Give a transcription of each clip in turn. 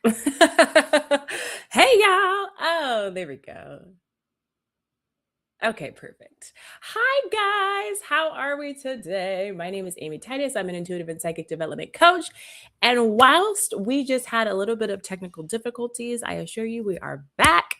Hey y'all. Oh, there we go. Okay, perfect. Hi guys. How are we today? My name is Amy Titus. I'm an intuitive and psychic development coach. And whilst we just had a little bit of technical difficulties, I assure you we are back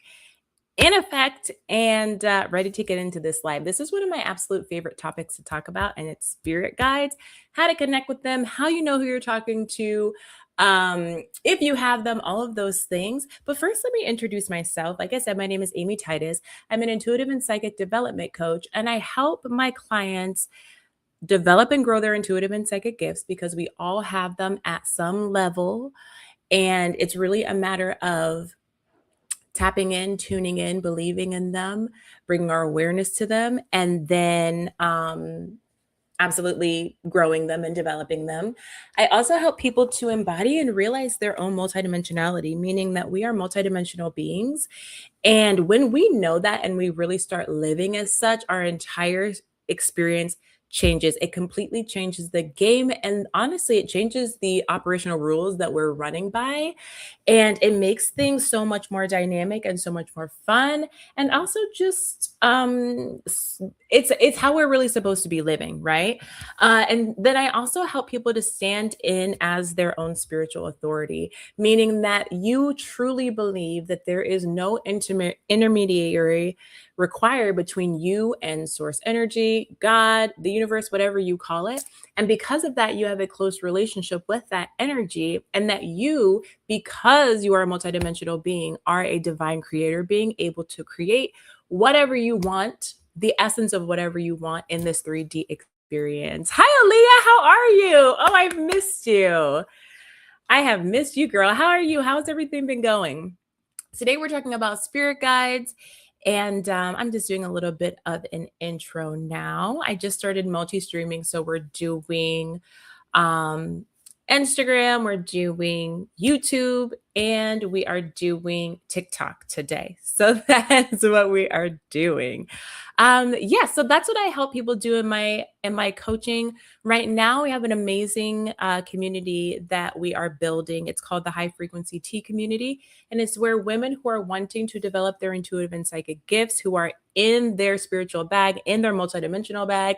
in effect and ready to get into this live. This is one of my absolute favorite topics to talk about, and it's spirit guides, how to connect with them, how you know who you're talking to, if you have them, all of those things. But first, let me introduce myself. Like I said, my name is Amy Titus. I'm an intuitive and psychic development coach, and I help my clients develop and grow their intuitive and psychic gifts because we all have them at some level. And it's really a matter of tapping in, tuning in, believing in them, bringing our awareness to them, and then absolutely growing them and developing them. I also help people to embody and realize their own multidimensionality, meaning that we are multidimensional beings. And when we know that and we really start living as such, our entire experience changes. It completely changes the game. And honestly, it changes the operational rules that we're running by. And it makes things so much more dynamic and so much more fun. And also just it's how we're really supposed to be living, right? And then I also help people to stand in as their own spiritual authority, meaning that you truly believe that there is no intimate intermediary required between you and source energy, God, the universe, whatever you call it. And because of that, you have a close relationship with that energy, and that you, because you are a multidimensional being, are a divine creator, being able to create whatever you want, the essence of whatever you want in this 3D experience. Hi, Aaliyah. How are you? Oh, I've missed you. I have missed you, girl. How are you? How's everything been going? Today, we're talking about spirit guides. And I'm just doing a little bit of an intro now. I just started multi streaming. So we're doing um, Instagram, we're doing YouTube, and we are doing TikTok today. So that's what we are doing. Yeah, so that's what I help people do in my coaching. Right now, we have an amazing community that we are building. It's called the High Frequency Tea Community, and it's where women who are wanting to develop their intuitive and psychic gifts, who are in their spiritual bag, in their multidimensional bag,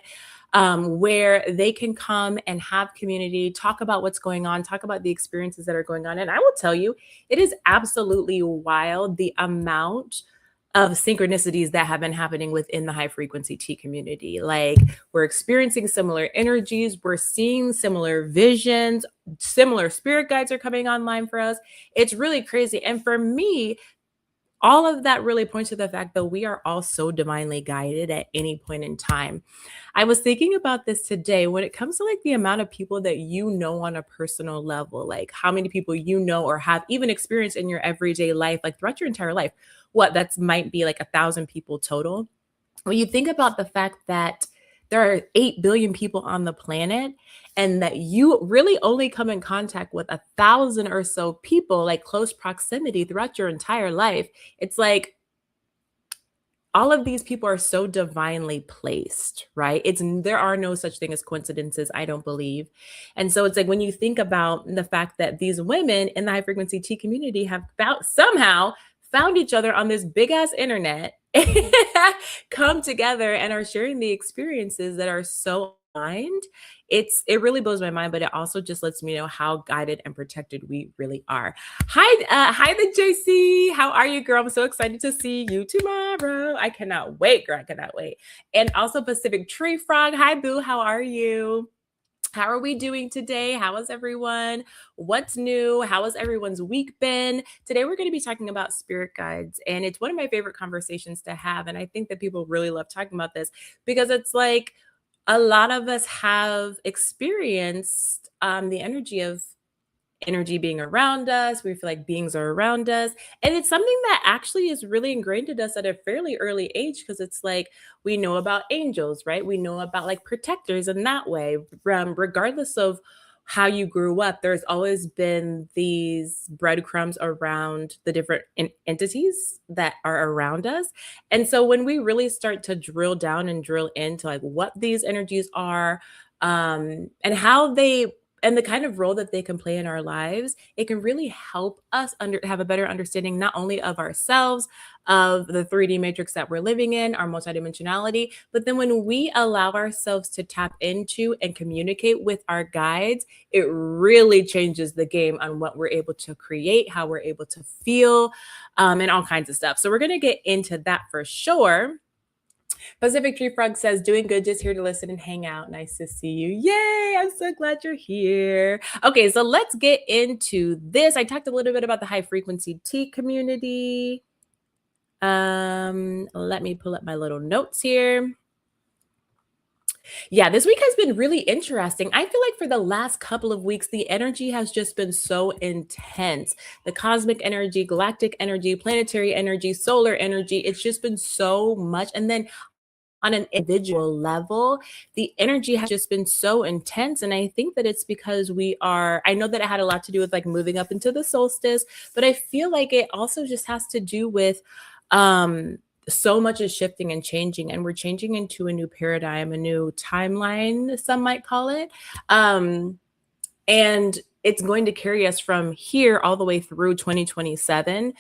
where they can come and have community, talk about what's going on, talk about the experiences that are going on. And I will tell you, it is absolutely wild the amount of synchronicities that have been happening within the high frequency T community. Like, we're experiencing similar energies, we're seeing similar visions, similar spirit guides are coming online for us. It's really crazy. And for me, all of that really points to the fact that we are all so divinely guided at any point in time. I was thinking about this today when it comes to like the amount of people that you know on a personal level, like how many people you know or have even experienced in your everyday life, like throughout your entire life. What that's might be like 1,000 people total. When you think about the fact that there are 8 billion people on the planet, and that you really only come in contact with 1,000 or so people, like close proximity throughout your entire life, it's like all of these people are so divinely placed, right? It's there are no such thing as coincidences, I don't believe. And so it's like when you think about the fact that these women in the high frequency T community have somehow found each other on this big ass internet, come together and are sharing the experiences that are so aligned. It really blows my mind, but it also just lets me know how guided and protected we really are. Hi, the JC. How are you, girl? I'm so excited to see you tomorrow. I cannot wait, girl. I cannot wait. And also Pacific Tree Frog. Hi, boo. How are you? How are we doing today? How is everyone? What's new? How has everyone's week been? Today, we're going to be talking about spirit guides, and it's one of my favorite conversations to have. And I think that people really love talking about this because it's like a lot of us have experienced the energy being around us. We feel like beings are around us. And it's something that actually is really ingrained in us at a fairly early age because it's like we know about angels, right? We know about like protectors in that way. Regardless of how you grew up, there's always been these breadcrumbs around the different entities that are around us. And so when we really start to drill down and drill into like what these energies are, and how they and the kind of role that they can play in our lives, it can really help us have a better understanding not only of ourselves, of the 3D matrix that we're living in, our multidimensionality, but then when we allow ourselves to tap into and communicate with our guides, it really changes the game on what we're able to create, how we're able to feel, and all kinds of stuff. So we're going to get into that for sure. Pacific Tree Frog says, doing good, just here to listen and hang out. Nice to see you. Yay, I'm so glad you're here. Okay, so let's get into this. I talked a little bit about the high frequency tea community. Let me pull up my little notes here. Yeah, this week has been really interesting. I feel like for the last couple of weeks, the energy has just been so intense. The cosmic energy, galactic energy, planetary energy, solar energy, it's just been so much. And then on an individual level, the energy has just been so intense. And I think that it's because I know that it had a lot to do with like moving up into the solstice, but I feel like it also just has to do with so much is shifting and changing, and we're changing into a new paradigm, a new timeline, some might call it. And it's going to carry us from here all the way through 2027.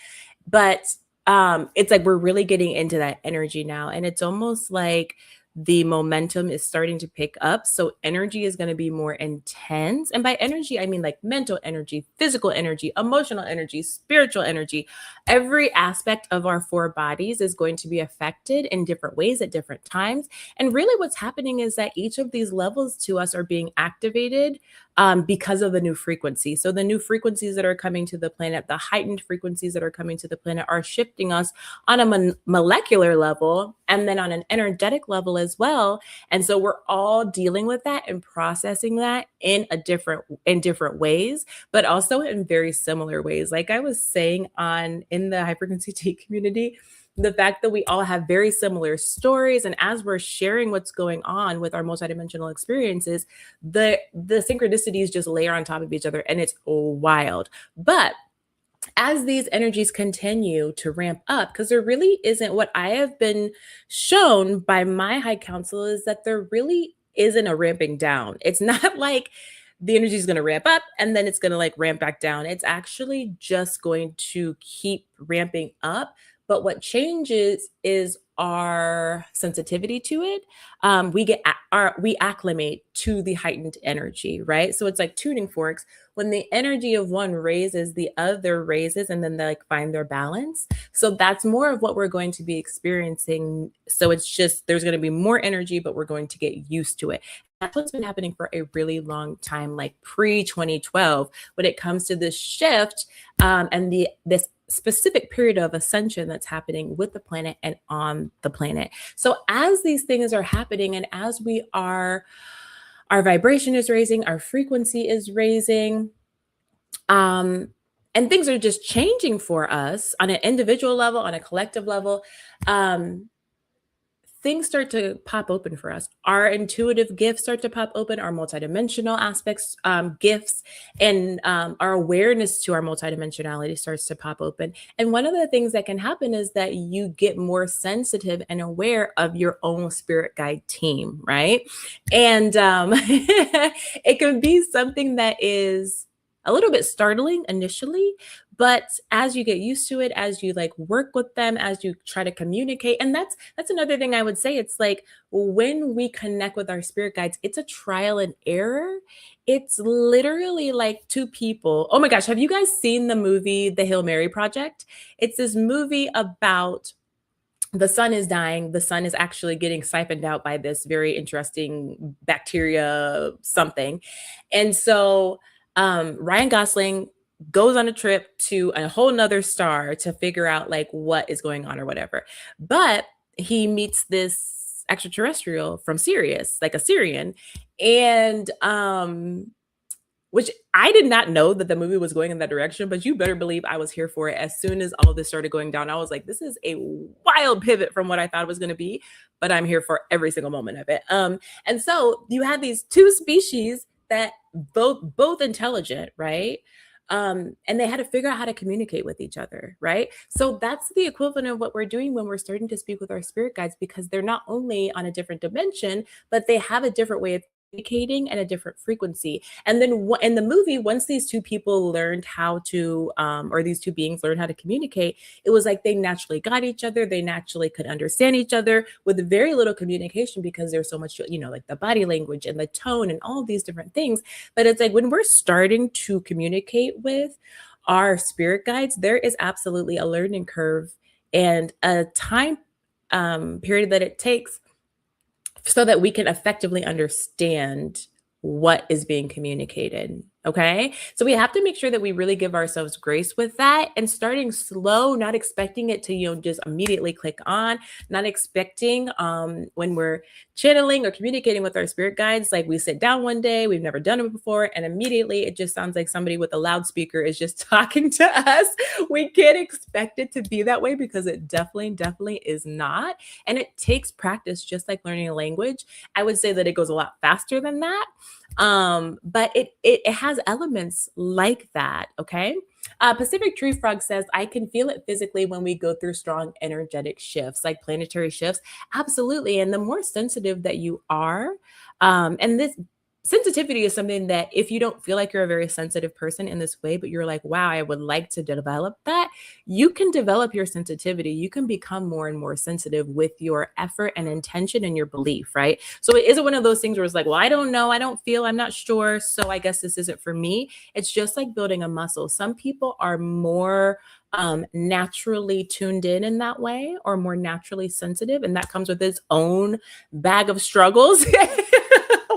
But it's like we're really getting into that energy now. And it's almost like the momentum is starting to pick up. So energy is going to be more intense. And by energy, I mean like mental energy, physical energy, emotional energy, spiritual energy. Every aspect of our four bodies is going to be affected in different ways at different times. And really what's happening is that each of these levels to us are being activated because of the new frequency. So the new frequencies that are coming to the planet, the heightened frequencies that are coming to the planet are shifting us on a molecular level and then on an energetic level as well. And so we're all dealing with that and processing that in different ways, but also in very similar ways. Like I was saying in the high frequency tea community, the fact that we all have very similar stories, and as we're sharing what's going on with our multidimensional experiences, the synchronicities just layer on top of each other, and it's wild. But as these energies continue to ramp up, because there really isn't, what I have been shown by my high council is that there really isn't a ramping down. It's not like the energy is going to ramp up and then it's going to like ramp back down. It's actually just going to keep ramping up. But what changes is our sensitivity to it. We acclimate to the heightened energy, right? So it's like tuning forks. When the energy of one raises, the other raises, and then they like find their balance. So that's more of what we're going to be experiencing. So it's just there's going to be more energy, but we're going to get used to it. That's what's been happening for a really long time, like pre-2012, when it comes to this shift and this specific period of ascension that's happening with the planet and on the planet. So as these things are happening and as our vibration is raising, our frequency is raising, and things are just changing for us on an individual level, on a collective level, things start to pop open for us. Our intuitive gifts start to pop open, our multidimensional aspects, gifts, and our awareness to our multidimensionality starts to pop open. And one of the things that can happen is that you get more sensitive and aware of your own spirit guide team, right? And it can be something that is a little bit startling initially, but as you get used to it, as you like work with them, as you try to communicate, and that's another thing I would say. It's like when we connect with our spirit guides, it's a trial and error. It's literally like two people. Oh my gosh, have you guys seen the movie The Hail Mary Project? It's this movie about the sun is dying. The sun is actually getting siphoned out by this very interesting bacteria something. And so Ryan Gosling goes on a trip to a whole nother star to figure out like what is going on or whatever. But he meets this extraterrestrial from Sirius, like a Syrian. And which I did not know that the movie was going in that direction, but you better believe I was here for it. As soon as all this started going down, I was like, this is a wild pivot from what I thought it was going to be, but I'm here for every single moment of it. And so you had these two species that both intelligent, right? And they had to figure out how to communicate with each other, right? So that's the equivalent of what we're doing when we're starting to speak with our spirit guides, because they're not only on a different dimension, but they have a different way of communicating at a different frequency. And then in the movie, once these two people learned how to, or these two beings learned how to communicate, it was like they naturally got each other. They naturally could understand each other with very little communication because there's so much, like the body language and the tone and all of these different things. But it's like when we're starting to communicate with our spirit guides, there is absolutely a learning curve and a time period that it takes so that we can effectively understand what is being communicated. Okay. So we have to make sure that we really give ourselves grace with that and starting slow, not expecting it to, just immediately click on, not expecting when we're channeling or communicating with our spirit guides, like we sit down one day, we've never done it before, and immediately it just sounds like somebody with a loudspeaker is just talking to us. We can't expect it to be that way because it definitely is not. And it takes practice, just like learning a language. I would say that it goes a lot faster than that. But it has elements like that. Okay. Pacific Tree Frog says, I can feel it physically when we go through strong energetic shifts, like planetary shifts. Absolutely. And the more sensitive that you are, and this sensitivity is something that if you don't feel like you're a very sensitive person in this way, but you're like, wow, I would like to develop that, you can develop your sensitivity. You can become more and more sensitive with your effort and intention and your belief, right? So it isn't one of those things where it's like, well, I don't know, I don't feel, I'm not sure, so I guess this isn't for me. It's just like building a muscle. Some people are more naturally tuned in that way, or more naturally sensitive, and that comes with its own bag of struggles.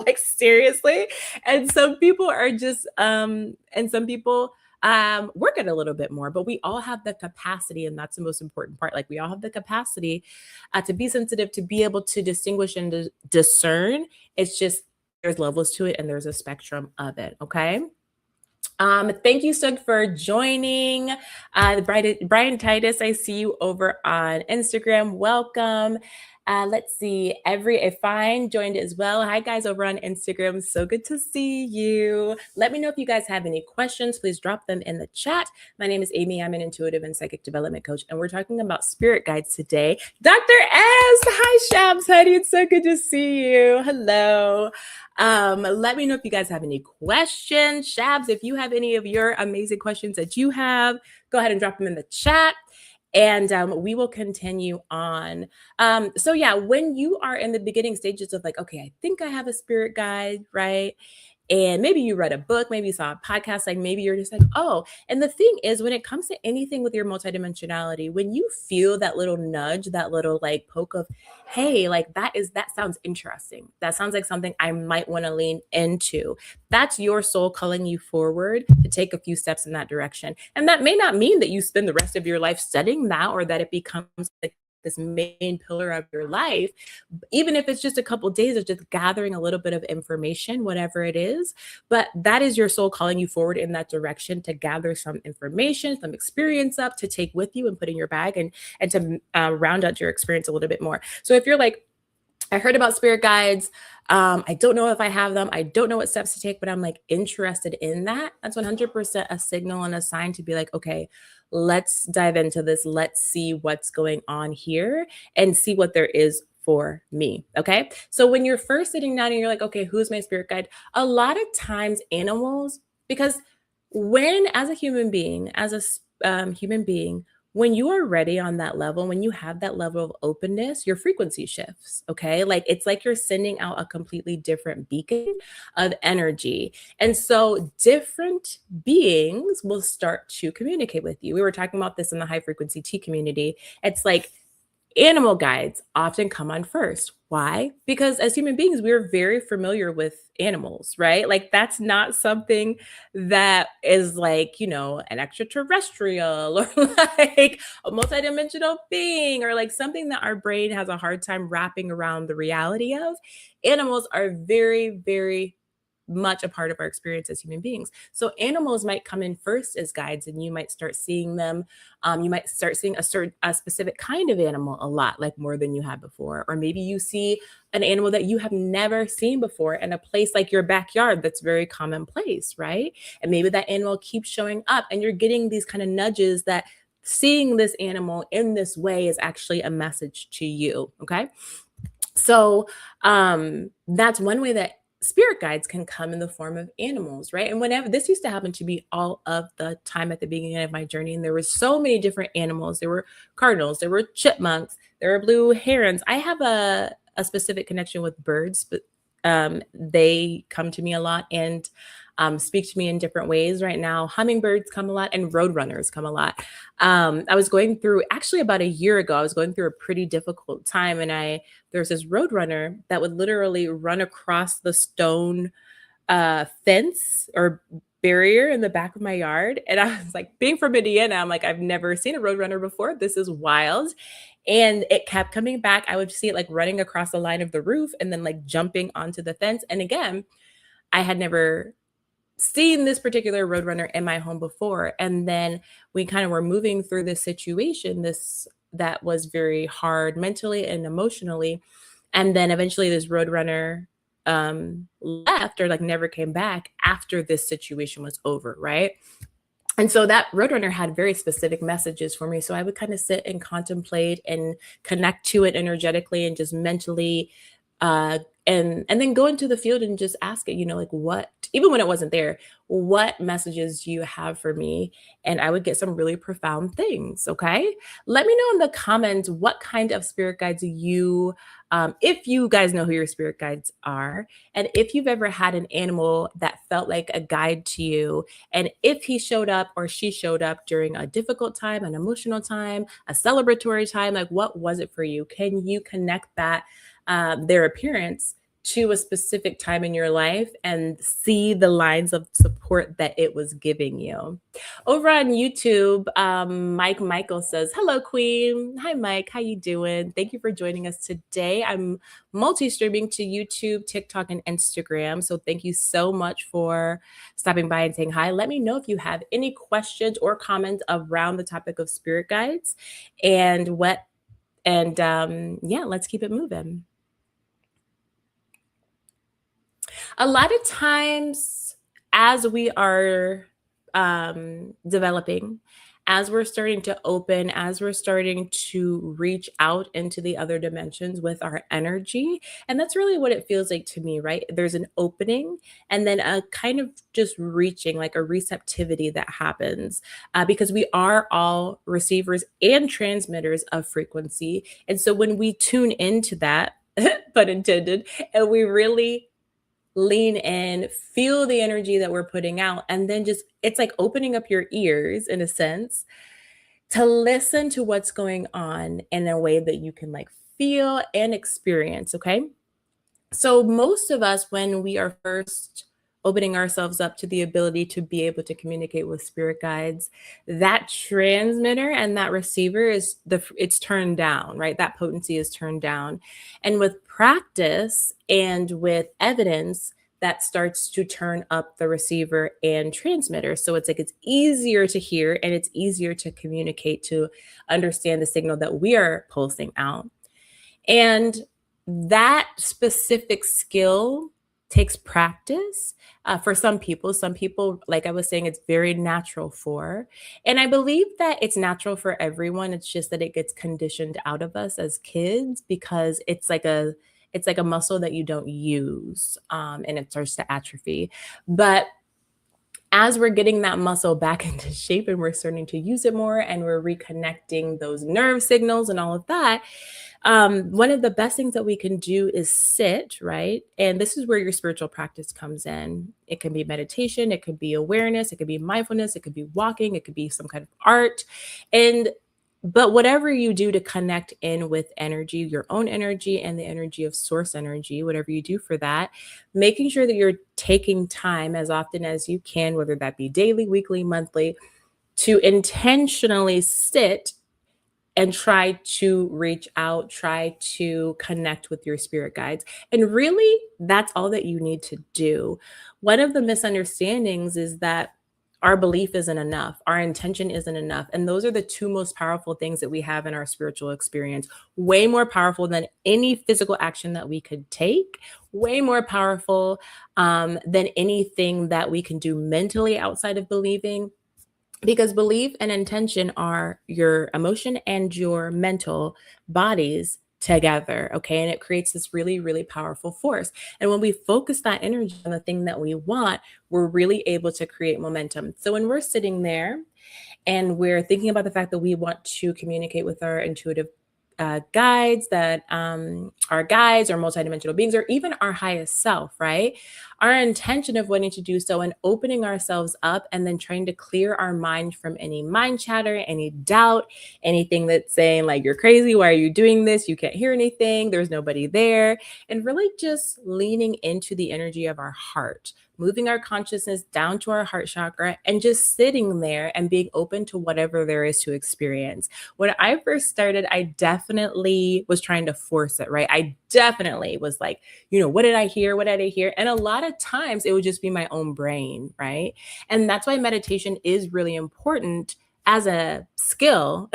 Like seriously. And some people are just and some people work it a little bit more, but we all have the capacity, and that's the most important part. Like we all have the capacity to be sensitive, to be able to distinguish and discern. It's just there's levels to it and there's a spectrum of it. Okay. Thank you, Sug, for joining. Brian Titus, I see you over on Instagram. Welcome. Let's see. A Fine joined as well. Hi, guys, over on Instagram. So good to see you. Let me know if you guys have any questions. Please drop them in the chat. My name is Amy. I'm an intuitive and psychic development coach, and we're talking about spirit guides today. Dr. S. Hi, Shabs, honey. It's so good to see you. Hello. Let me know if you guys have any questions. Shabs, if you have any of your amazing questions that you have, go ahead and drop them in the chat. And we will continue on. So yeah, when you are in the beginning stages of like, okay, I think I have a spirit guide, right? And maybe you read a book, maybe you saw a podcast, like maybe you're just like, oh. And the thing is, when it comes to anything with your multidimensionality, when you feel that little nudge, that little like poke of, hey, like that sounds interesting. That sounds like something I might want to lean into. That's your soul calling you forward to take a few steps in that direction. And that may not mean that you spend the rest of your life studying that, or that it becomes like this main pillar of your life, even if it's just a couple of days of just gathering a little bit of information, whatever it is. But that is your soul calling you forward in that direction to gather some information, some experience up to take with you and put in your bag, and to round out your experience a little bit more. So if you're like, I heard about spirit guides, I don't know if I have them, I don't know what steps to take, but I'm like interested in that. That's 100% a signal and a sign to be like, okay, let's dive into this. Let's see what's going on here and see what there is for me. Okay. So when you're first sitting down and you're like, okay, who's my spirit guide? A lot of times animals, because when, as a human being, when you are ready on that level, when you have that level of openness, your frequency shifts. Okay. Like it's like you're sending out a completely different beacon of energy. And so different beings will start to communicate with you. We were talking about this in the high frequency T community. It's like animal guides often come on first. Why? Because as human beings, we're very familiar with animals, right? Like that's not something that is like, an extraterrestrial or like a multidimensional being, or like something that our brain has a hard time wrapping around the reality of. Animals are very, very much a part of our experience as human beings. So animals might come in first as guides, and you might start seeing them. You might start seeing a specific kind of animal a lot, like more than you had before. Or maybe you see an animal that you have never seen before in a place like your backyard that's very commonplace, right? And maybe that animal keeps showing up, and you're getting these kind of nudges that seeing this animal in this way is actually a message to you. Okay. So that's one way that spirit guides can come in the form of animals, right? And whenever this used to happen to me all of the time at the beginning of my journey, and there were so many different animals. There were cardinals, there were chipmunks, there were blue herons. I have a specific connection with birds, but they come to me a lot and speak to me in different ways. Right now, hummingbirds come a lot and roadrunners come a lot. I was going through, actually about a year ago, I was going through a pretty difficult time, and there's this roadrunner that would literally run across the stone fence or barrier in the back of my yard. And I was like, being from Indiana, I'm like, I've never seen a roadrunner before. This is wild. And it kept coming back. I would see it like running across the line of the roof and then like jumping onto the fence. And again, I had never seen this particular roadrunner in my home before. And then we kind of were moving through this situation, this that was very hard mentally and emotionally. And then eventually this roadrunner left or like never came back after this situation was over, right? And so that roadrunner had very specific messages for me. So I would kind of sit and contemplate and connect to it energetically and just mentally uh and then go into the field and just ask it, like what, even when it wasn't there, what messages do you have for me? And I would get some really profound things. Okay. Let me know in the comments what kind of spirit guides if you guys know who your spirit guides are, and if you've ever had an animal that felt like a guide to you, and if he showed up or she showed up during a difficult time, an emotional time, a celebratory time, like what was it for you? Can you connect that their appearance to a specific time in your life and see the lines of support that it was giving you? Over on YouTube, Mike Michael says, "Hello, Queen. Hi, Mike. How you doing? Thank you for joining us today. I'm multi-streaming to YouTube, TikTok, and Instagram. So thank you so much for stopping by and saying hi. Let me know if you have any questions or comments around the topic of spirit guides and yeah, let's keep it moving." A lot of times, as we are developing, as we're starting to open, as we're starting to reach out into the other dimensions with our energy, and that's really what it feels like to me, right? There's an opening and then a kind of just reaching, like a receptivity that happens because we are all receivers and transmitters of frequency. And so when we tune into that, pun intended, and we really lean in, feel the energy that we're putting out, and then just it's like opening up your ears in a sense to listen to what's going on in a way that you can like feel and experience, okay? So most of us, when we are first opening ourselves up to the ability to be able to communicate with spirit guides, that transmitter and that receiver it's turned down, right? That potency is turned down. And with practice and with evidence, that starts to turn up the receiver and transmitter. So it's like it's easier to hear and it's easier to communicate, to understand the signal that we are pulsing out. And that specific skill takes practice for some people. Some people, like I was saying, it's very natural for. And I believe that it's natural for everyone. It's just that it gets conditioned out of us as kids because it's like a muscle that you don't use and it starts to atrophy. But as we're getting that muscle back into shape and we're starting to use it more and we're reconnecting those nerve signals and all of that, one of the best things that we can do is sit, right? And this is where your spiritual practice comes in. It can be meditation, it could be awareness, it could be mindfulness, it could be walking, it could be some kind of art. But whatever you do to connect in with energy, your own energy and the energy of source energy, whatever you do for that, making sure that you're taking time as often as you can, whether that be daily, weekly, monthly, to intentionally sit and try to reach out, try to connect with your spirit guides. And really, that's all that you need to do. One of the misunderstandings is that our belief isn't enough, our intention isn't enough. And those are the two most powerful things that we have in our spiritual experience. Way more powerful than any physical action that we could take, way more powerful than anything that we can do mentally outside of believing, because belief and intention are your emotion and your mental bodies together. Okay. And it creates this really, really powerful force. And when we focus that energy on the thing that we want, we're really able to create momentum. So when we're sitting there and we're thinking about the fact that we want to communicate with our intuitive guides, that our guides or multidimensional beings, or even our highest self, right? Our intention of wanting to do so and opening ourselves up and then trying to clear our mind from any mind chatter, any doubt, anything that's saying like, you're crazy, why are you doing this? You can't hear anything, there's nobody there. And really just leaning into the energy of our heart, moving our consciousness down to our heart chakra and just sitting there and being open to whatever there is to experience. When I first started, I definitely was trying to force it, right? I definitely was like, what did I hear? What did I hear? And a lot of times it would just be my own brain, right? And that's why meditation is really important as a skill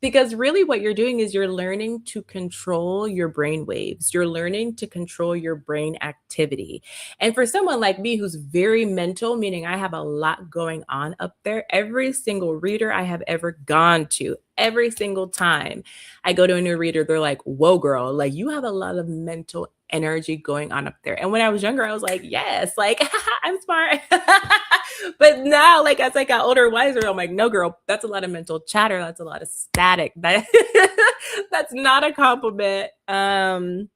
because really what you're doing is you're learning to control your brain waves. You're learning to control your brain activity. And for someone like me who's very mental, meaning I have a lot going on up there, every single reader I have ever gone to, every single time I go to a new reader, they're like, whoa, girl, like you have a lot of mental energy going on up there. And when I was younger, I was like, yes, like I'm smart. But now, like as I got older and wiser, I'm like, no, girl, that's a lot of mental chatter. That's a lot of static. That's not a compliment. And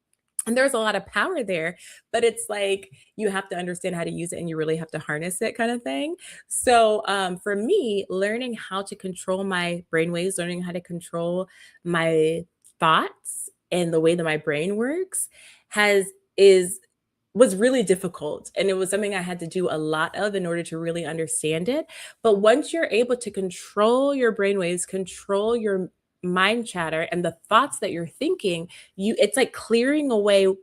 there's a lot of power there, but it's like you have to understand how to use it and you really have to harness it, kind of thing. So for me, learning how to control my brainwaves, learning how to control my thoughts and the way that my brain works has is was really difficult. And it was something I had to do a lot of in order to really understand it. But once you're able to control your brainwaves, control your mind chatter and the thoughts that you're thinking, it's like clearing away,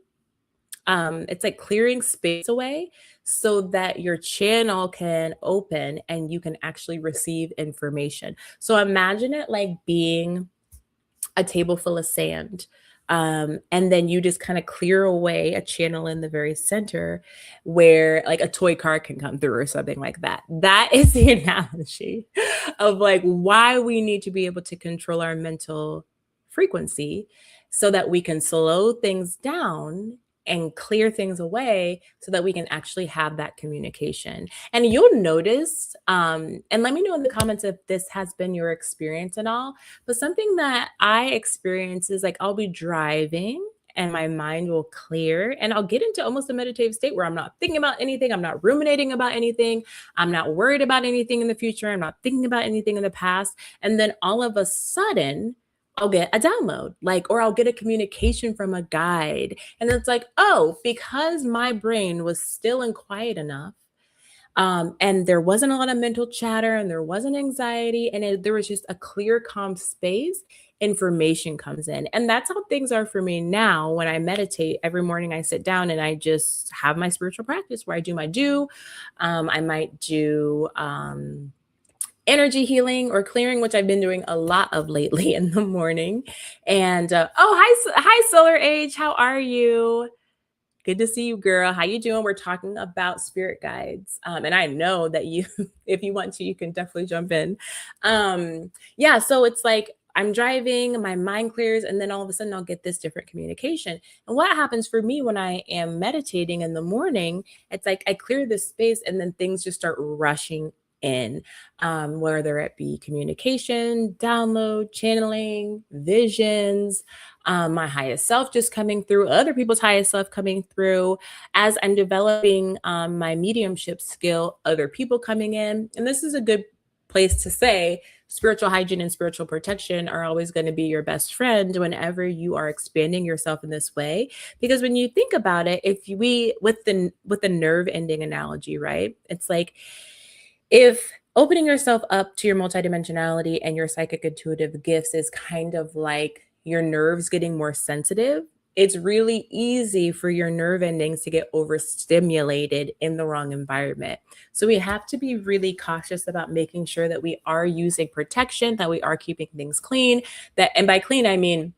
it's like clearing space away so that your channel can open and you can actually receive information. So imagine it like being a table full of sand. And then you just kind of clear away a channel in the very center where like a toy car can come through or something like that. That is the analogy of like why we need to be able to control our mental frequency so that we can slow things down and clear things away so that we can actually have that communication. And you'll notice, and let me know in the comments if this has been your experience at all. But something that I experience is like I'll be driving and my mind will clear and I'll get into almost a meditative state where I'm not thinking about anything. I'm not ruminating about anything. I'm not worried about anything in the future. I'm not thinking about anything in the past. And then all of a sudden, I'll get a download, like, or I'll get a communication from a guide. And it's like, oh, because my brain was still and quiet enough. And there wasn't a lot of mental chatter and there wasn't anxiety and there was just a clear, calm space. Information comes in. And that's how things are for me now. When I meditate every morning, I sit down and I just have my spiritual practice where I do my I might do, energy healing or clearing, which I've been doing a lot of lately in the morning. And hi, Solar Age. How are you? Good to see you, girl. How you doing? We're talking about spirit guides. And I know that you, if you want to, you can definitely jump in. Yeah, so it's like I'm driving, my mind clears, and then all of a sudden I'll get this different communication. And what happens for me when I am meditating in the morning, it's like I clear this space and then things just start rushing in, whether it be communication, download, channeling, visions, my highest self just coming through, other people's highest self coming through. As I'm developing my mediumship skill, other people coming in. And this is a good place to say spiritual hygiene and spiritual protection are always going to be your best friend whenever you are expanding yourself in this way. Because when you think about it, if we, with the nerve ending analogy, right? It's like, if opening yourself up to your multidimensionality and your psychic intuitive gifts is kind of like your nerves getting more sensitive, it's really easy for your nerve endings to get overstimulated in the wrong environment. So we have to be really cautious about making sure that we are using protection, that we are keeping things clean, and by clean, I mean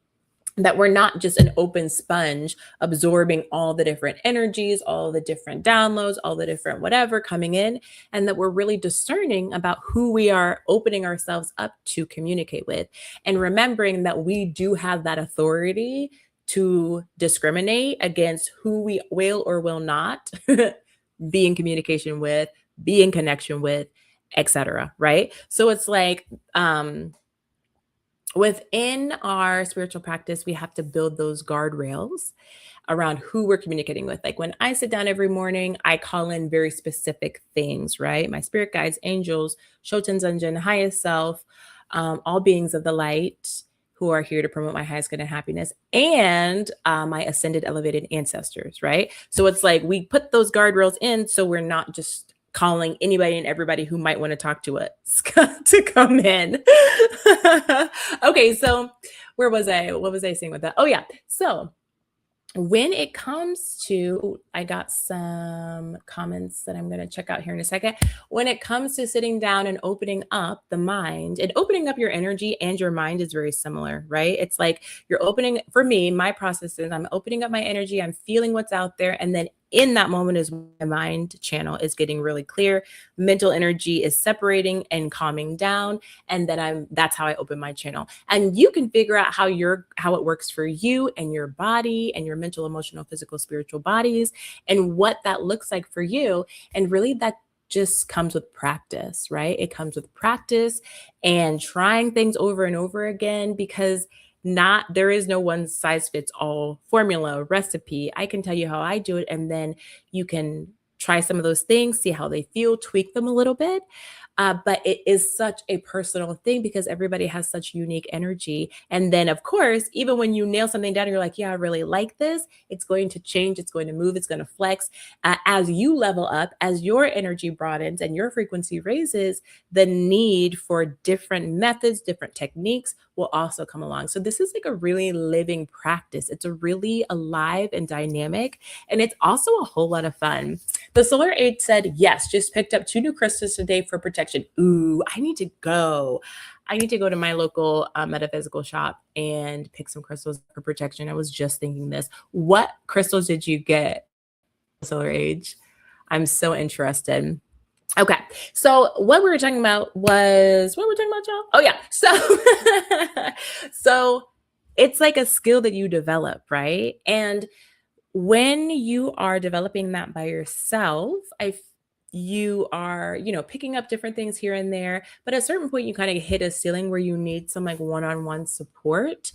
that we're not just an open sponge absorbing all the different energies, all the different downloads, all the different whatever coming in, and that we're really discerning about who we are opening ourselves up to communicate with, and remembering that we do have that authority to discriminate against who we will or will not be in communication with, be in connection with, etc. Right? So it's like, within our spiritual practice, we have to build those guardrails around who we're communicating with. Like when I sit down every morning, I call in very specific things, right? My spirit guides, angels, Shoten Zunjin, highest self, all beings of the light who are here to promote my highest good and happiness, and my ascended elevated ancestors, right? So it's like we put those guardrails in so we're not just calling anybody and everybody who might want to talk to us to come in. Okay, so where was I? What was I saying with that? Oh, yeah. So when it comes to, I got some comments that I'm going to check out here in a second. When it comes to sitting down and opening up the mind and opening up your energy and your mind is very similar, right? It's like you're opening, for me, my process is I'm opening up my energy, I'm feeling what's out there. And then in that moment is when my mind channel is getting really clear. Mental energy is separating and calming down. And then that's how I open my channel. And you can figure out how it works for you and your body and your mental, emotional, physical, spiritual bodies and what that looks like for you. And really that just comes with practice, right? It comes with practice and trying things over and over again, because there is no one size fits all formula, recipe. I can tell you how I do it, and then you can try some of those things, see how they feel, tweak them a little bit. But it is such a personal thing because everybody has such unique energy. And then, of course, even when you nail something down, you're like, yeah, I really like this. It's going to change. It's going to move. It's going to flex. As you level up, as your energy broadens and your frequency raises, the need for different methods, different techniques will also come along. So this is like a really living practice. It's a really alive and dynamic. And it's also a whole lot of fun. The Solar Aid said, yes, just picked up 2 new crystals today for protection. Ooh, I need to go. I need to go to my local metaphysical shop and pick some crystals for protection. I was just thinking this. What crystals did you get, Solar Age? I'm so interested. Okay. So what we were talking about was, what were we talking about, y'all? Oh yeah. So it's like a skill that you develop, right? And when you are developing that by yourself, you are, picking up different things here and there, but at a certain point you kind of hit a ceiling where you need some like one-on-one support,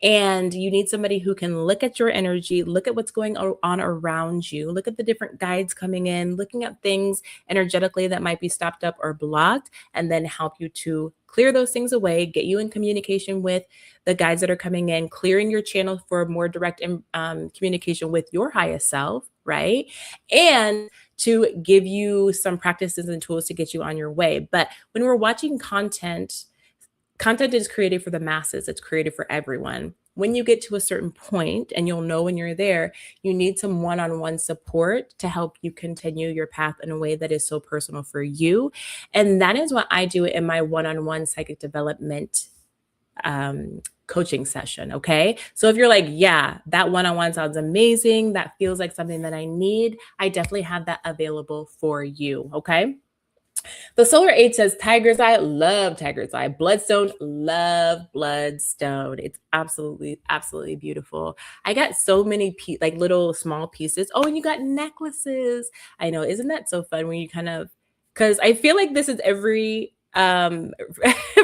and you need somebody who can look at your energy, look at what's going on around you, look at the different guides coming in, looking at things energetically that might be stopped up or blocked, and then help you to clear those things away, get you in communication with the guides that are coming in, clearing your channel for more direct communication with your highest self, right? And to give you some practices and tools to get you on your way. But when we're watching content is created for the masses. It's created for everyone. When you get to a certain point, and you'll know when you're there, you need some one-on-one support to help you continue your path in a way that is so personal for you. And that is what I do in my one-on-one psychic development coaching session. Okay. So if you're like, yeah, that one-on-one sounds amazing, that feels like something that I need, I definitely have that available for you. Okay. The Solar Age says Tiger's Eye, love Tiger's Eye. Bloodstone, love Bloodstone. It's absolutely, absolutely beautiful. I got so many like little small pieces. Oh, and you got necklaces. I know, isn't that so fun when you kind of, because I feel like this is every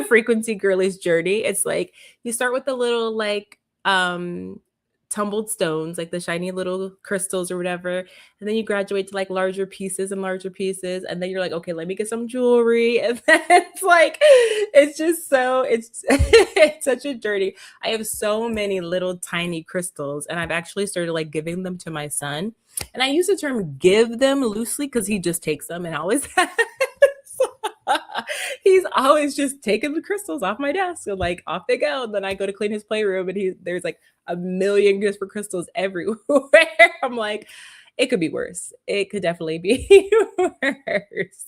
frequency girly's journey. It's like you start with the little like tumbled stones, like the shiny little crystals or whatever, and then you graduate to like larger pieces and larger pieces, and then you're like, okay, let me get some jewelry, and then it's like, it's just so it's such a journey. I have so many little tiny crystals, and I've actually started like giving them to my son, and I use the term give them loosely because he just takes them and always has. He's always just taking the crystals off my desk and like off they go. And then I go to clean his playroom and there's like a million different crystals everywhere. I'm like, it could be worse. It could definitely be worse.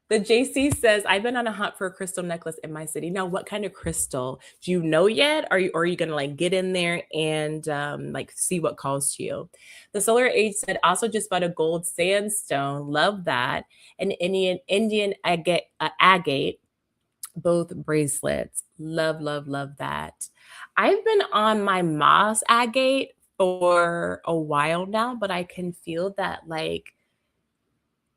The JC says, I've been on a hunt for a crystal necklace in my city. Now, what kind of crystal? Do you know yet? Or are you gonna like get in there and like see what calls to you? The Solar Age said, also just bought a gold sandstone. Love that. An Indian agate, both bracelets. Love, love, love that. I've been on my moss agate for a while now, but I can feel that like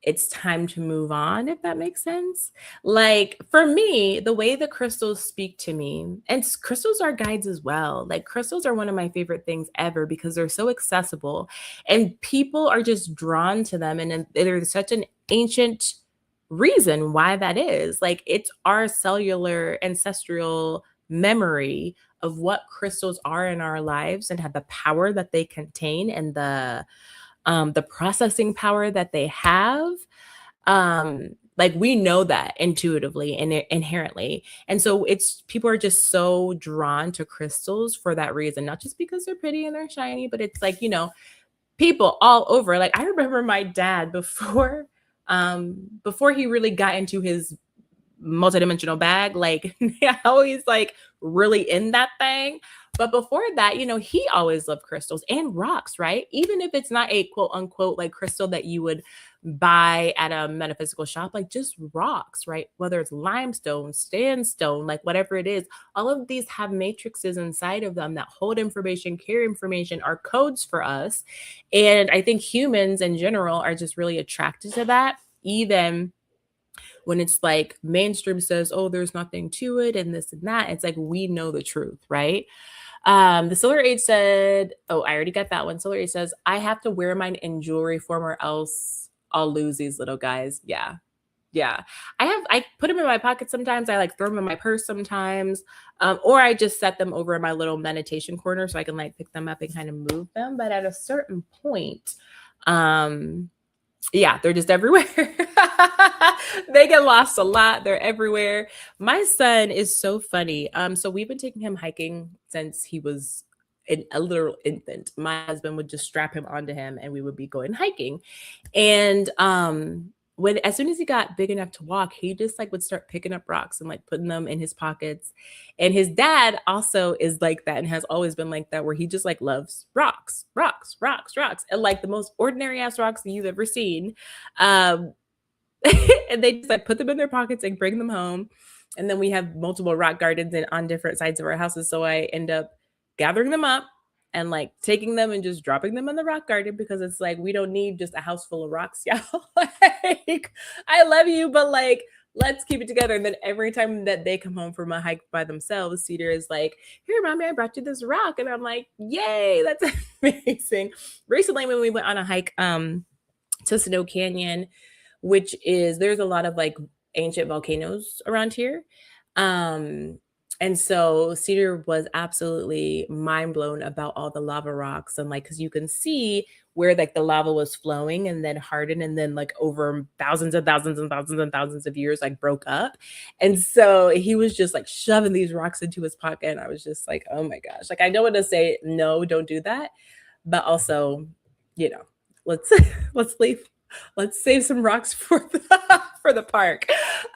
it's time to move on, if that makes sense. Like for me, the way the crystals speak to me, and crystals are guides as well. Like crystals are one of my favorite things ever because they're so accessible and people are just drawn to them. And there's such an ancient reason why that is. Like it's our cellular ancestral memory of what crystals are in our lives and have the power that they contain and the processing power that they have. Like we know that intuitively and inherently. And so it's people are just so drawn to crystals for that reason, not just because they're pretty and they're shiny, but it's like, people all over. Like I remember my dad before he really got into his multidimensional bag, like always like really in that thing. But before that, he always loved crystals and rocks, right? Even if it's not a quote unquote like crystal that you would buy at a metaphysical shop, like just rocks, right? Whether it's limestone, sandstone, like whatever it is, all of these have matrices inside of them that hold information, carry information, are codes for us. And I think humans in general are just really attracted to that, even when it's like mainstream says, oh, there's nothing to it and this and that. It's like we know the truth, right? The Solar Age said, oh, I already got that one. Solar Age says, I have to wear mine in jewelry form or else I'll lose these little guys. Yeah. Yeah. I put them in my pocket sometimes. I like throw them in my purse sometimes. Or I just set them over in my little meditation corner so I can like pick them up and kind of move them. But at a certain point, yeah, they're just everywhere. They get lost a lot. They're everywhere. My son is so funny. So we've been taking him hiking since he was a literal infant. My husband would just strap him onto him and we would be going hiking. And as soon as he got big enough to walk, he just like would start picking up rocks and like putting them in his pockets. And his dad also is like that and has always been like that, where he just like loves rocks, rocks, rocks, rocks, and like the most ordinary ass rocks that you've ever seen. And they just like put them in their pockets and bring them home. And then we have multiple rock gardens on different sides of our houses. So I end up gathering them up and like taking them and just dropping them in the rock garden, because it's like we don't need just a house full of rocks, y'all. Like I love you, but like let's keep it together. And then every time that they come home from a hike by themselves, Cedar is like, here, mommy, I brought you this rock. And I'm like, yay, that's amazing. Recently when we went on a hike to Snow Canyon, which is, there's a lot of like ancient volcanoes around here. And so Cedar was absolutely mind blown about all the lava rocks, and like, because you can see where like the lava was flowing and then hardened and then like over thousands and thousands and thousands and thousands of years like broke up. And so he was just like shoving these rocks into his pocket. And I was just like, oh my gosh, like I don't want to say no, don't do that. But also, let's let's save some rocks for the park.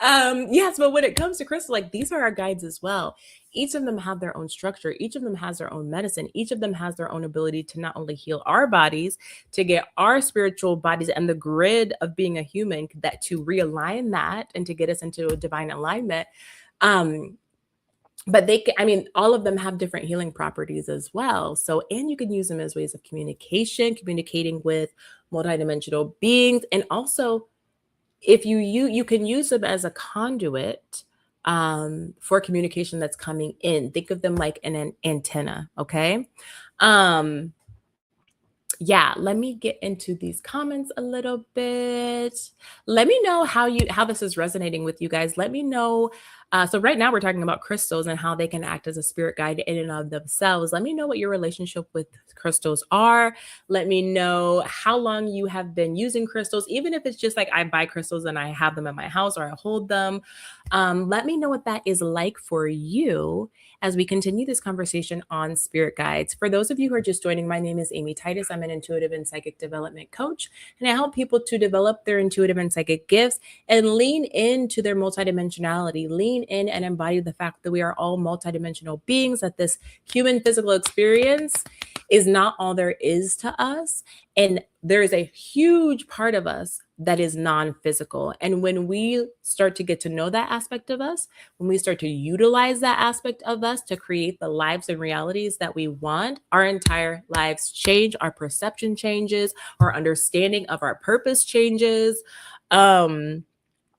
Yes, but when it comes to crystal, like these are our guides as well. Each of them have their own structure. Each of them has their own medicine. Each of them has their own ability to not only heal our bodies, to get our spiritual bodies and the grid of being a human, that to realign that and to get us into a divine alignment. But all of them have different healing properties as well. So, and you can use them as ways of communication, communicating with multidimensional beings. And also, if you can use them as a conduit for communication that's coming in. Think of them like an antenna. Okay. Yeah, let me get into these comments a little bit. Let me know how this is resonating with you guys. Let me know So right now we're talking about crystals and how they can act as a spirit guide in and of themselves. Let me know what your relationship with crystals are. Let me know how long you have been using crystals, even if it's just like I buy crystals and I have them in my house or I hold them. Let me know what that is like for you as we continue this conversation on spirit guides. For those of you who are just joining, my name is Amy Titus. I'm an intuitive and psychic development coach, and I help people to develop their intuitive and psychic gifts and lean into their multidimensionality, lean in and embody the fact that we are all multidimensional beings, that this human physical experience is not all there is to us. And there is a huge part of us that is non-physical. And when we start to get to know that aspect of us, when we start to utilize that aspect of us to create the lives and realities that we want, our entire lives change, our perception changes, our understanding of our purpose changes. And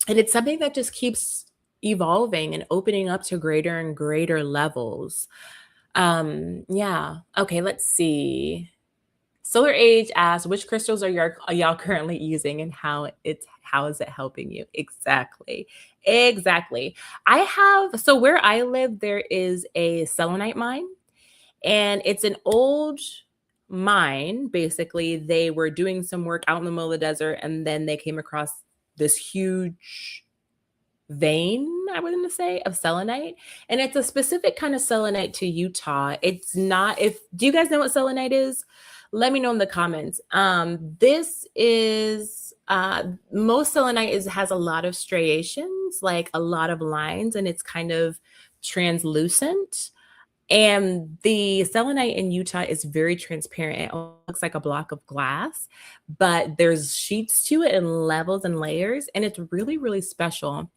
it's something that just keeps evolving and opening up to greater and greater levels. Yeah. Okay, let's see. Solar Age asks, which crystals are y'all currently using and how is it helping you? Exactly. Exactly. So where I live, there is a selenite mine, and it's an old mine. Basically, they were doing some work out in the middle of the desert, and then they came across this huge vein, I was going to say, of selenite. And it's a specific kind of selenite to Utah. It's not, if, do you guys know what selenite is? Let me know in the comments. This is, most selenite has a lot of striations, like a lot of lines, and it's kind of translucent. And the selenite in Utah is very transparent. It looks like a block of glass, but there's sheets to it and levels and layers, and it's really, really special.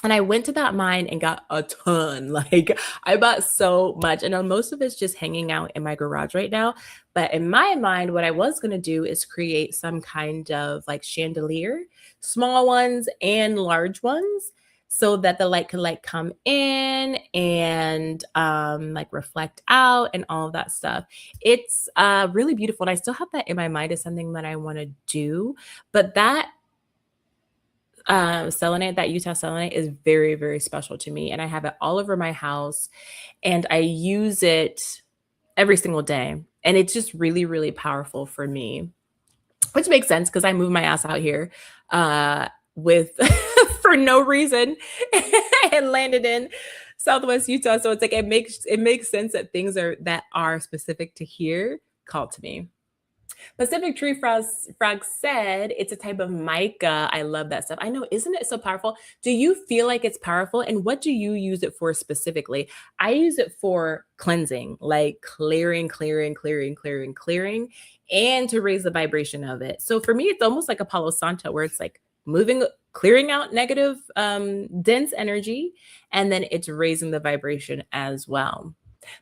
And I went to that mine and got a ton. Like, I bought so much, and most of it's just hanging out in my garage right now. But in my mind, what I was going to do is create some kind of like chandelier, small ones and large ones, so that the light could like come in and like reflect out and all of that stuff. It's really beautiful. And I still have that in my mind as something that I want to do. But that selenite, that Utah selenite, is very, very special to me. And I have it all over my house, and I use it every single day. And it's just really, really powerful for me, which makes sense because I moved my ass out here with for no reason and landed in Southwest Utah. So it's like it makes sense that things that are specific to here call to me. Pacific Tree Frog said it's a type of mica. I love that stuff. I know, isn't it so powerful? Do you feel like it's powerful? And what do you use it for specifically? I use it for cleansing, like clearing, and to raise the vibration of it. So for me, it's almost like a Palo Santo, where it's like clearing out negative, dense energy, and then it's raising the vibration as well.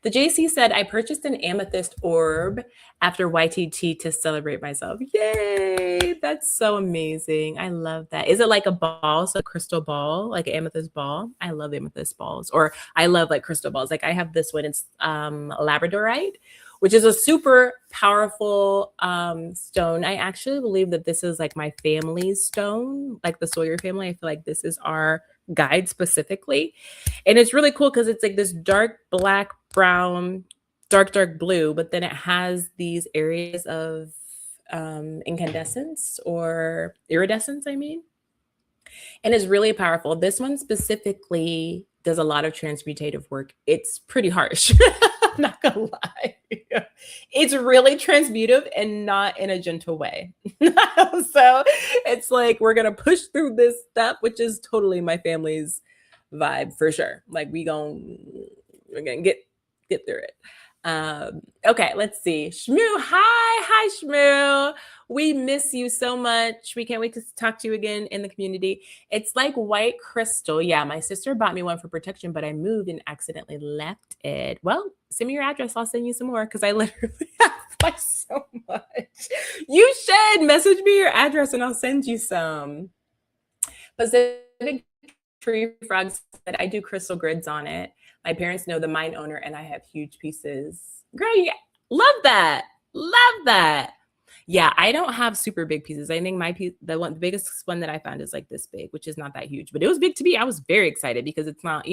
The JC said, I purchased an amethyst orb after YTT to celebrate myself. Yay! That's so amazing. I love that. Is it like a ball, so a crystal ball, like an amethyst ball? I love amethyst balls, or I love like crystal balls. Like I have this one, it's labradorite, which is a super powerful stone. I actually believe that this is like my family's stone, like the Sawyer family. I feel like this is our guide specifically. And it's really cool because it's like this dark black, brown, dark blue, but then it has these areas of incandescence or iridescence, I mean. And it's really powerful. This one specifically does a lot of transmutative work. It's pretty harsh. I'm not gonna lie. It's really transmutive and not in a gentle way. So it's like we're gonna push through this stuff, which is totally my family's vibe for sure. Like we're gonna get through it. Okay, let's see. Shmoo, hi Shmoo. We miss you so much. We can't wait to talk to you again in the community. It's like white crystal. Yeah, my sister bought me one for protection, but I moved and accidentally left it. Well, send me your address. I'll send you some more because I literally have like so much. You should message me your address and I'll send you some. Pacific Tree Frog said, I do crystal grids on it. My parents know the mine owner and I have huge pieces. Girl, yeah, love that. Love that. Yeah, I don't have super big pieces. I think my piece, the biggest one that I found is like this big, which is not that huge, but it was big to me. I was very excited because it's not,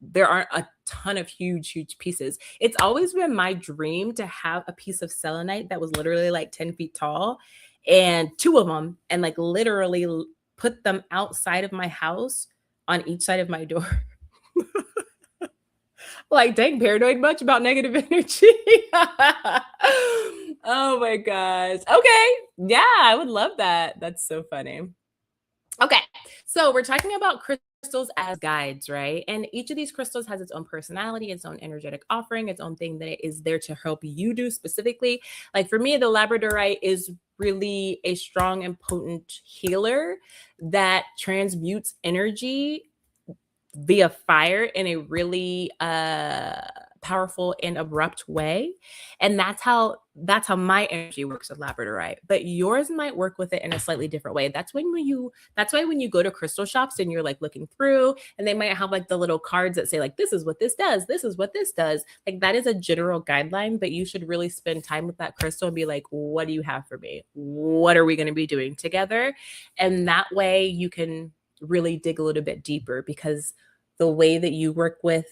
there aren't a ton of huge pieces. It's always been my dream to have a piece of selenite that was literally like 10 feet tall and two of them, and like literally put them outside of my house on each side of my door. Like, dang, paranoid much about negative energy? Oh my gosh. Okay. Yeah, I would love that. That's so funny. Okay. So we're talking about crystals as guides, right? And each of these crystals has its own personality, its own energetic offering, its own thing that it is there to help you do specifically. Like for me, the labradorite is really a strong and potent healer that transmutes energy via fire in a really powerful and abrupt way. And that's how my energy works with labradorite, but yours might work with it in a slightly different way. That's why when you go to crystal shops and you're like looking through, and they might have like the little cards that say like, this is what this does, this is what this does. Like that is a general guideline, but you should really spend time with that crystal and be like, what do you have for me? What are we going to be doing together? And that way you can really dig a little bit deeper, because the way that you work with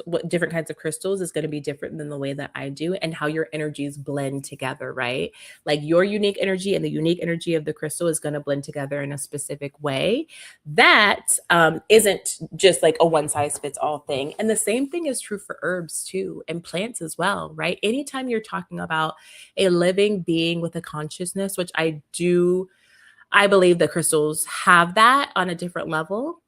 what different kinds of crystals is going to be different than the way that I do, and how your energies blend together, right? Like your unique energy and the unique energy of the crystal is going to blend together in a specific way that isn't just like a one size fits all thing. And the same thing is true for herbs too, and plants as well, right? Anytime you're talking about a living being with a consciousness, which I believe that crystals have that on a different level.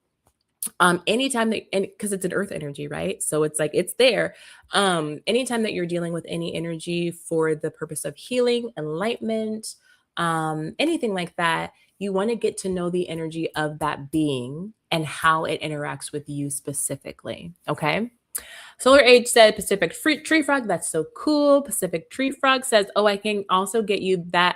Anytime that, and because it's an earth energy, right? So it's like it's there. Anytime that you're dealing with any energy for the purpose of healing, enlightenment, anything like that, you want to get to know the energy of that being and how it interacts with you specifically. Okay. Solar Age said Pacific Tree Frog. That's so cool. Pacific Tree Frog says, oh, I can also get you that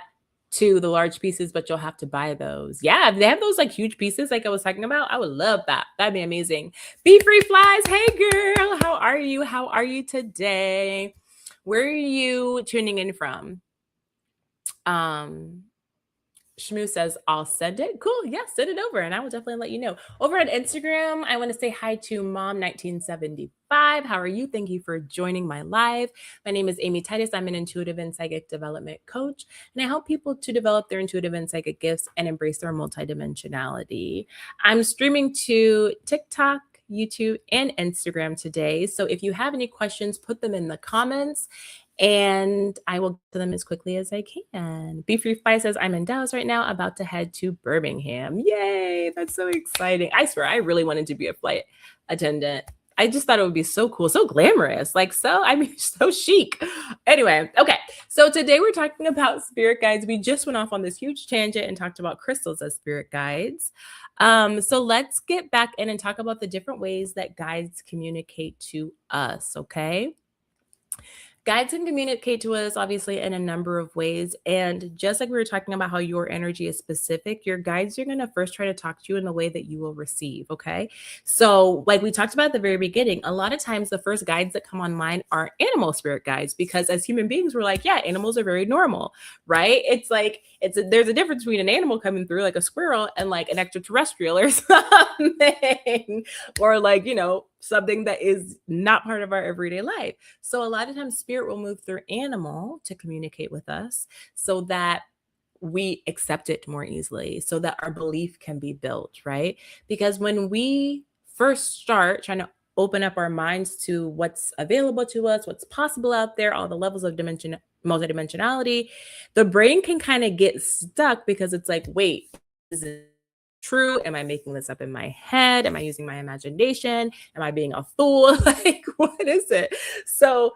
to the large pieces, but you'll have to buy those. Yeah, if they have those like huge pieces like I was talking about, I would love that. That'd be amazing. Be Free Flies. Hey girl, how are you? How are you today? Where are you tuning in from? Shmoo says, I'll send it. Cool. Yeah, send it over and I will definitely let you know. Over on Instagram, I want to say hi to Mom1975. How are you? Thank you for joining my live. My name is Amy Titus. I'm an intuitive and psychic development coach, and I help people to develop their intuitive and psychic gifts and embrace their multidimensionality. I'm streaming to TikTok, YouTube, and Instagram today. So if you have any questions, put them in the comments and I will get to them as quickly as I can. Be Free Fly says, I'm in Dallas right now, about to head to Birmingham. Yay, that's so exciting. I swear, I really wanted to be a flight attendant. I just thought it would be so cool, so glamorous, so chic. Anyway, okay. So today we're talking about spirit guides. We just went off on this huge tangent and talked about crystals as spirit guides. So let's get back in and talk about the different ways that guides communicate to us, okay? Guides can communicate to us, obviously, in a number of ways. And just like we were talking about how your energy is specific, your guides are going to first try to talk to you in the way that you will receive. Okay. So, like we talked about at the very beginning, a lot of times the first guides that come online are animal spirit guides, because as human beings, we're like, yeah, animals are very normal, right? It's like, there's a difference between an animal coming through like a squirrel and like an extraterrestrial or something, or like, something that is not part of our everyday life. So a lot of times spirit will move through animal to communicate with us so that we accept it more easily, so that our belief can be built, right? Because when we first start trying to open up our minds to what's available to us, what's possible out there, all the levels of multidimensionality, the brain can kind of get stuck because it's like, wait, is it true? Am I making this up in my head? Am I using my imagination? Am I being a fool? Like, what is it? So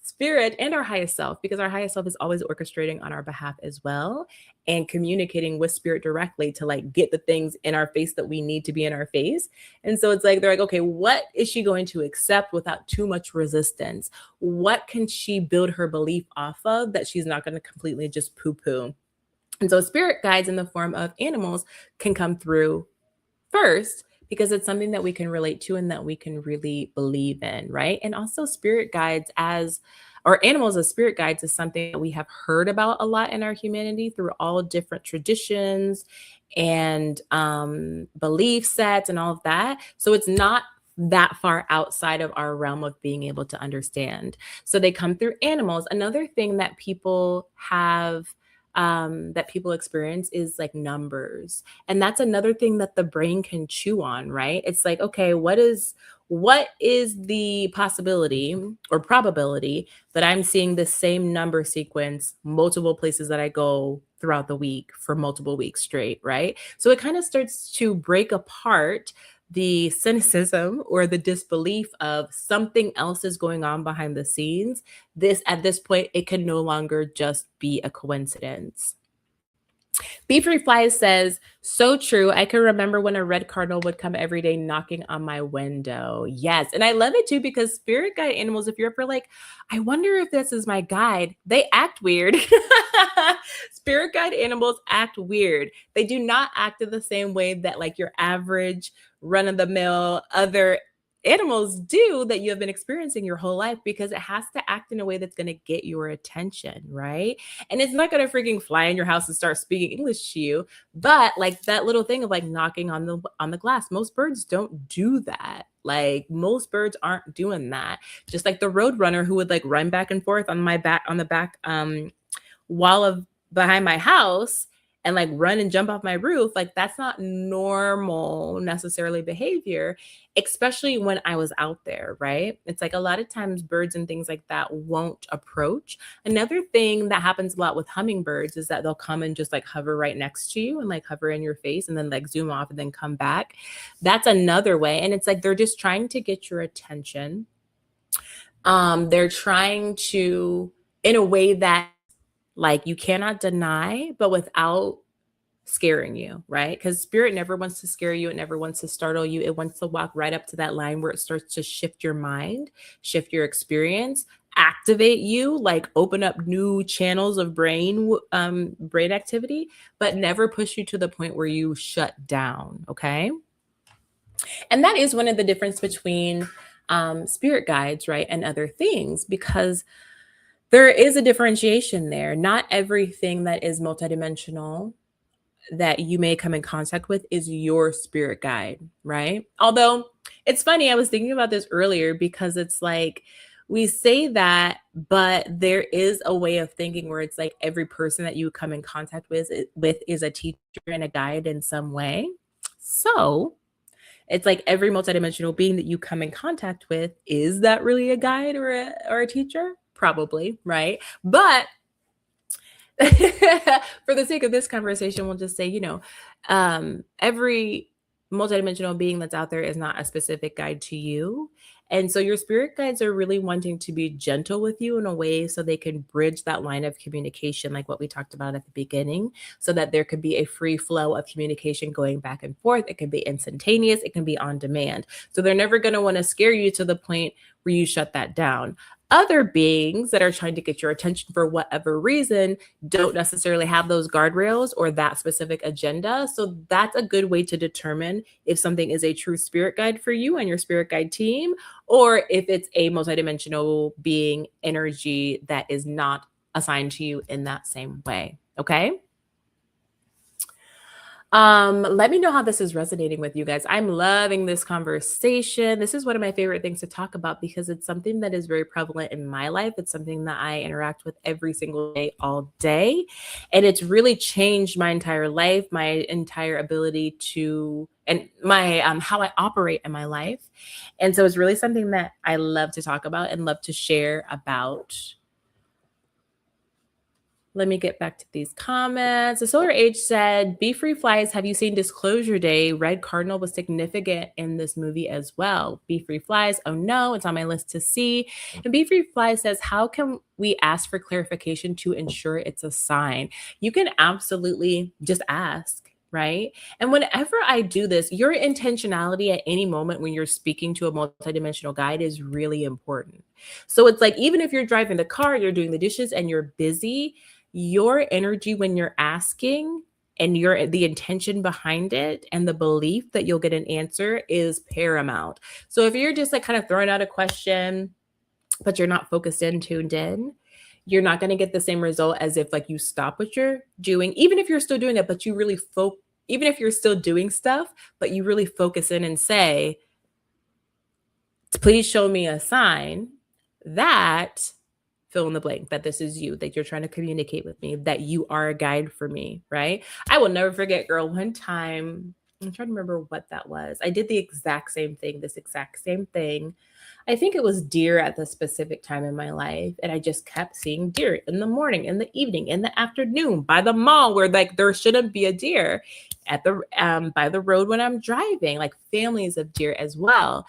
spirit and our highest self, because our highest self is always orchestrating on our behalf as well, and communicating with spirit directly to like get the things in our face that we need to be in our face. And so it's like, they're like, okay, what is she going to accept without too much resistance? What can she build her belief off of that she's not going to completely just poo-poo? And so spirit guides in the form of animals can come through first, because it's something that we can relate to and that we can really believe in, right? And also spirit guides as or animals as spirit guides is something that we have heard about a lot in our humanity through all different traditions and belief sets and all of that. So it's not that far outside of our realm of being able to understand. So they come through animals. Another thing that people have that people experience is like numbers. And that's another thing that the brain can chew on, right? It's like, okay, what is the possibility or probability that I'm seeing the same number sequence multiple places that I go throughout the week for multiple weeks straight, right? So it kind of starts to break apart the cynicism or the disbelief of something else is going on behind the scenes. This at this point, it can no longer just be a coincidence. Be Free Flies says, so true. I can remember when a red cardinal would come every day knocking on my window. Yes. And I love it too because spirit guide animals, if you're ever like, I wonder if this is my guide, they act weird. Spirit guide animals act weird. They do not act in the same way that like your average run of the mill other animals do that you have been experiencing your whole life, because it has to act in a way that's going to get your attention, right? And it's not going to freaking fly in your house and start speaking English to you, but like that little thing of like knocking on the glass, most birds don't do that. Like most birds aren't doing that. Just like the road runner who would like run back and forth on my back on the back wall of behind my house and like run and jump off my roof, like that's not normal necessarily behavior, especially when I was out there, right? It's like a lot of times birds and things like that won't approach. Another thing that happens a lot with hummingbirds is that they'll come and just like hover right next to you and like hover in your face and then like zoom off and then come back. That's another way. And it's like they're just trying to get your attention. They're trying to, in a way that like you cannot deny, but without scaring you, right? Because spirit never wants to scare you. It never wants to startle you. It wants to walk right up to that line where it starts to shift your mind, shift your experience, activate you, like open up new channels of brain activity, but never push you to the point where you shut down. Okay. And that is one of the difference between spirit guides, right, and other things, because there is a differentiation there. Not everything that is multidimensional that you may come in contact with is your spirit guide, right? Although it's funny, I was thinking about this earlier because it's like we say that, but there is a way of thinking where it's like every person that you come in contact with is a teacher and a guide in some way. So it's like every multidimensional being that you come in contact with, is that really a guide or a teacher? Probably, right? But for the sake of this conversation, we'll just say, every multidimensional being that's out there is not a specific guide to you. And so your spirit guides are really wanting to be gentle with you in a way so they can bridge that line of communication, like what we talked about at the beginning, so that there could be a free flow of communication going back and forth. It can be instantaneous, it can be on demand. So they're never going to want to scare you to the point where you shut that down. Other beings that are trying to get your attention for whatever reason don't necessarily have those guardrails or that specific agenda. So that's a good way to determine if something is a true spirit guide for you and your spirit guide team, or if it's a multidimensional being energy that is not assigned to you in that same way. Okay. Let me know how this is resonating with you guys. I'm loving this conversation. This is one of my favorite things to talk about because it's something that is very prevalent in my life. It's something that I interact with every single day, all day. And it's really changed my entire life, my entire ability to, and my, how I operate in my life. And so it's really something that I love to talk about and love to share about. Let me get back to these comments. The Solar Age said, Be Free Flies, have you seen Disclosure Day? Red Cardinal was significant in this movie as well. Be Free Flies, oh no, it's on my list to see. And Be Free Flies says, how can we ask for clarification to ensure it's a sign? You can absolutely just ask, right? And whenever I do this, your intentionality at any moment when you're speaking to a multidimensional guide is really important. So it's like, even if you're driving the car, you're doing the dishes and you're busy, your energy when you're asking and the intention behind it and the belief that you'll get an answer is paramount. So if you're just like kind of throwing out a question but you're not focused in, tuned in, you're not going to get the same result as if like you stop what you're doing, even if you're still doing it, but you really even if you're still doing stuff, but you really focus in and say, please show me a sign that fill in the blank, that this is you, that you're trying to communicate with me, that you are a guide for me, right? I will never forget, girl, one time, I'm trying to remember what that was. I did the exact same thing, this exact same thing. I think it was deer at the specific time in my life. And I just kept seeing deer in the morning, in the evening, in the afternoon, by the mall where like there shouldn't be a deer, at the by the road when I'm driving, like families of deer as well.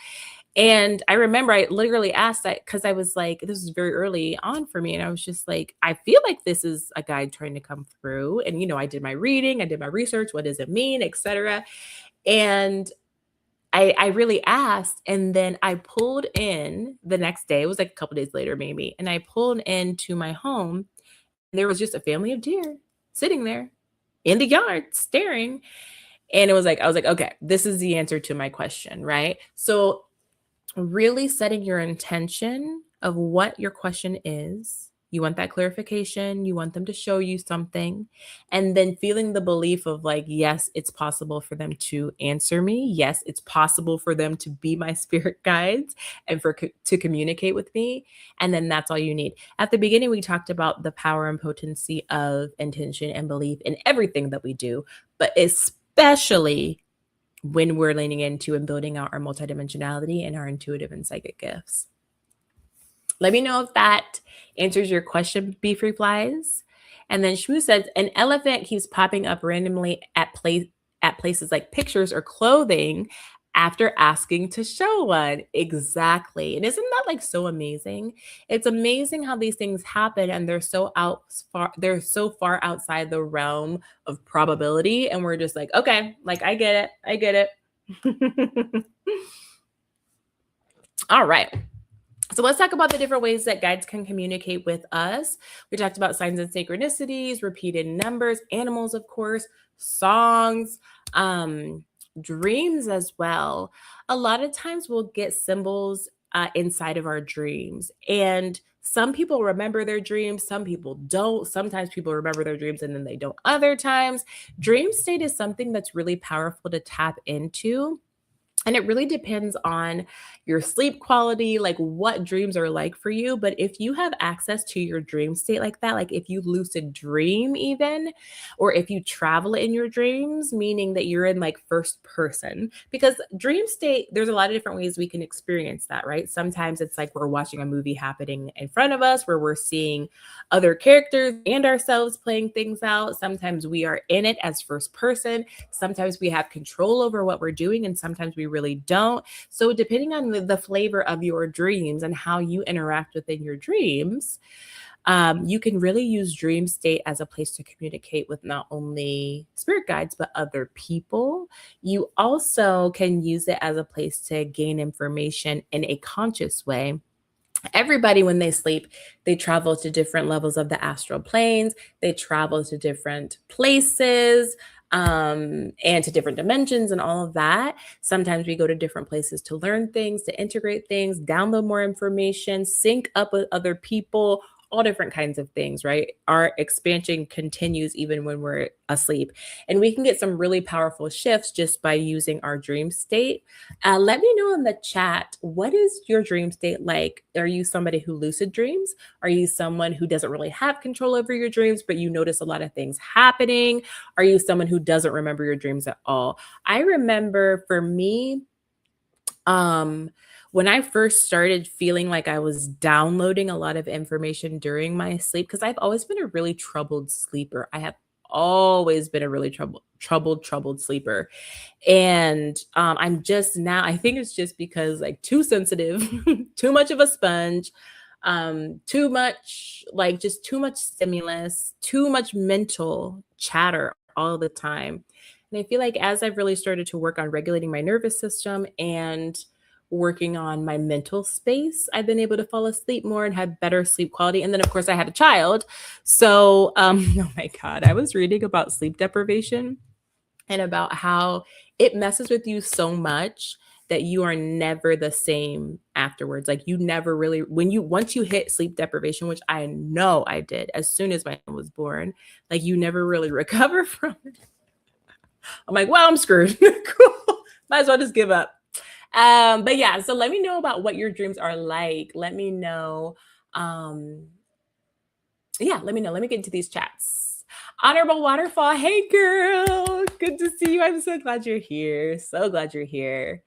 And I remember I literally asked that because I was like, this was very early on for me. And I was just like, I feel like this is a guide trying to come through. And, you know, I did my reading, I did my research. What does it mean, etc. And I really asked. And then I pulled in the next day. It was like a couple days later, maybe. And I pulled into my home. And there was just a family of deer sitting there in the yard staring. And it was like, I was like, okay, this is the answer to my question, right? So really setting your intention of what your question is. You want that clarification, you want them to show you something, and then feeling the belief of like, yes, it's possible for them to answer me. Yes, it's possible for them to be my spirit guides and to communicate with me. And then that's all you need. At the beginning, we talked about the power and potency of intention and belief in everything that we do, but especially when we're leaning into and building out our multidimensionality and our intuitive and psychic gifts. Let me know if that answers your question, Be Free Flies. And then Shmoo says, an elephant keeps popping up randomly at places like pictures or clothing after asking to show one. Exactly. And isn't that like so amazing? It's amazing how these things happen and they're so far outside the realm of probability. And we're just like, okay, like I get it. All right. So let's talk about the different ways that guides can communicate with us. We talked about signs and synchronicities, repeated numbers, animals, of course, songs, dreams as well. A lot of times we'll get symbols inside of our dreams. And some people remember their dreams, some people don't. Sometimes people remember their dreams and then they don't other times. Dream state is something that's really powerful to tap into. And it really depends on your sleep quality, like what dreams are like for you. But if you have access to your dream state like that, like if you lucid dream even, or if you travel in your dreams, meaning that you're in like first person, because dream state, there's a lot of different ways we can experience that, right? Sometimes it's like we're watching a movie happening in front of us where we're seeing other characters and ourselves playing things out. Sometimes we are in it as first person. Sometimes we have control over what we're doing, and sometimes we really don't. So depending on the flavor of your dreams and how you interact within your dreams, you can really use dream state as a place to communicate with not only spirit guides, but other people. You also can use it as a place to gain information in a conscious way. Everybody, when they sleep, they travel to different levels of the astral planes. They travel to different places and to different dimensions and all of that. Sometimes we go to different places to learn things, to integrate things, download more information, sync up with other people, all different kinds of things, right? Our expansion continues even when we're asleep. And we can get some really powerful shifts just by using our dream state. Let me know in the chat, what is your dream state like? Are you somebody who lucid dreams? Are you someone who doesn't really have control over your dreams, but you notice a lot of things happening? Are you someone who doesn't remember your dreams at all? I remember for me, when I first started feeling like I was downloading a lot of information during my sleep, because I've always been a really troubled sleeper. I have always been a really troubled sleeper. And I'm just now, I think it's just because like too sensitive, too much of a sponge, too much, like just too much stimulus, too much mental chatter all the time. And I feel like as I've really started to work on regulating my nervous system and working on my mental space, I've been able to fall asleep more and have better sleep quality. And then, of course, I had a child. So, oh my God, I was reading about sleep deprivation and about how it messes with you so much that you are never the same afterwards. Like you never really, once you hit sleep deprivation, which I know I did as soon as my son was born, like you never really recover from it. I'm like, well, I'm screwed. Cool. Might as well just give up. But yeah, so let me know about what your dreams are like. Let me know. Let me know. Let me get into these chats. Honorable Waterfall. Hey, girl. Good to see you. I'm so glad you're here. So glad you're here.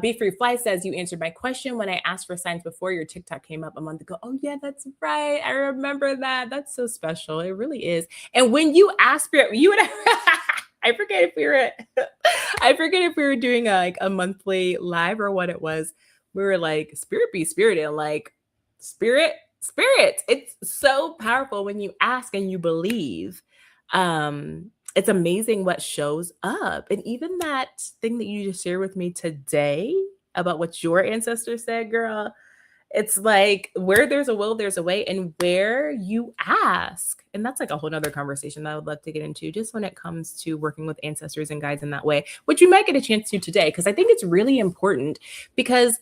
Be Free Fly says, you answered my question when I asked for signs before your TikTok came up a month ago. Oh, yeah, that's right. I remember that. That's so special. It really is. And when you asked for it, you and I forget if we were doing a monthly live or what it was. We were like, spirit be spirit, and like spirit. It's so powerful when you ask and you believe. It's amazing what shows up. And even that thing that you just shared with me today about what your ancestors said, girl, it's like where there's a will, there's a way, and where you ask. And that's like a whole nother conversation that I would love to get into just when it comes to working with ancestors and guides in that way, which we might get a chance to today, because I think it's really important, because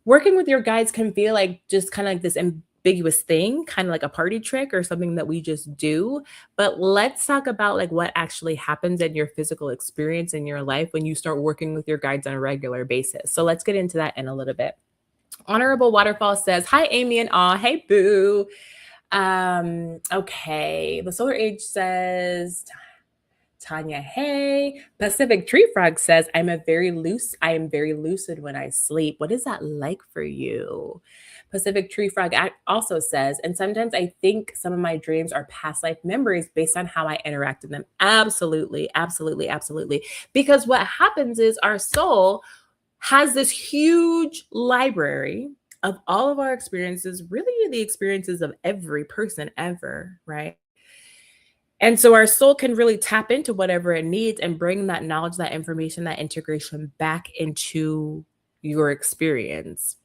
working with your guides can feel like just kind of like this ambiguous thing, kind of like a party trick or something that we just do. But let's talk about like what actually happens in your physical experience in your life when you start working with your guides on a regular basis. So let's get into that in a little bit. Honorable Waterfall says, hi, Amy and Aw. Hey, boo. Okay. The Solar Age says, Tanya, hey. Pacific Tree Frog says, I am very lucid when I sleep. What is that like for you? Pacific Tree Frog also says, and sometimes I think some of my dreams are past life memories based on how I interact with them. Absolutely, absolutely, absolutely. Because what happens is our soul has this huge library of all of our experiences, really the experiences of every person ever, right? And so our soul can really tap into whatever it needs and bring that knowledge, that information, that integration back into your experience.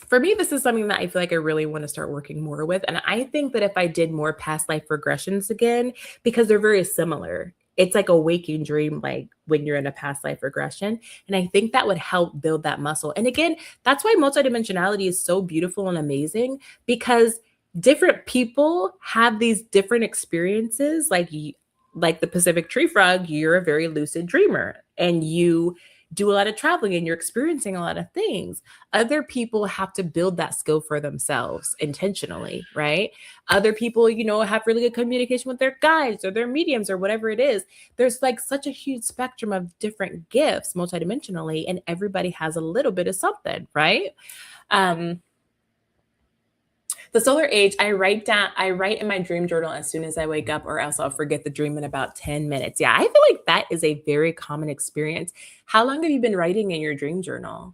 For me, this is something that I feel like I really want to start working more with. And I think that if I did more past life regressions again, because they're very similar, it's like a waking dream, like when you're in a past life regression. And I think that would help build that muscle. And again, that's why multidimensionality is so beautiful and amazing, because different people have these different experiences. Like the Pacific Tree Frog, you're a very lucid dreamer and you do a lot of traveling and you're experiencing a lot of things. Other people have to build that skill for themselves intentionally, right? Other people, have really good communication with their guides or their mediums or whatever it is. There's like such a huge spectrum of different gifts multidimensionally, and everybody has a little bit of something, right? The Solar Age, I write in my dream journal as soon as I wake up, or else I'll forget the dream in about 10 minutes. Yeah, I feel like that is a very common experience. How long have you been writing in your dream journal?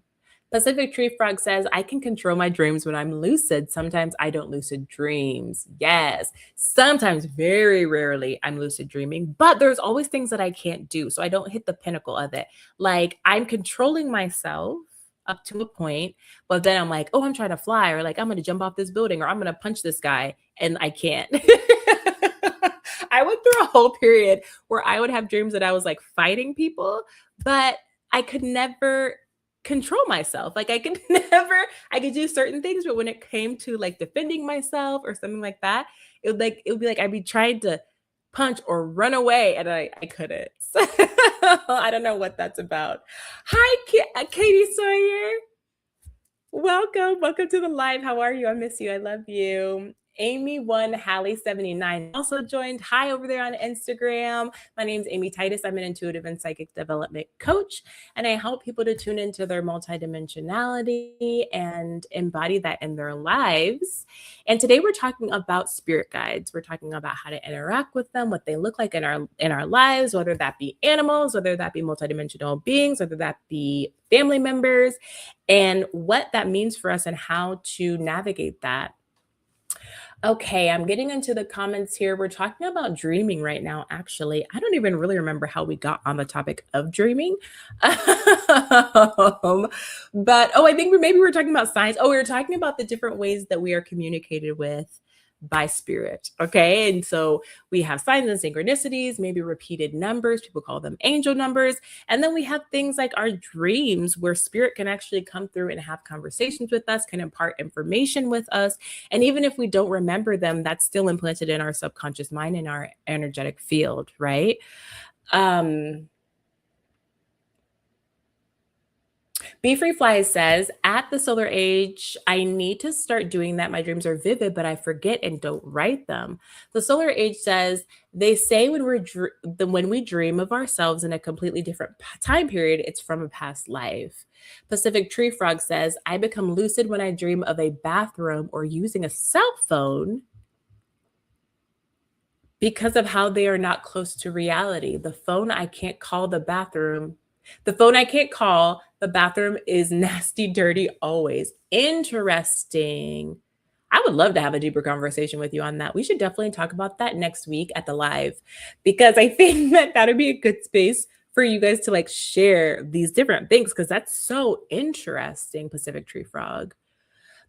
Pacific Tree Frog says, I can control my dreams when I'm lucid. Sometimes I don't lucid dreams. Yes. Sometimes, very rarely, I'm lucid dreaming, but there's always things that I can't do. So I don't hit the pinnacle of it. Like I'm controlling myself up to a point, but then I'm like, oh, I'm trying to fly, or like I'm going to jump off this building, or I'm going to punch this guy, and I can't. I went through a whole period where I would have dreams that I was like fighting people, but I could never control myself. Like I could do certain things, but when it came to like defending myself or something like that, it would be like I'd be trying to punch or run away, and I couldn't. So, I don't know what that's about. Hi, Katie Sawyer. Welcome to the live. How are you? I miss you. I love you. Amy1 Hallie 79 also joined. Hi over there on Instagram. My name's Amy Titus. I'm an intuitive and psychic development coach, and I help people to tune into their multidimensionality and embody that in their lives. And today we're talking about spirit guides. We're talking about how to interact with them, what they look like in our lives, whether that be animals, whether that be multidimensional beings, whether that be family members, and what that means for us and how to navigate that. Okay, I'm getting into the comments here. We're talking about dreaming right now, actually. I don't even really remember how we got on the topic of dreaming. But, I think maybe we're talking about signs. Oh, we were talking about the different ways that we are communicated with by spirit. Okay. And so we have signs and synchronicities, maybe repeated numbers. People call them angel numbers. And then we have things like our dreams, where spirit can actually come through and have conversations with us, can impart information with us. And even if we don't remember them, that's still implanted in our subconscious mind, in our energetic field, right? Um, Be Free Flies says, at the solar age, I need to start doing that. My dreams are vivid, but I forget and don't write them. The solar age says, they say when we dream of ourselves in a completely different time period, it's from a past life. Pacific Tree Frog says, I become lucid when I dream of a bathroom or using a cell phone because of how they are not close to reality. The phone I can't call, the bathroom. The phone I can't call, the bathroom is nasty, dirty always. Interesting. I would love to have a deeper conversation with you on that. We should definitely talk about that next week at the live, because I think that that would be a good space for you guys to like share these different things, because that's so interesting, Pacific Tree Frog.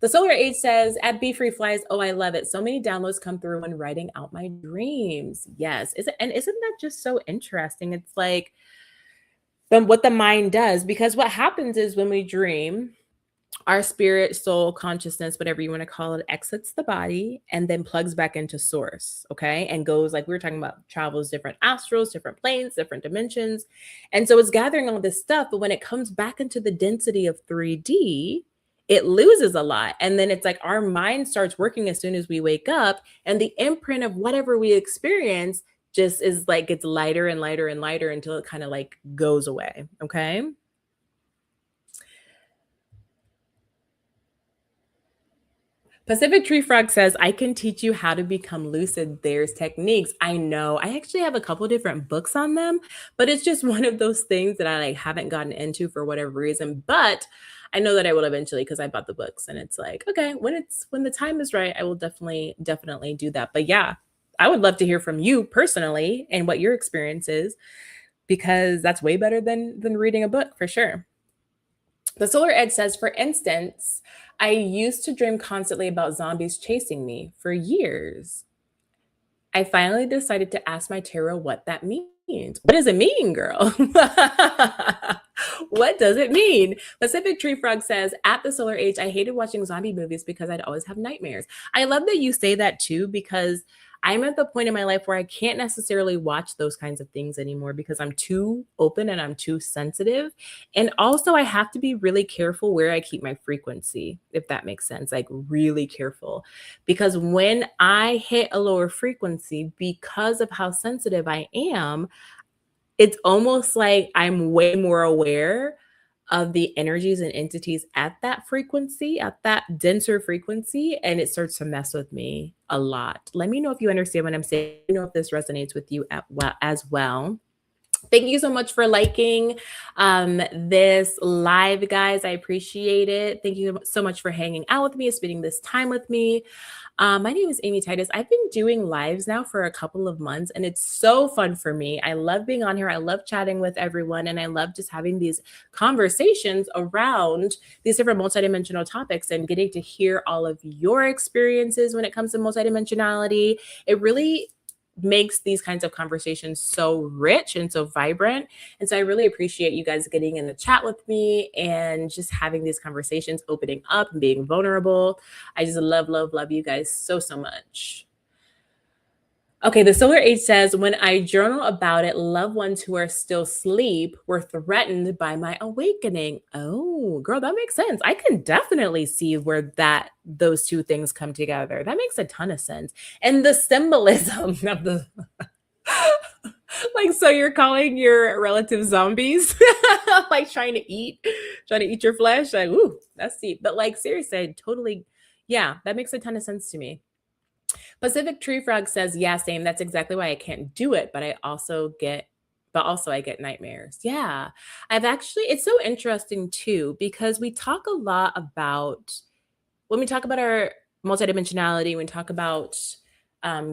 The solar age says, at Be Free Flies, oh, I love it. So many downloads come through when writing out my dreams. Yes. And isn't that just so interesting? It's like what the mind does, because what happens is when we dream, our spirit, soul, consciousness, whatever you want to call it, exits the body and then plugs back into source, okay? And goes, like we were talking about, travels different astrals, different planes, different dimensions. And so it's gathering all this stuff, but when it comes back into the density of 3D, it loses a lot. And then it's like our mind starts working as soon as we wake up, and the imprint of whatever we experience just is like, gets lighter and lighter and lighter until it kind of like goes away, okay? Pacific Tree Frog says, I can teach you how to become lucid. There's techniques. I know. I actually have a couple different books on them, but it's just one of those things that I like haven't gotten into for whatever reason. But I know that I will eventually, because I bought the books, and it's like, okay, when the time is right, I will definitely do that. But yeah, I would love to hear from you personally and what your experience is, because that's way better than reading a book for sure. The Solar Edge says, for instance, I used to dream constantly about zombies chasing me for years. I finally decided to ask my tarot what that means. What does it mean, girl? What does it mean? Pacific Tree Frog says, at the solar age, I hated watching zombie movies because I'd always have nightmares. I love that you say that too, because I'm at the point in my life where I can't necessarily watch those kinds of things anymore because I'm too open and I'm too sensitive. And also, I have to be really careful where I keep my frequency, if that makes sense, like really careful. Because when I hit a lower frequency, because of how sensitive I am, it's almost like I'm way more aware of the energies and entities at that frequency, at that denser frequency, and it starts to mess with me a lot. Let me know if you understand what I'm saying. Let me know if this resonates with you as well. Thank you so much for liking this live, guys. I appreciate it. Thank you so much for hanging out with me, spending this time with me. My name is Amy Titus. I've been doing lives now for a couple of months, and it's so fun for me. I love being on here. I love chatting with everyone, and I love just having these conversations around these different multidimensional topics and getting to hear all of your experiences when it comes to multidimensionality. It really makes these kinds of conversations so rich and so vibrant. And so I really appreciate you guys getting in the chat with me and just having these conversations, opening up and being vulnerable. I just love, love, love you guys so, so much. Okay, the Solar Age says, when I journal about it, loved ones who are still asleep were threatened by my awakening. Oh, girl, that makes sense. I can definitely see where those two things come together. That makes a ton of sense. And the symbolism of the like, so you're calling your relatives zombies, like trying to eat your flesh. Like, ooh, that's deep. But like, seriously, I totally, yeah, that makes a ton of sense to me. Pacific Tree Frog says, yeah, same. That's exactly why I can't do it. But I get nightmares. Yeah. It's so interesting too, because we talk a lot about, when we talk about our multidimensionality, when we talk about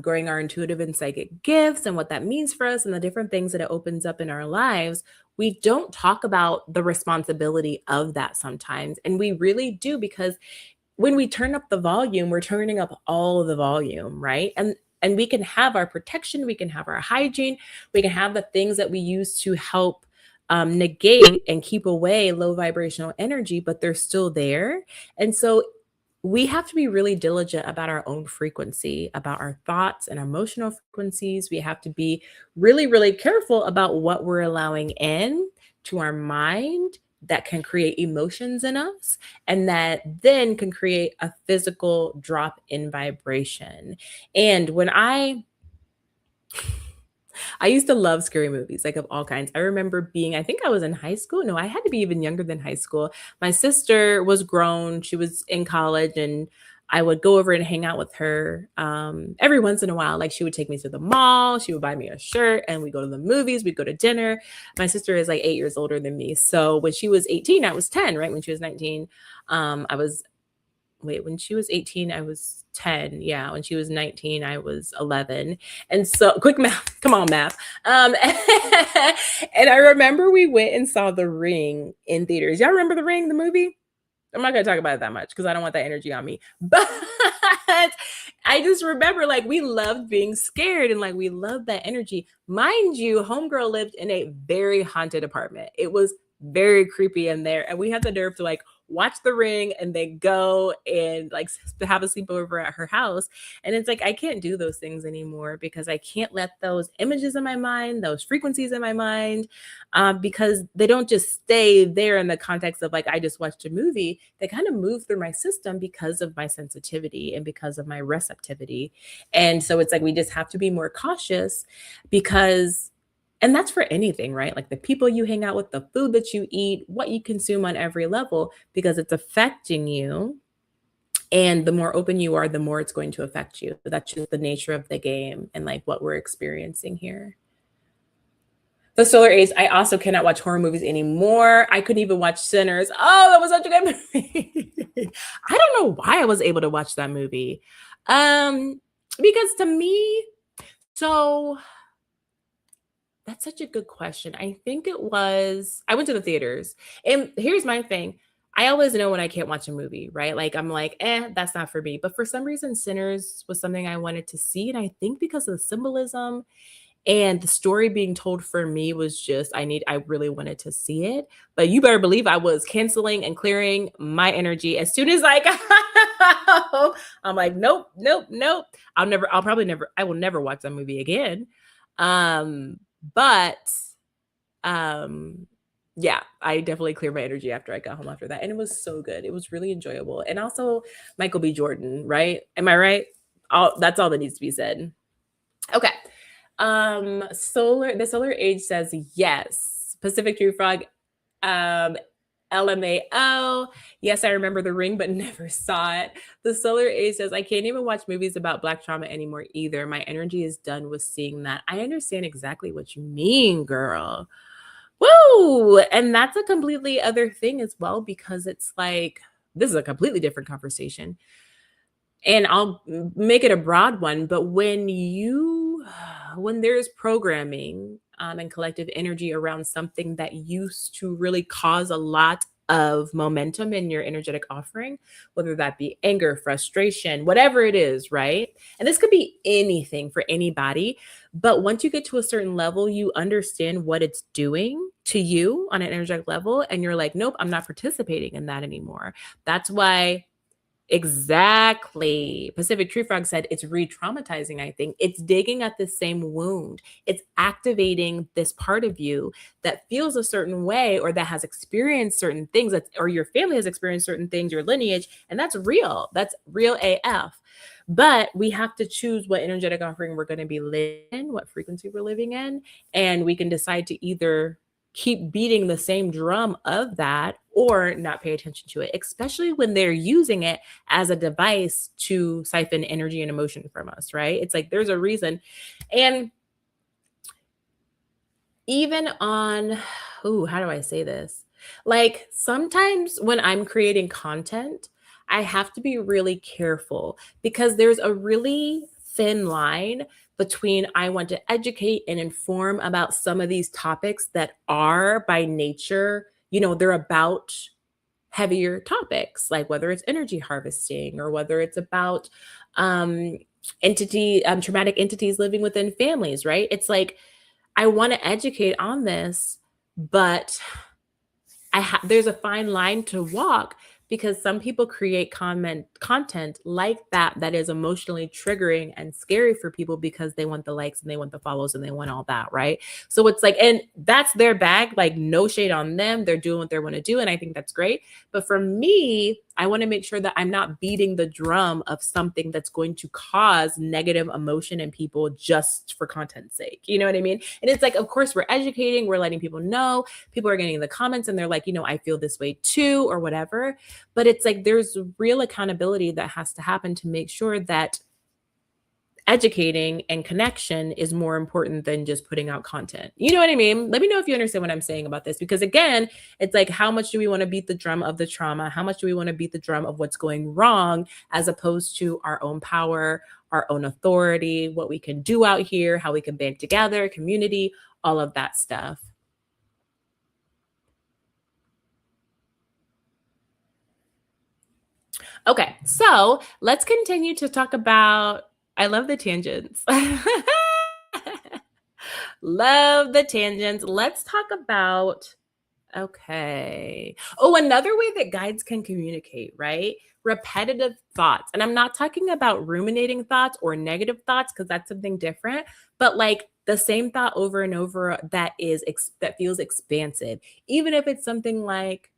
growing our intuitive and psychic gifts and what that means for us and the different things that it opens up in our lives, we don't talk about the responsibility of that sometimes. And we really do, because when we turn up the volume, we're turning up all the volume, right? And we can have our protection, we can have our hygiene, we can have the things that we use to help negate and keep away low vibrational energy, but they're still there. And so we have to be really diligent about our own frequency, about our thoughts and emotional frequencies. We have to be really, really careful about what we're allowing in to our mind that can create emotions in us and that then can create a physical drop in vibration. And when I used to love scary movies, like of all kinds. I remember being, I think I was in high school. No, I had to be even younger than high school. My sister was grown, she was in college, and I would go over and hang out with her every once in a while. Like she would take me to the mall, she would buy me a shirt, and we go to the movies, we go to dinner. My sister is like 8 years older than me. So when she was 18, I was 10, right? When she was 19, I was wait, when she was 18, I was 10. Yeah, when she was 19, I was 11. And so, quick math, come on, math. And I remember we went and saw The Ring in theaters. Y'all remember The Ring, the movie? I'm not going to talk about it that much because I don't want that energy on me. But I just remember like we loved being scared and like we loved that energy. Mind you, Homegirl lived in a very haunted apartment. It was very creepy in there. And we had the nerve to like watch The Ring and then go and like have a sleepover at her house. And it's like, I can't do those things anymore because I can't let those images in my mind, those frequencies in my mind, because they don't just stay there in the context of like, I just watched a movie. They kind of move through my system because of my sensitivity and because of my receptivity. And so it's like, we just have to be more cautious because and that's for anything, right? Like the people you hang out with, the food that you eat, what you consume on every level, because it's affecting you. And the more open you are, the more it's going to affect you. That's just the nature of the game and like what we're experiencing here. The Solar Age, I also cannot watch horror movies anymore. I couldn't even watch Sinners. Oh, that was such a good movie. I don't know why I was able to watch that movie. Because to me, so that's such a good question. I think it was, I went to the theaters. And here's my thing. I always know when I can't watch a movie, right? Like I'm like, that's not for me. But for some reason, Sinners was something I wanted to see. And I think because of the symbolism and the story being told for me was just, I really wanted to see it. But you better believe I was canceling and clearing my energy as soon as I got home. I'm like, nope, nope, nope. I will never watch that movie again. But yeah, I definitely cleared my energy after I got home after that. And it was so good. It was really enjoyable. And also Michael B. Jordan, right? Am I right? That's all that needs to be said. Okay. The Solar Age says yes. Pacific True Frog, LMAO. Yes, I remember The Ring, but never saw it. The Solar Age says, I can't even watch movies about Black trauma anymore either. My energy is done with seeing that. I understand exactly what you mean, girl. Woo! And that's a completely other thing as well, because it's like, this is a completely different conversation. And I'll make it a broad one, but when there's programming and collective energy around something that used to really cause a lot of momentum in your energetic offering, whether that be anger, frustration, whatever it is, right? And this could be anything for anybody. But once you get to a certain level, you understand what it's doing to you on an energetic level. And you're like, nope, I'm not participating in that anymore. That's why. Exactly. Pacific Tree Frog said it's re-traumatizing, I think. It's digging at the same wound. It's activating this part of you that feels a certain way or that has experienced certain things or your family has experienced certain things, your lineage, and that's real. That's real AF. But we have to choose what energetic offering we're going to be living in, what frequency we're living in, and we can decide to either keep beating the same drum of that or not pay attention to it, especially when they're using it as a device to siphon energy and emotion from us, right? It's like there's a reason. And even on, how do I say this? Like sometimes when I'm creating content, I have to be really careful because there's a really thin line between I want to educate and inform about some of these topics that are by nature, they're about heavier topics, like whether it's energy harvesting or whether it's about um, traumatic entities living within families, right? It's like I want to educate on this, but there's a fine line to walk because some people create content like that is emotionally triggering and scary for people because they want the likes and they want the follows and they want all that, right? So it's like, and that's their bag, like no shade on them. They're doing what they want to do. And I think that's great. But for me, I want to make sure that I'm not beating the drum of something that's going to cause negative emotion in people just for content's sake. You know what I mean? And it's like, of course, we're educating, we're letting people know, people are getting in the comments and they're like, I feel this way too, or whatever. But it's like there's real accountability that has to happen to make sure that educating and connection is more important than just putting out content. You know what I mean? Let me know if you understand what I'm saying about this, because again, it's like, how much do we want to beat the drum of the trauma? How much do we want to beat the drum of what's going wrong, as opposed to our own power, our own authority, what we can do out here, how we can band together, community, all of that stuff. Okay, so let's continue to talk about. I love the tangents. Love the tangents. Let's talk about. Okay. Oh, another way that guides can communicate, right? Repetitive thoughts. And I'm not talking about ruminating thoughts or negative thoughts, because that's something different, but like the same thought over and over that feels expansive. Even if it's something like,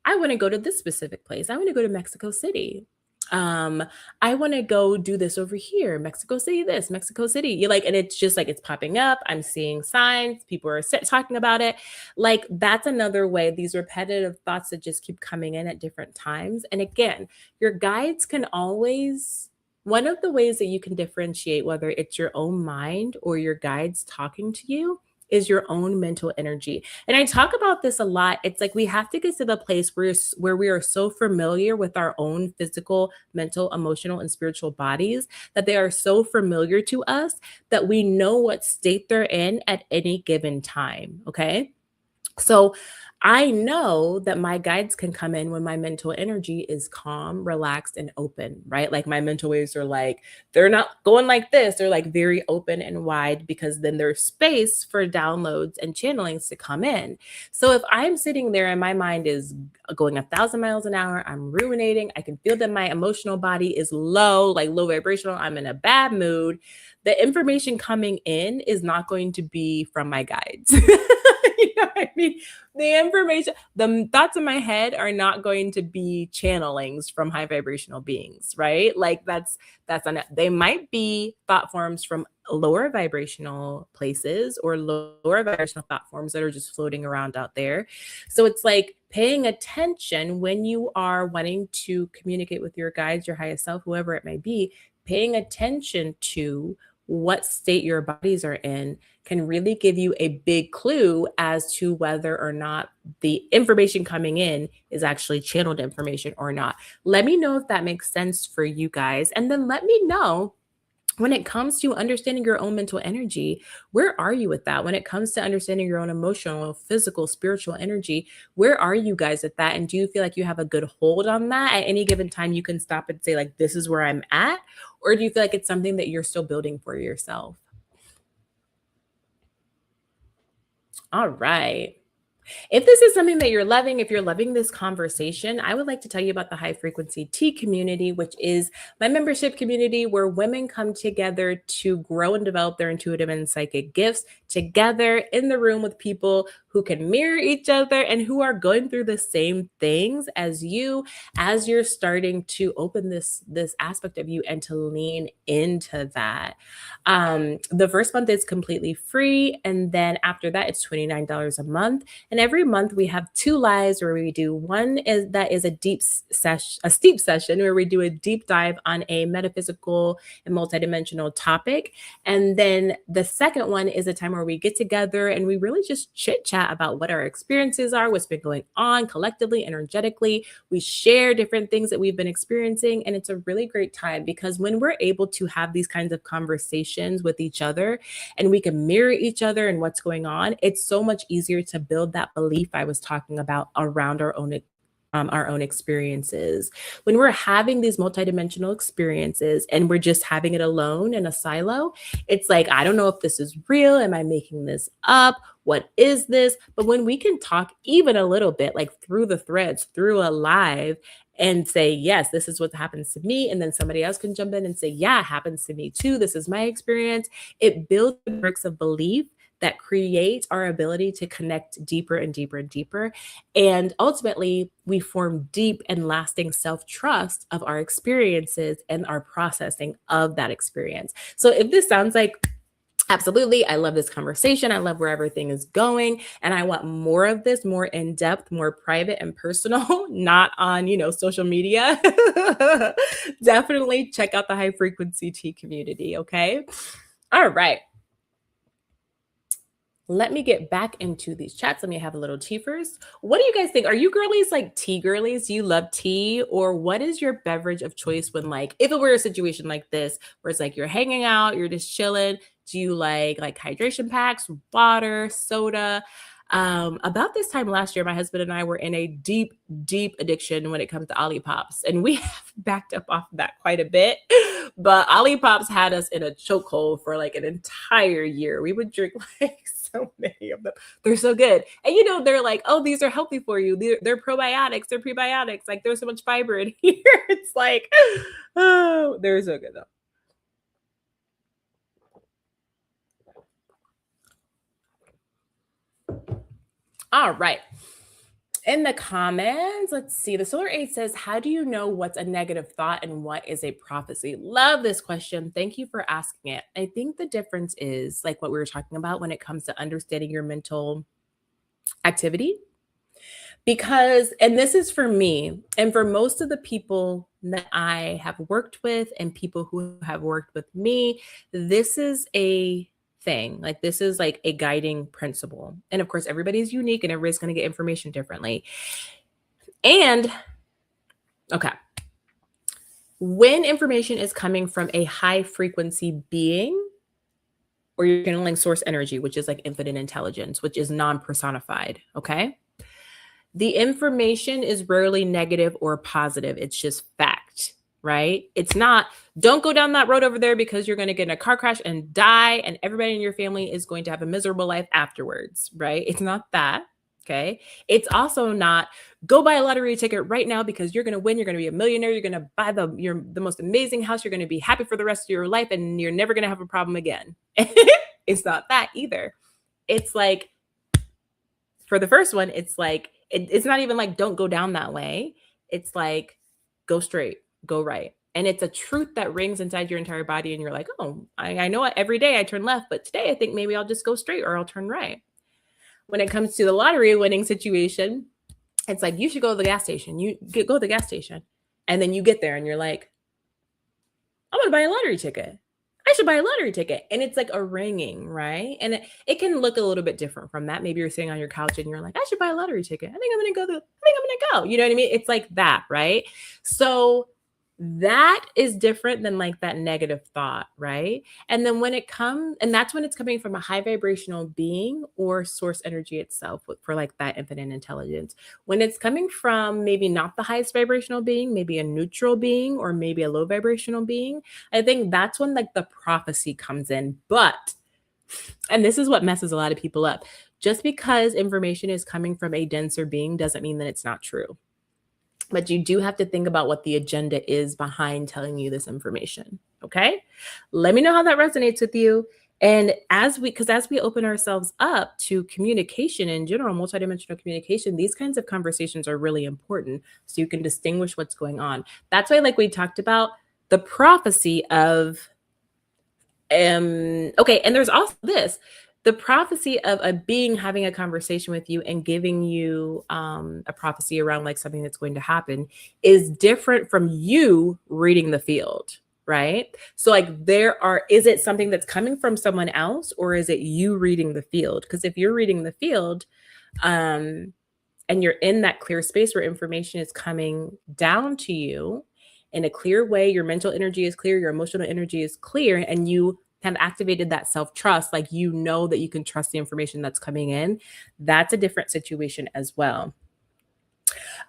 I want to go to this specific place. I want to go to Mexico City. Um, I want to go do this over here. Mexico City, this, Mexico City. You like, and it's just like it's popping up. I'm seeing signs. People are talking about it. Like that's another way. These repetitive thoughts that just keep coming in at different times. And again, your guides can always. One of the ways that you can differentiate whether it's your own mind or your guides talking to you is your own mental energy. And I talk about this a lot. It's like we have to get to the place where we are so familiar with our own physical, mental, emotional, and spiritual bodies that they are so familiar to us that we know what state they're in at any given time. Okay. So I know that my guides can come in when my mental energy is calm, relaxed, and open, right? Like my mental waves are like, they're not going like this. They're like very open and wide, because then there's space for downloads and channelings to come in. So if I'm sitting there and my mind is going 1,000 miles an hour, I'm ruminating, I can feel that my emotional body is low, like low vibrational, I'm in a bad mood. The information coming in is not going to be from my guides. You know what I mean? The information, the thoughts in my head are not going to be channelings from high vibrational beings, right? Like that's on it. They might be thought forms from lower vibrational places or lower vibrational thought forms that are just floating around out there. So it's like paying attention when you are wanting to communicate with your guides, your highest self, whoever it may be, paying attention to what state your bodies are in can really give you a big clue as to whether or not the information coming in is actually channeled information or not. Let me know if that makes sense for you guys. And then let me know, when it comes to understanding your own mental energy, where are you with that? When it comes to understanding your own emotional, physical, spiritual energy, where are you guys at that? And do you feel like you have a good hold on that? At any given time, you can stop and say, like, this is where I'm at? Or do you feel like it's something that you're still building for yourself? All right. If this is something that you're loving, if you're loving this conversation, I would like to tell you about the High Frequency Tea community, which is my membership community where women come together to grow and develop their intuitive and psychic gifts together in the room with people who can mirror each other and who are going through the same things as you, as you're starting to open this aspect of you and to lean into that. The first month is completely free, and then after that it's $29 a month. And every month we have two lives where we do one is that is a steep session where we do a deep dive on a metaphysical and multidimensional topic. And then the second one is a time where we get together and we really just chit chat about what our experiences are, what's been going on collectively, energetically. We share different things that we've been experiencing. And it's a really great time because when we're able to have these kinds of conversations with each other and we can mirror each other and what's going on, it's so much easier to build that belief I was talking about around our own our own experiences. When we're having these multidimensional experiences and we're just having it alone in a silo, it's like, I don't know if this is real. Am I making this up? What is this? But when we can talk even a little bit, like through the threads, through a live, and say, yes, this is what happens to me. And then somebody else can jump in and say, yeah, it happens to me too. This is my experience. It builds bricks of belief that create our ability to connect deeper and deeper and deeper. And ultimately, we form deep and lasting self-trust of our experiences and our processing of that experience. So if this sounds like, absolutely, I love this conversation, I love where everything is going, and I want more of this, more in depth, more private and personal, not on, social media, definitely check out the High Frequency Tea community, okay? All right. Let me get back into these chats. Let me have a little tea first. What do you guys think? Are you girlies like tea girlies? Do you love tea? Or what is your beverage of choice when, like, if it were a situation like this, where it's like you're hanging out, you're just chilling, do you like hydration packs, water, soda? About this time last year, my husband and I were in a deep, deep addiction when it comes to Olipops, and we have backed up off of that quite a bit. But Olipops had us in a chokehold for like an entire year. We would drink like so many of them. They're so good, and they're like, oh, these are healthy for you. They're probiotics, they're prebiotics. Like, there's so much fiber in here. It's like, oh, they're so good though. All right. In the comments, let's see. The Solar 8 says, how do you know what's a negative thought and what is a prophecy? Love this question. Thank you for asking it. I think the difference is like what we were talking about when it comes to understanding your mental activity. Because, and this is for me and for most of the people that I have worked with and people who have worked with me, this is a thing. Like, this is like a guiding principle. And of course, everybody's unique and everybody's going to get information differently. And okay, when information is coming from a high frequency being, or you're channeling source energy, which is like infinite intelligence, which is non-personified, okay? The information is rarely negative or positive. It's just fact, right? It's not, don't go down that road over there because you're going to get in a car crash and die, and everybody in your family is going to have a miserable life afterwards, right? It's not that, okay? It's also not, go buy a lottery ticket right now because you're going to win. You're going to be a millionaire. You're going to buy the most amazing house. You're going to be happy for the rest of your life, and you're never going to have a problem again. It's not that either. It's like, for the first one, it's like, it's not even like, don't go down that way. It's like, go straight, go right. And it's a truth that rings inside your entire body. And you're like, oh, I know every day I turn left, but today I think maybe I'll just go straight or I'll turn right. When it comes to the lottery winning situation, it's like, you should go to the gas station. Go to the gas station. And then you get there and you're like, I'm going to buy a lottery ticket. I should buy a lottery ticket. And it's like a ringing, right? And it can look a little bit different from that. Maybe you're sitting on your couch and you're like, I should buy a lottery ticket. I think I'm going to go. You know what I mean? It's like that, right? So that is different than like that negative thought, right? And then when it comes, and that's when it's coming from a high vibrational being or source energy itself for like that infinite intelligence. When it's coming from maybe not the highest vibrational being, maybe a neutral being or maybe a low vibrational being, I think that's when like the prophecy comes in. But, and this is what messes a lot of people up, just because information is coming from a denser being doesn't mean that it's not true. But you do have to think about what the agenda is behind telling you this information. Okay. Let me know how that resonates with you. And as we open ourselves up to communication in general, multidimensional communication, these kinds of conversations are really important so you can distinguish what's going on. That's why, like we talked about, the prophecy of, okay. And there's also this, the prophecy of a being having a conversation with you and giving you a prophecy around like something that's going to happen is different from you reading the field, right? So like is it something that's coming from someone else or is it you reading the field? Because if you're reading the field and you're in that clear space where information is coming down to you in a clear way, your mental energy is clear, your emotional energy is clear, and you have activated that self-trust, like you know that you can trust the information that's coming in, that's a different situation as well.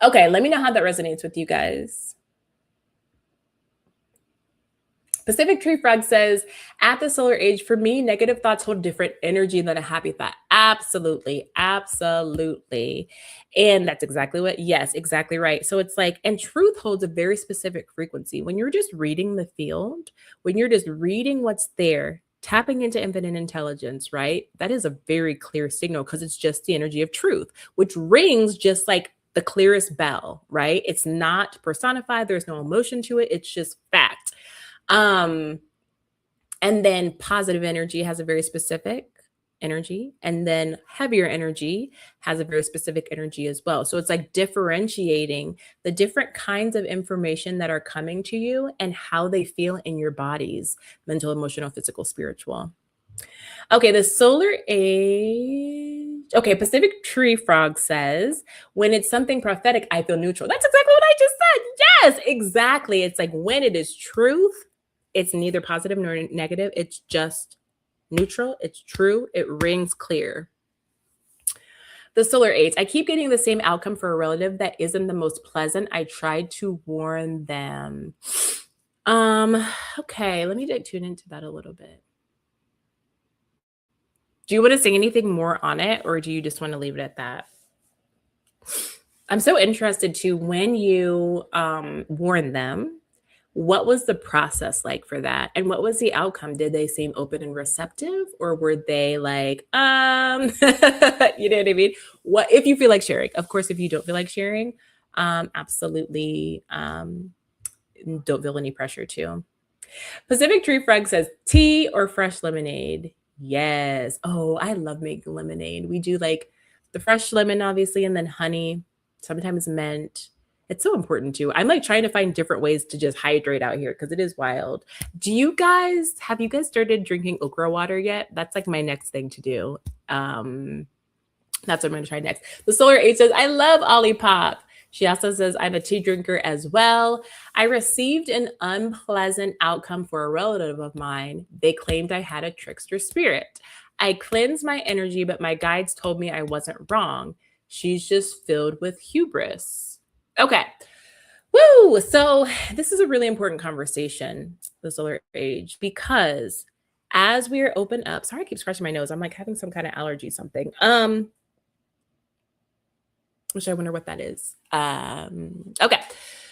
Okay, let me know how that resonates with you guys. Pacific Tree Frog says, at the solar age, for me, negative thoughts hold different energy than a happy thought. Absolutely. Absolutely. And that's exactly what, yes, exactly right. So it's like, and truth holds a very specific frequency. When you're just reading the field, when you're just reading what's there, tapping into infinite intelligence, right? That is a very clear signal because it's just the energy of truth, which rings just like the clearest bell, right? It's not personified, there's no emotion to it, it's just fact. Um, and then positive energy has a very specific energy, and then heavier energy has a very specific energy as well. So it's like differentiating the different kinds of information that are coming to you and how they feel in your bodies: mental, emotional, physical, spiritual. Okay, the solar age. Okay, Pacific Tree Frog says, when it's something prophetic, I feel neutral. That's exactly what I just said. Yes, exactly. It's like when it is truth, it's neither positive nor negative. It's just neutral. It's true. It rings clear. The solar age. I keep getting the same outcome for a relative that isn't the most pleasant. I tried to warn them. Okay, let me tune into that a little bit. Do you want to say anything more on it, or do you just want to leave it at that? I'm so interested too, when you warned them, what was the process like for that? And what was the outcome? Did they seem open and receptive, or were they like, you know what I mean? What if you feel like sharing? Of course, if you don't feel like sharing, absolutely don't feel any pressure to. Pacific Tree Frog says, tea or fresh lemonade? Yes. Oh, I love making lemonade. We do like the fresh lemon, obviously, and then honey, sometimes mint. It's so important too. I'm like trying to find different ways to just hydrate out here because it is wild. Have you guys started drinking okra water yet? That's like my next thing to do. That's what I'm going to try next. The Solar 8 says, I love Olipop. She also says, I'm a tea drinker as well. I received an unpleasant outcome for a relative of mine. They claimed I had a trickster spirit. I cleansed my energy, but my guides told me I wasn't wrong. She's just filled with hubris. Okay. Woo! So this is a really important conversation, the solar age, because as we are open up, sorry, I keep scratching my nose. I'm like having some kind of allergy, something. Which I wonder what that is. Okay.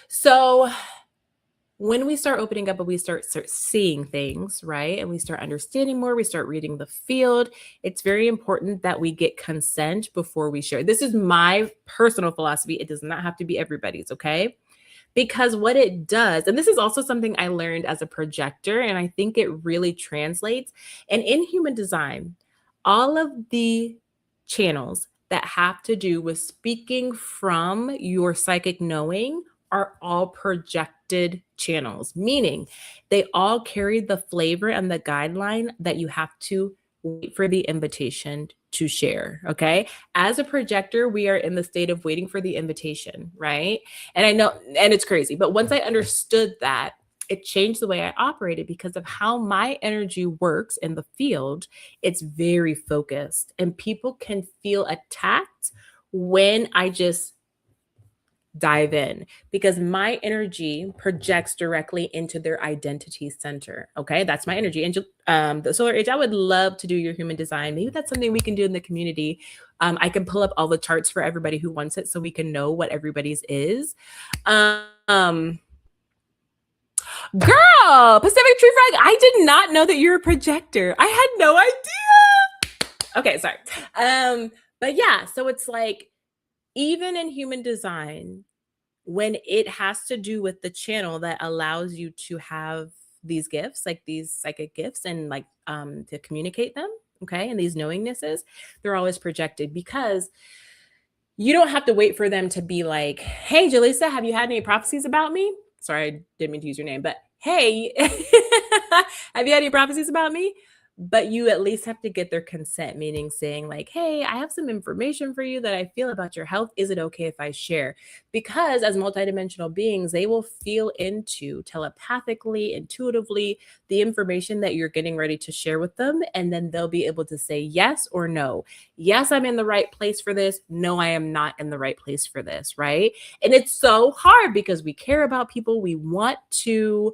So when we start opening up and we start seeing things, right? And we start understanding more, we start reading the field. It's very important that we get consent before we share. This is my personal philosophy. It does not have to be everybody's, okay? Because what it does, and this is also something I learned as a projector, and I think it really translates. And in human design, all of the channels that have to do with speaking from your psychic knowing are all projected channels, meaning they all carry the flavor and the guideline that you have to wait for the invitation to share. Okay. As a projector, we are in the state of waiting for the invitation, right? And I know, and it's crazy, but once I understood that, it changed the way I operated because of how my energy works in the field. It's very focused, and people can feel attacked when I just dive in because my energy projects directly into their identity center. Okay, that's my energy. And the solar age, I would love to do your human design. Maybe that's something we can do in the community. I can pull up all the charts for everybody who wants it so we can know what everybody's is. Girl, Pacific Tree Frog, I did not know that you're a projector. I had no idea. Okay, sorry. But yeah, so it's like, even in human design, when it has to do with the channel that allows you to have these gifts, like these psychic gifts, and like to communicate them, okay, and these knowingnesses, they're always projected because you don't have to wait for them to be like, hey, Jaleesa, have you had any prophecies about me? Sorry, I didn't mean to use your name, but hey, have you had any prophecies about me? but you at least have to get their consent, meaning saying like, hey, I have some information for you that I feel about your health. Is it okay if I share? Because as multidimensional beings, they will feel into telepathically, intuitively, the information that you're getting ready to share with them. And then they'll be able to say yes or no. Yes, I'm in the right place for this. No, I am not in the right place for this. Right. And it's so hard because we care about people. We want to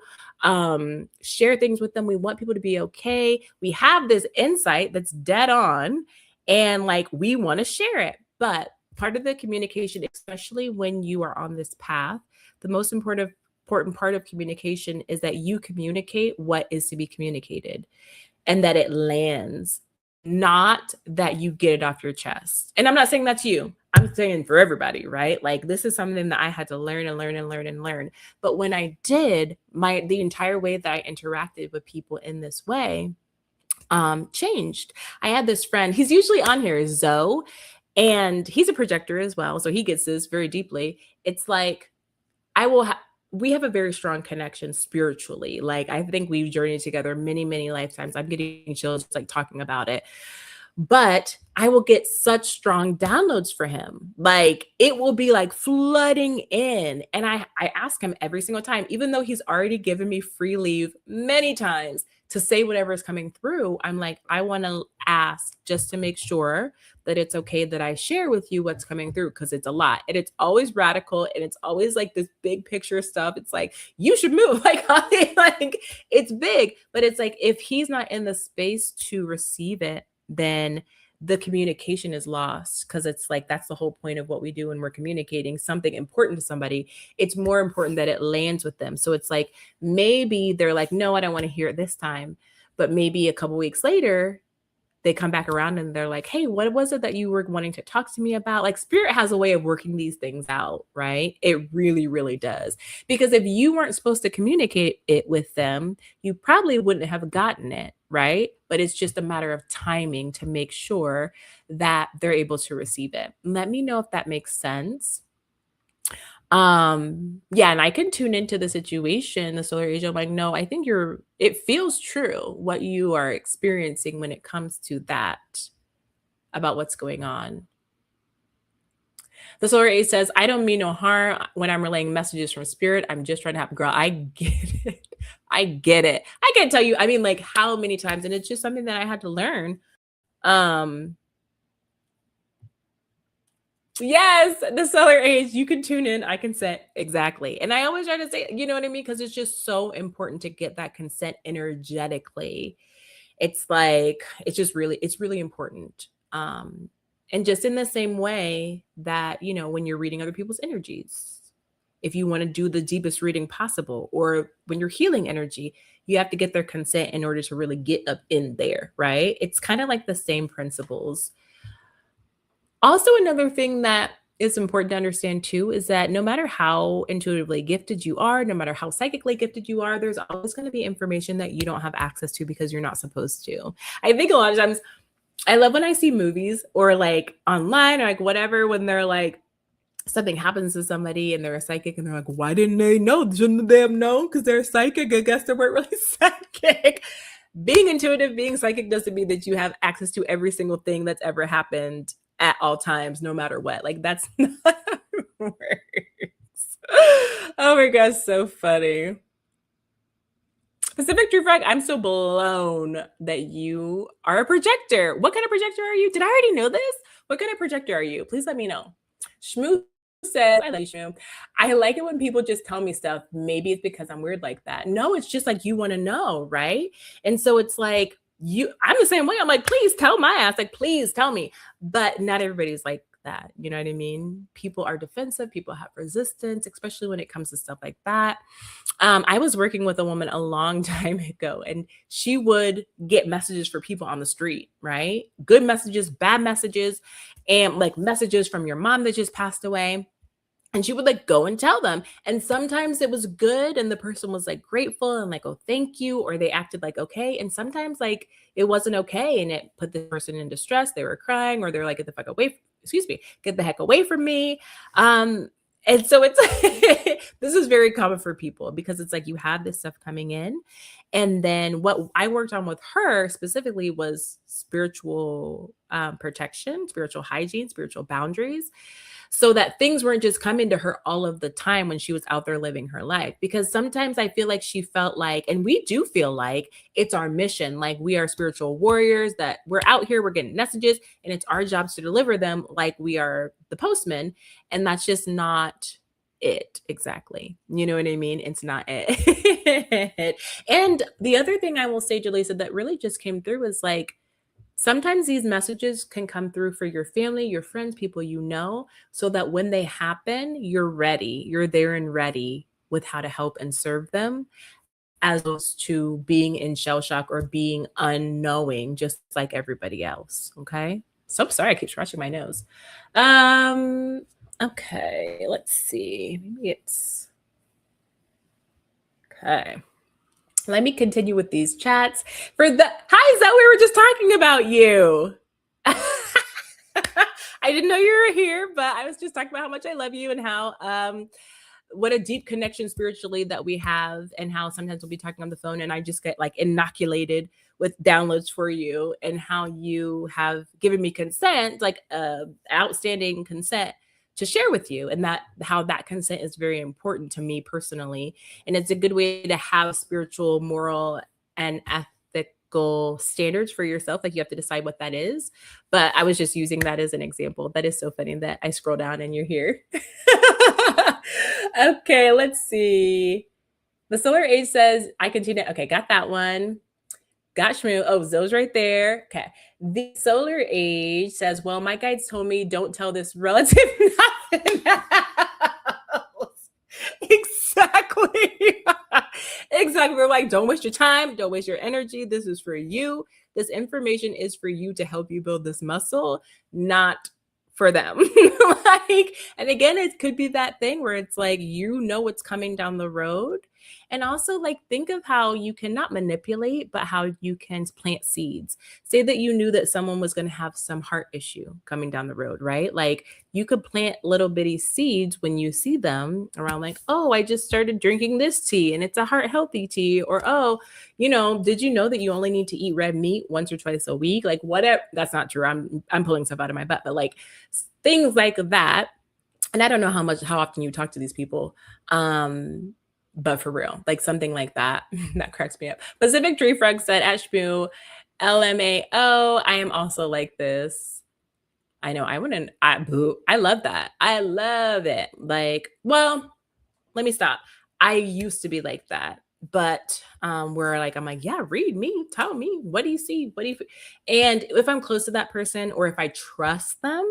share things with them. We want people to be okay. We have this insight that's dead on, and like we want to share it. But part of the communication, especially when you are on this path, the most important part of communication is that you communicate what is to be communicated and that it lands, not that you get it off your chest. And I'm not saying that's you. I'm saying for everybody, right? Like this is something that I had to learn and learn and learn and learn. But when I did, the entire way that I interacted with people in this way changed. I had this friend, he's usually on here, Zoe, and he's a projector as well. So he gets this very deeply. It's like, we have a very strong connection spiritually. Like I think we've journeyed together many, many lifetimes. I'm getting chills just like talking about it. But I will get such strong downloads for him. Like it will be like flooding in. And I ask him every single time, even though he's already given me free leave many times to say whatever is coming through. I'm like, I want to ask just to make sure that it's okay that I share with you what's coming through, because it's a lot. And it's always radical. And it's always like this big picture stuff. It's like, you should move. Like it's big. But it's like, if he's not in the space to receive it, then the communication is lost, because it's like that's the whole point of what we do when we're communicating something important to somebody. It's more important that it lands with them. So it's like maybe they're like, no, I don't want to hear it this time. But maybe a couple weeks later, they come back around and they're like, hey, what was it that you were wanting to talk to me about? Like spirit has a way of working these things out, right? It really, really does. Because if you weren't supposed to communicate it with them, you probably wouldn't have gotten it, right? But it's just a matter of timing to make sure that they're able to receive it. Let me know if that makes sense. Yeah, and I can tune into the situation, the solar age. I'm like, no, I think it feels true what you are experiencing when it comes to that, about what's going on. The solar age says, I don't mean no harm when I'm relaying messages from spirit. I'm just trying to have, girl, I get it. I get it. I can't tell you, I mean, like how many times, and it's just something that I had to learn. Yes, the solar age, you can tune in, I consent. Exactly. And I always try to say, you know what I mean? Because it's just so important to get that consent energetically. It's like, it's really important. And just in the same way that, when you're reading other people's energies, if you want to do the deepest reading possible, or when you're healing energy, you have to get their consent in order to really get up in there, right? It's kind of like the same principles. Also, another thing that is important to understand too is that no matter how intuitively gifted you are, no matter how psychically gifted you are, there's always going to be information that you don't have access to because you're not supposed to. I think a lot of times I love when I see movies or like online or like whatever, when they're like, something happens to somebody and they're a psychic and they're like, why didn't they know? Shouldn't they have known? Because they're psychic. I guess they weren't really psychic. Being intuitive, being psychic doesn't mean that you have access to every single thing that's ever happened at all times, no matter what. Like that's not how it works. Oh my gosh, so funny. Pacific True Frog, I'm so blown that you are a projector. What kind of projector are you? Did I already know this? What kind of projector are you? Please let me know. Shmoo says, I like Shmoo. I like it when people just tell me stuff. Maybe it's because I'm weird like that. No, it's just like you want to know, right? And so it's like, I'm the same way. I'm like, please tell my ass, like, please tell me. But not everybody's like that. You know what I mean? People are defensive. People have resistance, especially when it comes to stuff like that. I was working with a woman a long time ago, and she would get messages for people on the street, right? Good messages, bad messages, and like messages from your mom that just passed away. And she would like go and tell them. And sometimes it was good and the person was like grateful and like, oh, thank you. Or they acted like, okay. And sometimes like it wasn't okay. And it put the person in distress. They were crying, or they're like, get the fuck away. Get the heck away from me. And so it's this is very common for people, because it's like you have this stuff coming in And then what I worked on with her specifically was spiritual protection, spiritual hygiene, spiritual boundaries, so that things weren't just coming to her all of the time when she was out there living her life. Because sometimes I feel like she felt like, and we do feel like it's our mission, like we are spiritual warriors, that we're out here, we're getting messages, and it's our jobs to deliver them like we are the postman. And that's just not it exactly. You know what I mean? It's not it. And the other thing I will say, Jaleesa, that really just came through is like, sometimes these messages can come through for your family, your friends, people you know, so that when they happen, you're ready. You're there and ready with how to help and serve them, as opposed to being in shell shock or being unknowing, just like everybody else. Okay. So sorry, I keep scratching my nose. Okay, let's see. Maybe it's okay. Let me continue with these chats. For the hi, Zoe, we were just talking about you. I didn't know you were here, but I was just talking about how much I love you and how what a deep connection spiritually that we have, and how sometimes we'll be talking on the phone and I just get like inoculated with downloads for you, and how you have given me consent, like outstanding consent to share with you, and that how that consent is very important to me personally. And it's a good way to have spiritual, moral, and ethical standards for yourself. Like you have to decide what that is. But I was just using that as an example. That is so funny that I scroll down and you're here. Okay, let's see. The solar age says, I continue. Okay, got that one. Got Shmoo. Oh, Zoe's right there. Okay. The solar age says, well, my guides told me don't tell this relative nothing else. Exactly. Exactly. We're like, don't waste your time. Don't waste your energy. This is for you. This information is for you to help you build this muscle, not for them. Like, and again, it could be that thing where it's like, you know what's coming down the road. And also, like, think of how you cannot manipulate, but how you can plant seeds. Say that you knew that someone was going to have some heart issue coming down the road, right? Like, you could plant little bitty seeds when you see them around, like, oh, I just started drinking this tea and it's a heart healthy tea. Or, oh, did you know that you only need to eat red meat once or twice a week? Like, whatever. That's not true. I'm pulling stuff out of my butt, but like things like that. And I don't know how often you talk to these people. But for real, like something like that, that cracks me up. Pacific Tree Frog said, Ashmu, LMAO, I am also like this. I know, I love that. I love it. Like, well, let me stop. I used to be like that, but where like, I'm like, yeah, read me, tell me, what do you see? What do you, and if I'm close to that person, or if I trust them,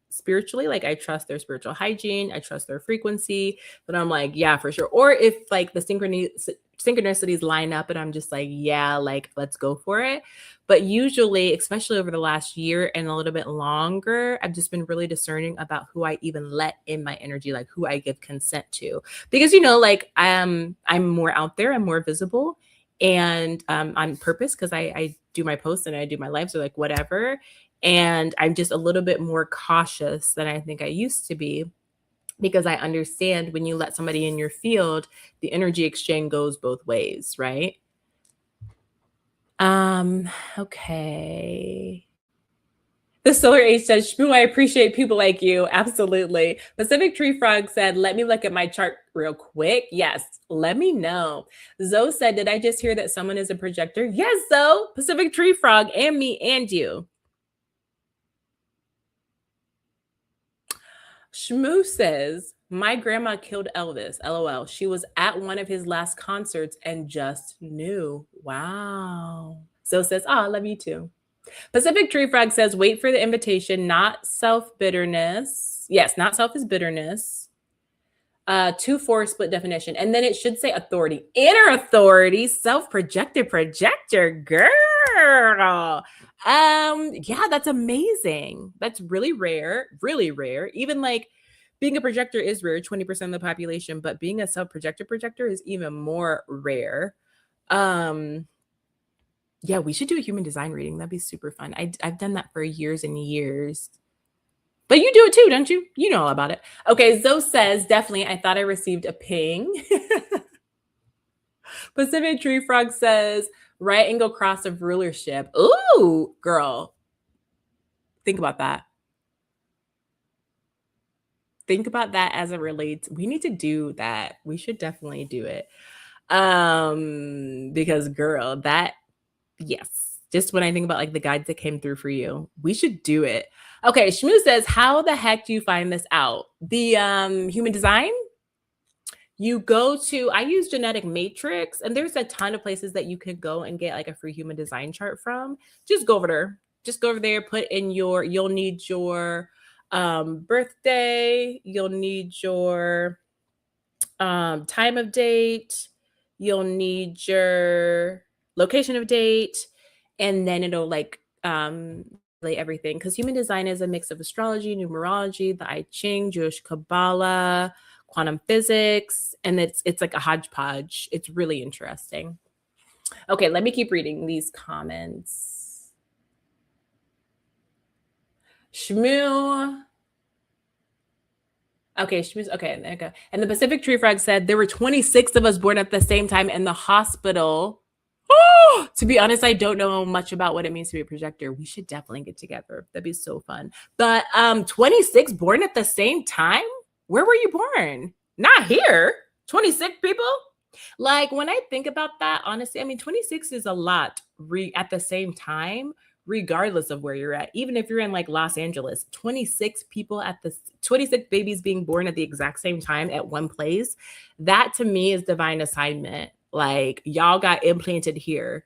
spiritually, like I trust their spiritual hygiene, I trust their frequency, but I'm like, yeah, for sure. Or if like the synchronicities line up and I'm just like, yeah, like let's go for it. But usually, especially over the last year and a little bit longer, I've just been really discerning about who I even let in my energy, like who I give consent to. Because like I'm more out there, I'm more visible, and on purpose, because I do my posts and I do my lives, or like whatever. And I'm just a little bit more cautious than I think I used to be, because I understand when you let somebody in your field, the energy exchange goes both ways, right? Okay. The Solar Age says, Shmoo, I appreciate people like you. Absolutely. Pacific Tree Frog said, let me look at my chart real quick. Yes, let me know. Zoe said, did I just hear that someone is a projector? Yes, Zoe, Pacific Tree Frog, and me and you. Shmoo says, my grandma killed Elvis. LOL. She was at one of his last concerts and just knew. Wow. So says, oh, I love you too. Pacific Tree Frog says, wait for the invitation, not self-bitterness. Yes, not self is bitterness. 2-4 split definition. And then it should say authority. Inner authority, self-projected projector, girl. Yeah, that's amazing. That's really rare, really rare. Even like being a projector is rare, 20% of the population, but being a self-projected projector is even more rare. Yeah, we should do a human design reading. That'd be super fun. I've done that for years and years. But you do it too, don't you? You know all about it. Okay, Zoe says, definitely, I thought I received a ping. Pacific Tree Frog says, right angle cross of rulership. Ooh, girl. Think about that. Think about that as it relates. We need to do that. We should definitely do it. Because girl, that yes. Just when I think about like the guides that came through for you, we should do it. Okay, Shmoo says, how the heck do you find this out? The human design? You go to, I use Genetic Matrix, and there's a ton of places that you can go and get like a free human design chart from. Just go over there. Just go over there, put in you'll need your birthday, you'll need your time of date, you'll need your location of date, and then it'll like lay everything, because human design is a mix of astrology, numerology, the I Ching, Jewish Kabbalah, quantum physics, and it's like a hodgepodge. It's really interesting. Okay, let me keep reading these comments. Shmoo. Okay, okay, there you go. And the Pacific Tree Frog said there were 26 of us born at the same time in the hospital. Oh, to be honest, I don't know much about what it means to be a projector. We should definitely get together. That'd be so fun. But 26 born at the same time? Where were you born? Not here. 26 people? Like when I think about that, honestly, I mean, 26 is a lot at the same time, regardless of where you're at. Even if you're in like Los Angeles, 26 people 26 babies being born at the exact same time at one place. That to me is divine assignment. Like y'all got implanted here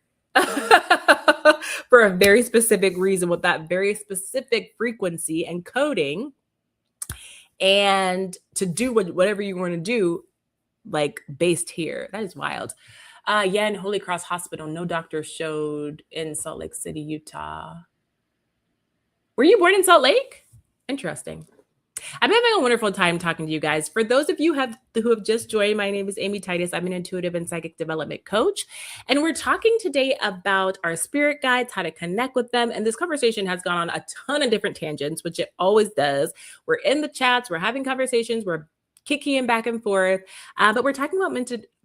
for a very specific reason with that very specific frequency and coding, and to do whatever you want to do, like based here. That is wild. Yeah, in Holy Cross Hospital, no doctor showed in Salt Lake City, Utah. Were you born in Salt Lake? Interesting. I'm having a wonderful time talking to you guys. For those of you who have just joined, my name is Amy Titus. I'm an intuitive and psychic development coach. And we're talking today about our spirit guides, how to connect with them. And this conversation has gone on a ton of different tangents, which it always does. We're in the chats, we're having conversations, we're kicking back and forth. But we're talking about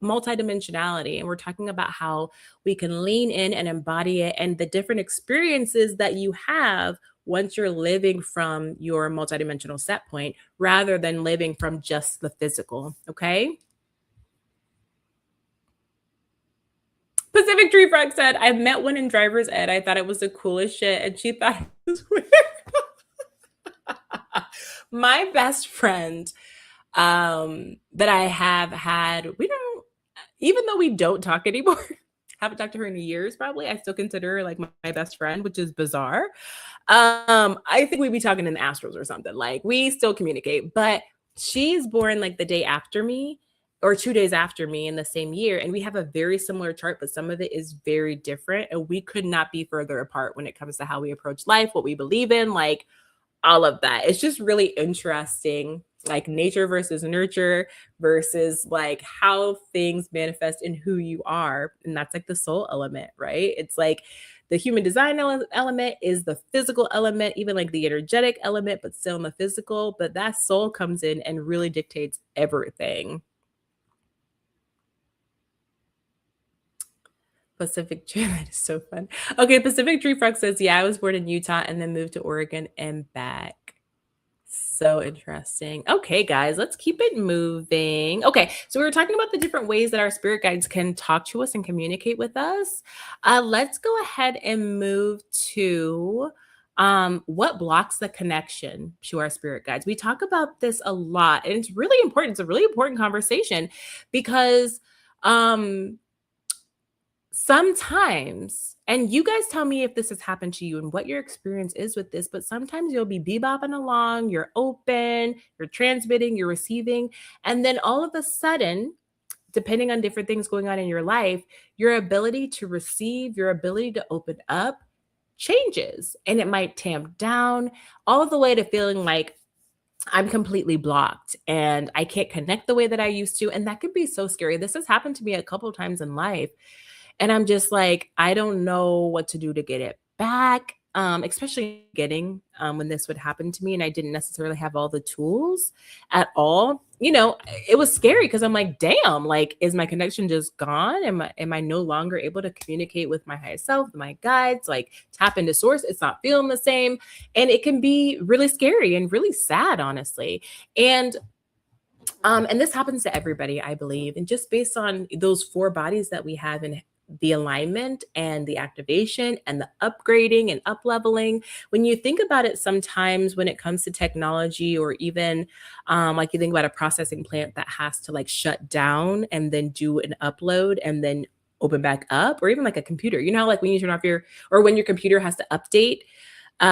multidimensionality, and we're talking about how we can lean in and embody it, and the different experiences that you have once you're living from your multidimensional set point rather than living from just the physical. Okay. Pacific Tree Frog said, I met one in driver's ed. I thought it was the coolest shit, and she thought it was weird. My best friend that I have had, even though we don't talk anymore, haven't talked to her in years, probably, I still consider her like my best friend, which is bizarre. I think we'd be talking in the Astros or something. Like we still communicate, but she's born like the day after me or 2 days after me in the same year. And we have a very similar chart, but some of it is very different. And we could not be further apart when it comes to how we approach life, what we believe in, like all of that. It's just really interesting, like nature versus nurture versus like how things manifest in who you are. And that's like the soul element, right? It's like the human design element is the physical element, even like the energetic element, but still in the physical. But that soul comes in and really dictates everything. Pacific Tree, that is so fun. Okay, Pacific Tree Frog says, yeah, I was born in Utah and then moved to Oregon and back. So interesting. Okay, guys, let's keep it moving. Okay, so we were talking about the different ways that our spirit guides can talk to us and communicate with us. Let's go ahead and move to what blocks the connection to our spirit guides. We talk about this a lot, and it's really important. It's a really important conversation because sometimes, and you guys tell me if this has happened to you and what your experience is with this, but sometimes you'll be bebopping along, you're open, you're transmitting, you're receiving, and then all of a sudden, depending on different things going on in your life, your ability to receive, your ability to open up changes, and it might tamp down all the way to feeling like I'm completely blocked and I can't connect the way that I used to. And that could be so scary. This has happened to me a couple of times in life. And I'm just like, I don't know what to do to get it back. especially getting when this would happen to me and I didn't necessarily have all the tools at all. It was scary because I'm like, damn, like, is my connection just gone? Am I no longer able to communicate with my higher self, my guides, like tap into source? It's not feeling the same. And it can be really scary and really sad, honestly. And this happens to everybody, I believe. And just based on those four bodies that we have in the alignment and the activation and the upgrading and up leveling, when you think about it, sometimes when it comes to technology, or even like you think about a processing plant that has to like shut down and then do an upload and then open back up, or even like a computer, how like when you turn off or when your computer has to update,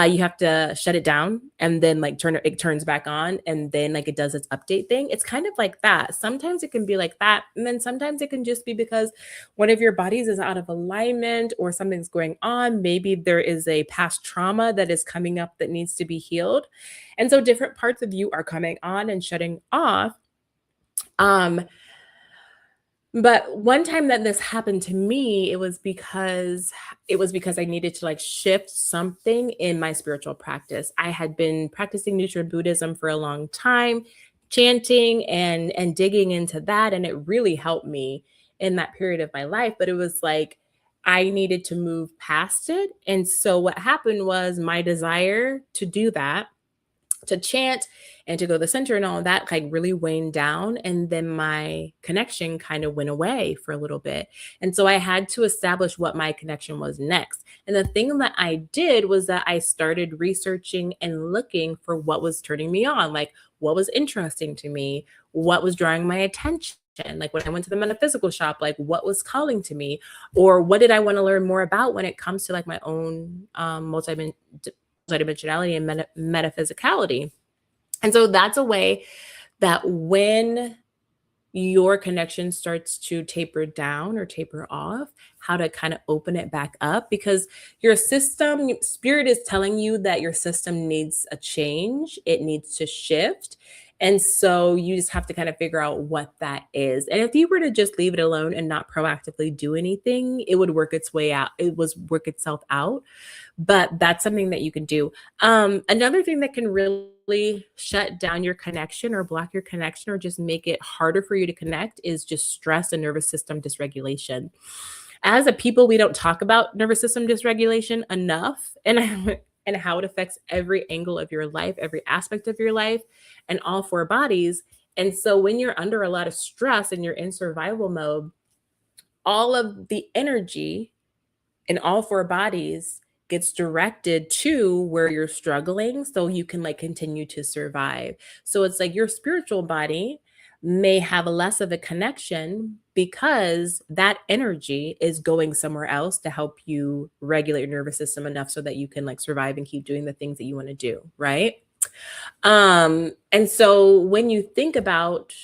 you have to shut it down and then like it turns back on, and then like it does its update thing. It's kind of like that. Sometimes it can be like that. And then sometimes it can just be because one of your bodies is out of alignment or something's going on. Maybe there is a past trauma that is coming up that needs to be healed. And so different parts of you are coming on and shutting off. But one time that this happened to me, it was because I needed to like shift something in my spiritual practice. I had been practicing Nichiren Buddhism for a long time, chanting and digging into that, and it really helped me in that period of my life. But it was like I needed to move past it. And so what happened was my desire to do that, to chant and to go to the center and all of that, like really waned down. And then my connection kind of went away for a little bit. And so I had to establish what my connection was next. And the thing that I did was that I started researching and looking for what was turning me on, like what was interesting to me, what was drawing my attention. Like when I went to the metaphysical shop, like what was calling to me, or what did I want to learn more about when it comes to like my own multidimensionality and metaphysicality. And so that's a way that when your connection starts to taper down or taper off, how to kind of open it back up, because your spirit is telling you that your system needs a change, it needs to shift. And so you just have to kind of figure out what that is. And if you were to just leave it alone and not proactively do anything, it would work its way out. It was work itself out. But that's something that you can do. Another thing that can really shut down your connection or block your connection or just make it harder for you to connect is just stress and nervous system dysregulation. As a people, we don't talk about nervous system dysregulation enough, and how it affects every angle of your life, every aspect of your life, and all four bodies. And so when you're under a lot of stress and you're in survival mode, all of the energy in all four bodies gets directed to where you're struggling so you can like continue to survive. So it's like your spiritual body may have less of a connection because that energy is going somewhere else to help you regulate your nervous system enough so that you can like survive and keep doing the things that you want to do, right? And so when you think about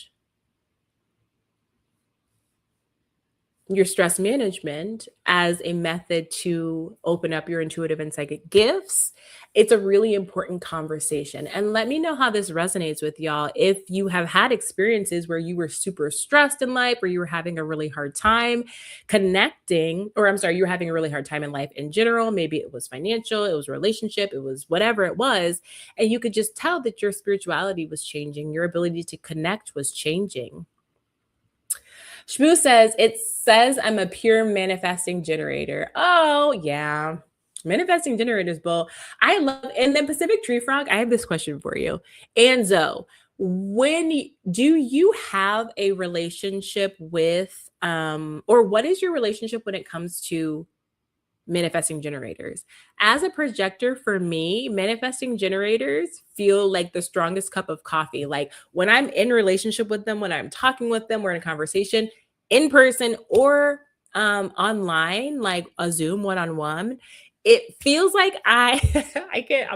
your stress management as a method to open up your intuitive and psychic gifts, it's a really important conversation. And let me know how this resonates with y'all. If you have had experiences where you were super stressed in life, or you were having a really hard time connecting, or I'm sorry, you were having a really hard time in life in general. Maybe it was financial, it was a relationship, it was whatever it was. And you could just tell that your spirituality was changing, your ability to connect was changing. Shmoo says, it says I'm a pure manifesting generator. Oh, yeah. Manifesting generators, bull. I love, and then Pacific Tree Frog, I have this question for you. Anzo, do you have a relationship with, or what is your relationship when it comes to manifesting generators? As a projector, for me, manifesting generators feel like the strongest cup of coffee. Like when I'm in relationship with them, when I'm talking with them, we're in a conversation in person or online, like a Zoom one-on-one, it feels like I'm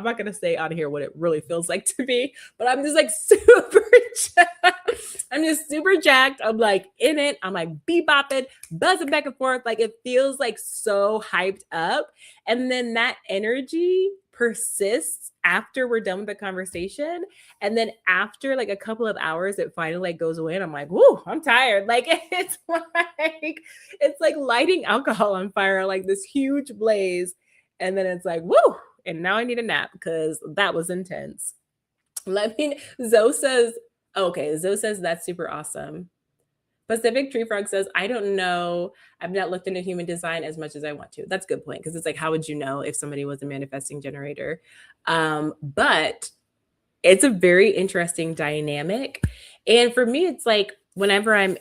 not going to say on here what it really feels like to me, but I'm just like super jacked. I'm just super jacked. I'm like in it. I'm like bebopping, buzzing back and forth. Like it feels like so hyped up. And then that energy persists after we're done with the conversation. And then after like a couple of hours, it finally like goes away. And I'm like, whoo, I'm tired. Like it's like lighting alcohol on fire, like this huge blaze. And then it's like, woo, and now I need a nap because that was intense. Let me Zoe says, okay, Zoe says that's super awesome. Pacific Tree Frog says, I don't know. I've not looked into human design as much as I want to. That's a good point because it's like, how would you know if somebody was a manifesting generator? But it's a very interesting dynamic. And for me, it's like whenever I'm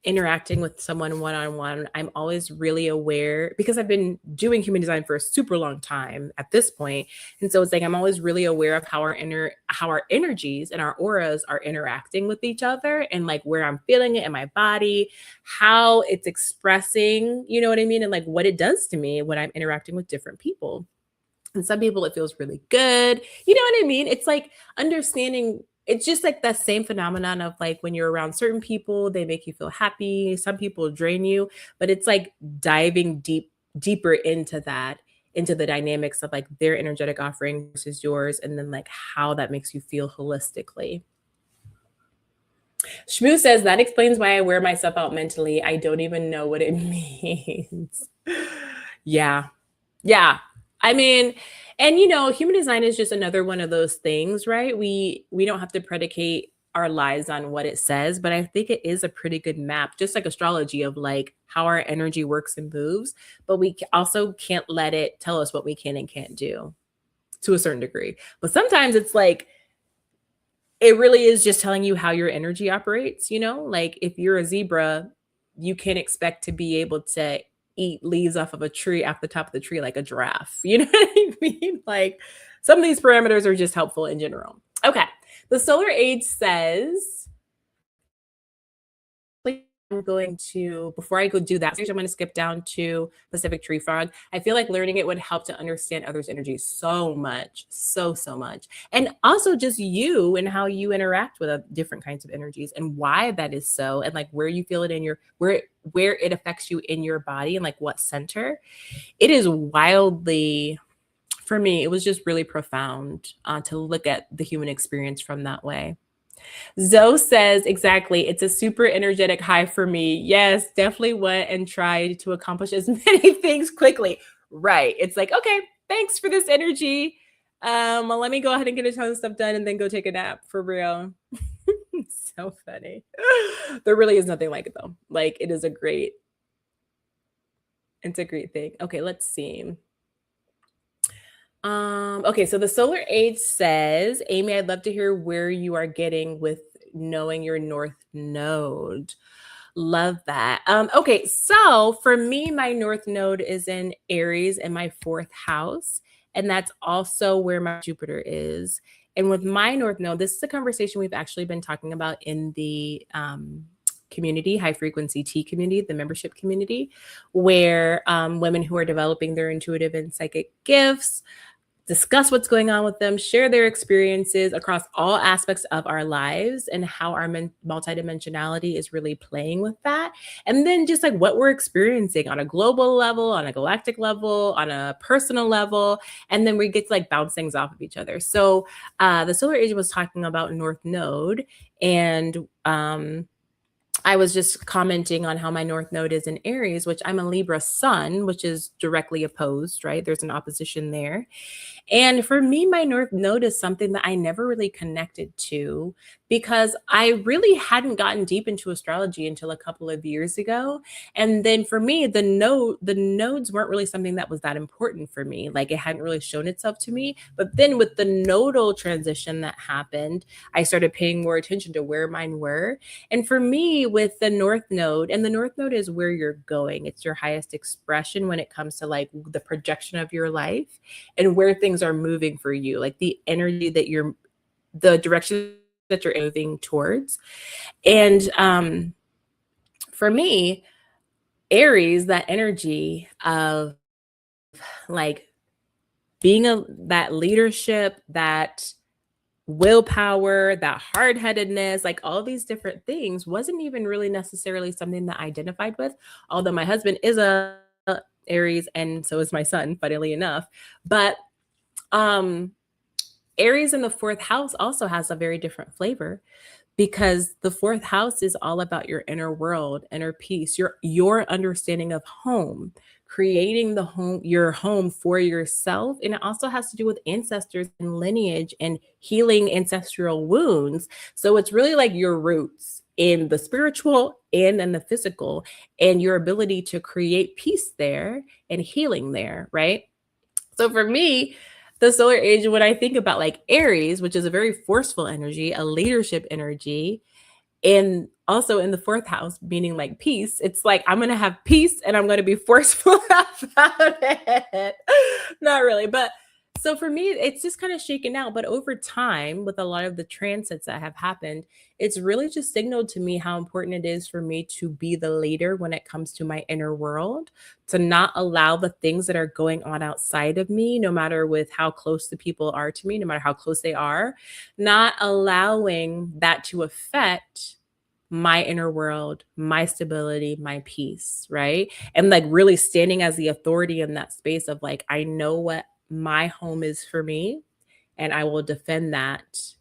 interacting with someone one on one, I'm always really aware because I've been doing human design for a super long time at this point. And so it's like I'm always really aware of how our energies and our auras are interacting with each other and like where I'm feeling it in my body, how it's expressing, you know what I mean? And like what it does to me when I'm interacting with different people. And some people it feels really good. You know what I mean? It's like understanding it's just like that same phenomenon of like when you're around certain people, they make you feel happy. Some people drain you, but it's like diving deeper into that, into the dynamics of like their energetic offering versus yours, and then like how that makes you feel holistically. Shmoo says that explains why I wear myself out mentally. I don't even know what it means. Yeah. Yeah. I mean, and you know, human design is just another one of those things, right? We don't have to predicate our lives on what it says, but I think it is a pretty good map, just like astrology of like how our energy works and moves, but we also can't let it tell us what we can and can't do to a certain degree. But sometimes it's like it really is just telling you how your energy operates, you know? Like if you're a zebra, you can expect to be able to eat leaves off of a tree off the top of the tree like a giraffe. You know what I mean? Like some of these parameters are just helpful in general. Okay. The solar age says I'm going to, before I go do that, I'm going to skip down to Pacific Tree Frog. I feel like learning it would help to understand others' energy so much, so much. And also just you and how you interact with different kinds of energies and why that is so, and like where you feel it in your, where it affects you in your body and like what center. It is wildly, for me, it was just really profound to look at the human experience from that way. Zoe says, exactly. It's a super energetic high for me. Yes, definitely went and tried to accomplish as many things quickly. Right. It's like, okay, thanks for this energy. Well, let me go ahead and get a ton of stuff done and then go take a nap for real. So funny. There really is nothing like it though. Like it is it's a great thing. Okay, let's see. Okay, so the solar age says, Amy, I'd love to hear where you are getting with knowing your north node. Love that. Okay, so for me, my north node is in Aries in my fourth house, and that's also where my Jupiter is. And with my north node, this is a conversation we've actually been talking about in the community, high frequency T community, the membership community, where women who are developing their intuitive and psychic gifts discuss what's going on with them, share their experiences across all aspects of our lives and how our multidimensionality is really playing with that. And then just like what we're experiencing on a global level, on a galactic level, on a personal level. And then we get to like bounce things off of each other. So the solar age was talking about North Node, and I was just commenting on how my North Node is in Aries, which I'm a Libra sun, which is directly opposed, right? There's an opposition there. And for me, my North Node is something that I never really connected to because I really hadn't gotten deep into astrology until a couple of years ago. And then for me, the nodes weren't really something that was that important for me. Like it hadn't really shown itself to me. But then with the nodal transition that happened, I started paying more attention to where mine were. And for me, with the North Node, and the North Node is where you're going. It's your highest expression when it comes to like the projection of your life and where things are moving for you, like the energy that the direction that you're moving towards. And for me, Aries, that energy of like being that leadership, that willpower, that hard-headedness, like all these different things wasn't even really necessarily something that I identified with, although my husband is a Aries and so is my son, funnily enough. But Aries in the fourth house also has a very different flavor because the fourth house is all about your inner world, inner peace, your understanding of home. creating your home for yourself. And it also has to do with ancestors and lineage and healing ancestral wounds. So it's really like your roots in the spiritual and in the physical, and your ability to create peace there and healing there, right? So for me, the solar age, when I think about like Aries, which is a very forceful energy, a leadership energy, and also in the fourth house, meaning like peace, it's like I'm going to have peace and I'm going to be forceful about it. Not really. But so for me, it's just kind of shaken out. But over time, with a lot of the transits that have happened, it's really just signaled to me how important it is for me to be the leader when it comes to my inner world, to not allow the things that are going on outside of me, no matter with how close the people are to me, no matter how close they are, not allowing that to affect my inner world, my stability, my peace, right? And like really standing as the authority in that space of like, I know what my home is for me, and I will defend that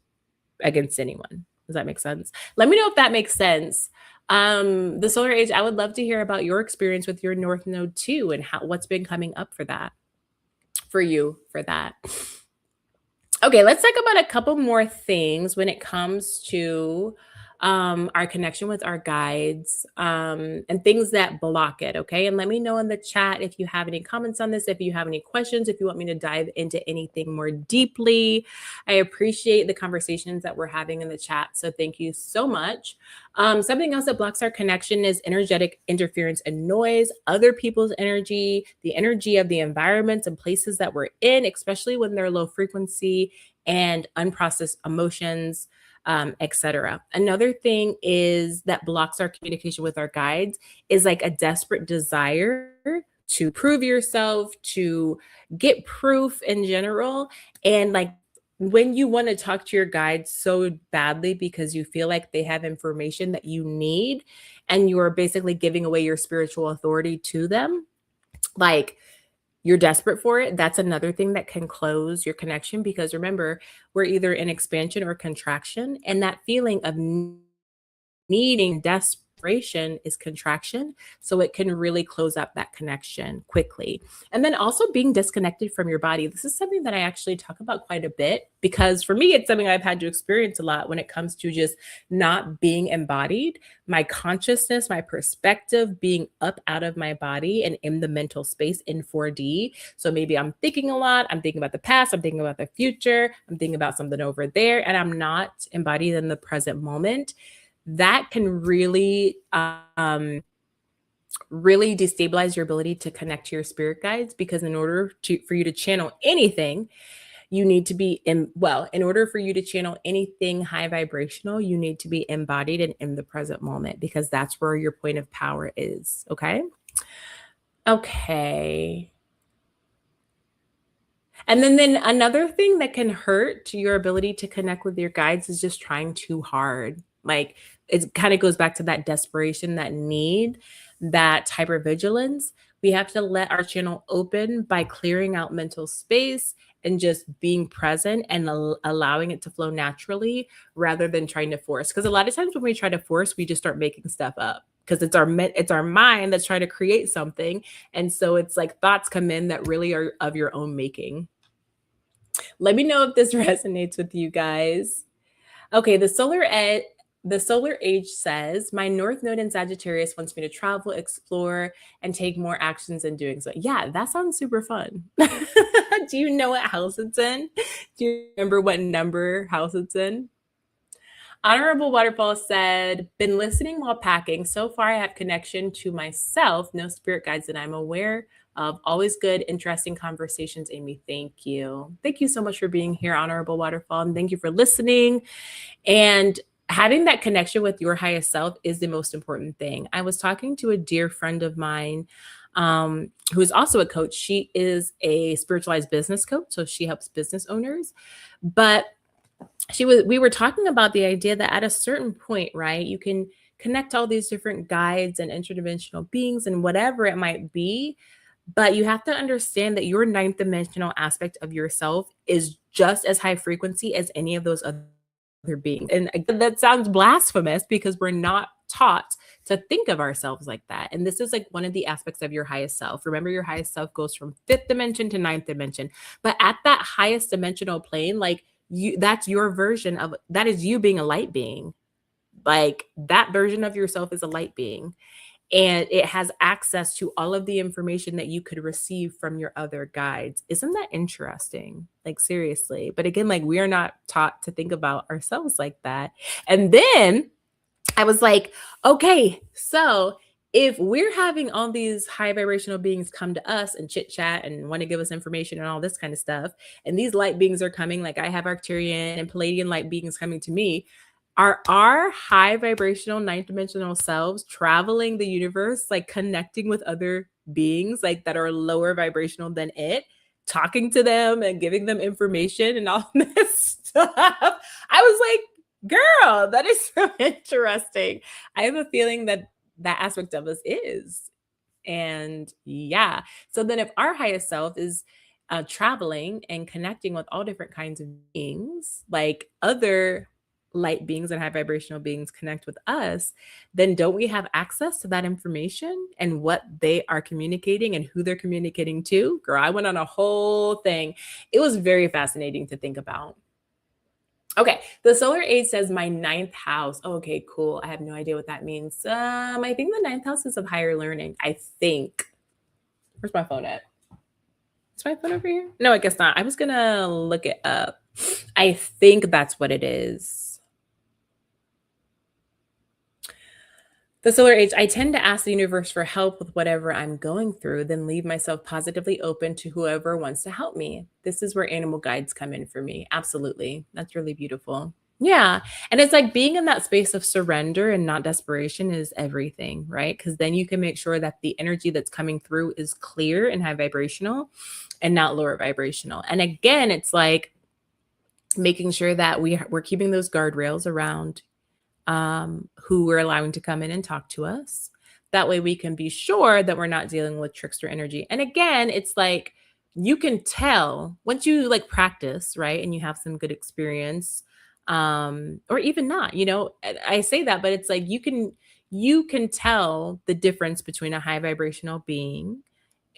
against anyone. Does that make sense? Let me know if that makes sense. The solar age, I would love to hear about your experience with your North Node too, and what's been coming up for that, for you, for that. Okay, let's talk about a couple more things when it comes to our connection with our guides, and things that block it. Okay, and let me know in the chat if you have any comments on this, if you have any questions, if you want me to dive into anything more deeply. I appreciate the conversations that we're having in the chat, so thank you so much. Something else that blocks our connection is energetic interference and noise, other people's energy, the energy of the environments and places that we're in, especially when they're low frequency, and unprocessed emotions, etc. Another thing is that blocks our communication with our guides is like a desperate desire to prove yourself, to get proof in general. And like when you want to talk to your guides so badly because you feel like they have information that you need, and you are basically giving away your spiritual authority to them, like you're desperate for it, that's another thing that can close your connection. Because remember, we're either in expansion or contraction, and that feeling of needing desperation is contraction. So it can really close up that connection quickly. And then also being disconnected from your body. This is something that I actually talk about quite a bit, because for me, it's something I've had to experience a lot when it comes to just not being embodied, my consciousness, my perspective being up out of my body and in the mental space in 4D. So maybe I'm thinking a lot, I'm thinking about the past, I'm thinking about the future, I'm thinking about something over there, and I'm not embodied in the present moment. That can really destabilize your ability to connect to your spirit guides, because in order for you to channel anything, you need to be in order for you to channel anything high vibrational, you need to be embodied and in the present moment, because that's where your point of power is. Okay. And then another thing that can hurt your ability to connect with your guides is just trying too hard. Like it kind of goes back to that desperation, that need, that hypervigilance. We have to let our channel open by clearing out mental space and just being present and allowing it to flow naturally, rather than trying to force. Because a lot of times when we try to force, we just start making stuff up, because it's our mind that's trying to create something. And so it's like thoughts come in that really are of your own making. Let me know if this resonates with you guys. Okay, the solar age says, my North Node in Sagittarius wants me to travel, explore, and take more actions in doing so. Yeah, that sounds super fun. Do you know what house it's in? Do you remember what number house it's in? Honorable Waterfall said, been listening while packing. So far, I have connection to myself, no spirit guides that I'm aware of. Always good, interesting conversations, Amy. Thank you. Thank you so much for being here, Honorable Waterfall. And thank you for listening. And having that connection with your highest self is the most important thing. I was talking to a dear friend of mine, who is also a coach. She is a spiritualized business coach, so she helps business owners. But we were talking about the idea that at a certain point, right, you can connect all these different guides and interdimensional beings and whatever it might be, but you have to understand that your ninth dimensional aspect of yourself is just as high frequency as any of those other beings. And that sounds blasphemous, because we're not taught to think of ourselves like that. And this is like one of the aspects of your highest self. Remember, your highest self goes from fifth dimension to ninth dimension. But at that highest dimensional plane, like you, that's your version of that is you being a light being. Like that version of yourself is a light being, and it has access to all of the information that you could receive from your other guides. Isn't that interesting? Like, seriously. But again, like, we are not taught to think about ourselves like that. And then I was like, okay, so if we're having all these high vibrational beings come to us and chit chat and want to give us information and all this kind of stuff, and these light beings are coming, like I have Arcturian and Palladian light beings coming to me, are our high vibrational ninth dimensional selves traveling the universe, like connecting with other beings like that are lower vibrational than it, talking to them and giving them information and all this stuff? I was like, girl, that is so interesting. I have a feeling that that aspect of us is. And yeah, so then if our highest self is traveling and connecting with all different kinds of beings, like other light beings and high vibrational beings connect with us, then don't we have access to that information and what they are communicating and who they're communicating to? Girl, I went on a whole thing. It was very fascinating to think about. Okay, the solar age says my ninth house. Oh, okay, cool. I have no idea what that means. I think the ninth house is of higher learning. I think. Where's my phone at? Is my phone over here? No, I guess not. I was gonna look it up. I think that's what it is. The solar age, I tend to ask the universe for help with whatever I'm going through, then leave myself positively open to whoever wants to help me. This is where animal guides come in for me. Absolutely. That's really beautiful. Yeah. And it's like being in that space of surrender and not desperation is everything, right? Because then you can make sure that the energy that's coming through is clear and high vibrational and not lower vibrational. And again, it's like making sure that we're keeping those guardrails around who we're allowing to come in and talk to us. That way we can be sure that we're not dealing with trickster energy. And again, it's like you can tell once you like practice, right? And you have some good experience, or even not, you know, I say that, but it's like you can tell the difference between a high vibrational being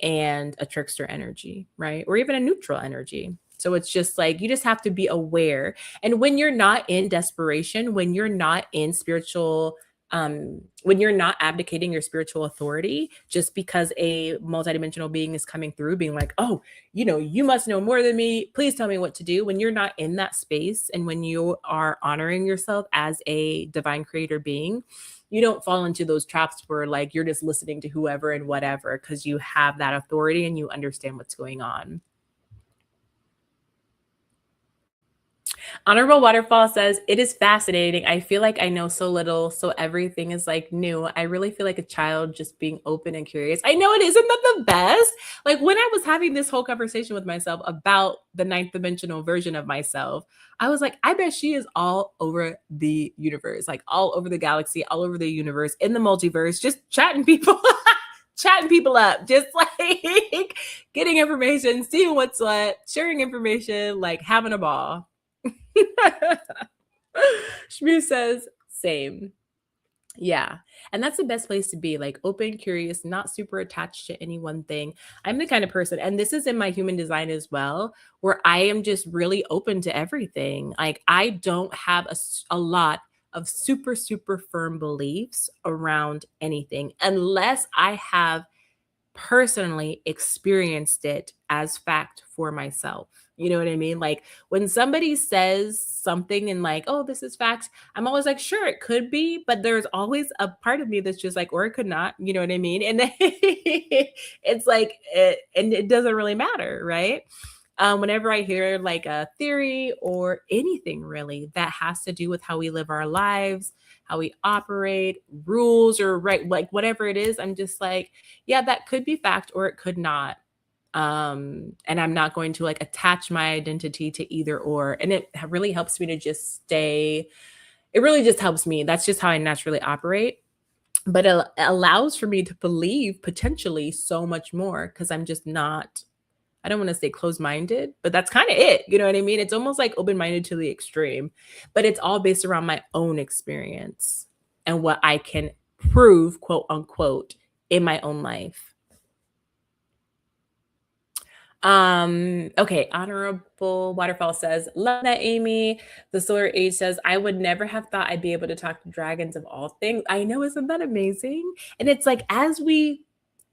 and a trickster energy, right? Or even a neutral energy. So it's just like you just have to be aware. And when you're not in desperation, when you're not in spiritual, when you're not abdicating your spiritual authority just because a multidimensional being is coming through, being like, oh, you know, you must know more than me. Please tell me what to do. When you're not in that space and when you are honoring yourself as a divine creator being, you don't fall into those traps where like you're just listening to whoever and whatever because you have that authority and you understand what's going on. Honorable Waterfall says, it is fascinating. I feel like I know so little, so everything is like new. I really feel like a child just being open and curious. I know it isn't that the best? Like when I was having this whole conversation with myself about the ninth dimensional version of myself, I was like, I bet she is all over the universe, like all over the galaxy, all over the universe, in the multiverse, just chatting people. Chatting people up, just like getting information, seeing what's what, sharing information, like having a ball. Shmoo says, same. Yeah. And that's the best place to be, like open, curious, not super attached to any one thing. I'm the kind of person, and this is in my human design as well, where I am just really open to everything. Like I don't have a lot of super, super firm beliefs around anything unless I have personally experienced it as fact for myself. You know what I mean? Like when somebody says something and like, oh, this is facts, I'm always like, sure, it could be, but there's always a part of me that's just like, or it could not, you know what I mean? And then it's like, and it doesn't really matter, right? Whenever I hear like a theory or anything really that has to do with how we live our lives, how we operate, rules, or right, like whatever it is, I'm just like, yeah, that could be fact or it could not. And I'm not going to like attach my identity to either or. And it really helps me to just stay, it really just helps me. That's just how I naturally operate. But it allows for me to believe potentially so much more because I'm just not, I don't want to say closed-minded, but that's kind of it. You know what I mean? It's almost like open-minded to the extreme, but it's all based around my own experience and what I can prove, quote unquote, in my own life. Okay, Honorable Waterfall says, love that, Amy. The Solar Age says, I would never have thought I'd be able to talk to dragons of all things. I know, isn't that amazing? And it's like, as we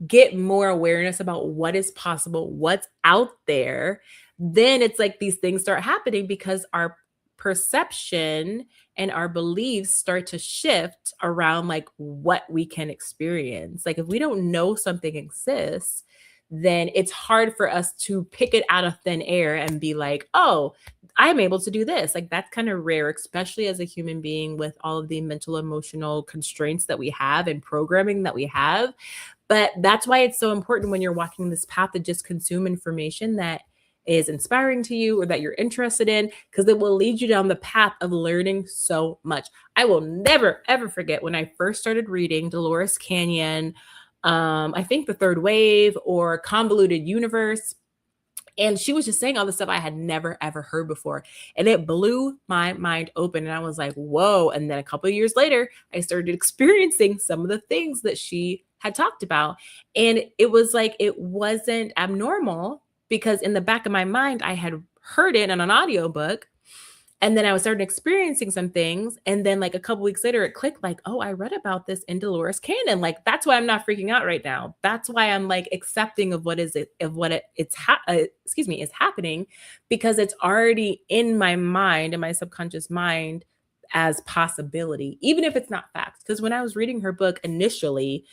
get more awareness about what is possible, what's out there, then it's like these things start happening because our perception and our beliefs start to shift around like what we can experience. Like if we don't know something exists, then it's hard for us to pick it out of thin air and be like, oh, I'm able to do this. Like that's kind of rare, especially as a human being with all of the mental, emotional constraints that we have and programming that we have. But that's why it's so important when you're walking this path to just consume information that is inspiring to you or that you're interested in, because it will lead you down the path of learning so much. I will never, ever forget when I first started reading Dolores Canyon, I think The Third Wave or Convoluted Universe. And she was just saying all the stuff I had never, ever heard before. And it blew my mind open. And I was like, whoa. And then a couple of years later, I started experiencing some of the things that she had talked about. And it was like, it wasn't abnormal because in the back of my mind, I had heard it on an audiobook. And then I was starting experiencing some things. And then like a couple weeks later, it clicked like, oh, I read about this in Dolores Cannon. Like, that's why I'm not freaking out right now. That's why I'm like accepting of what is it, of what it's is happening, because it's already in my mind, in my subconscious mind as possibility, even if it's not facts. Because when I was reading her book initially,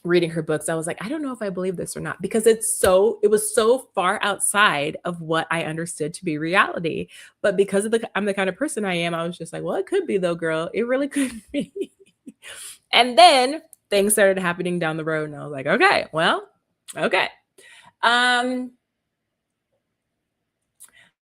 reading her books, I was like, I don't know if I believe this or not, because it was so far outside of what I understood to be reality. But because of I'm the kind of person I am, I was just like, well, it could be though, girl. It really could be. And then things started happening down the road, and I was like, okay, well, okay.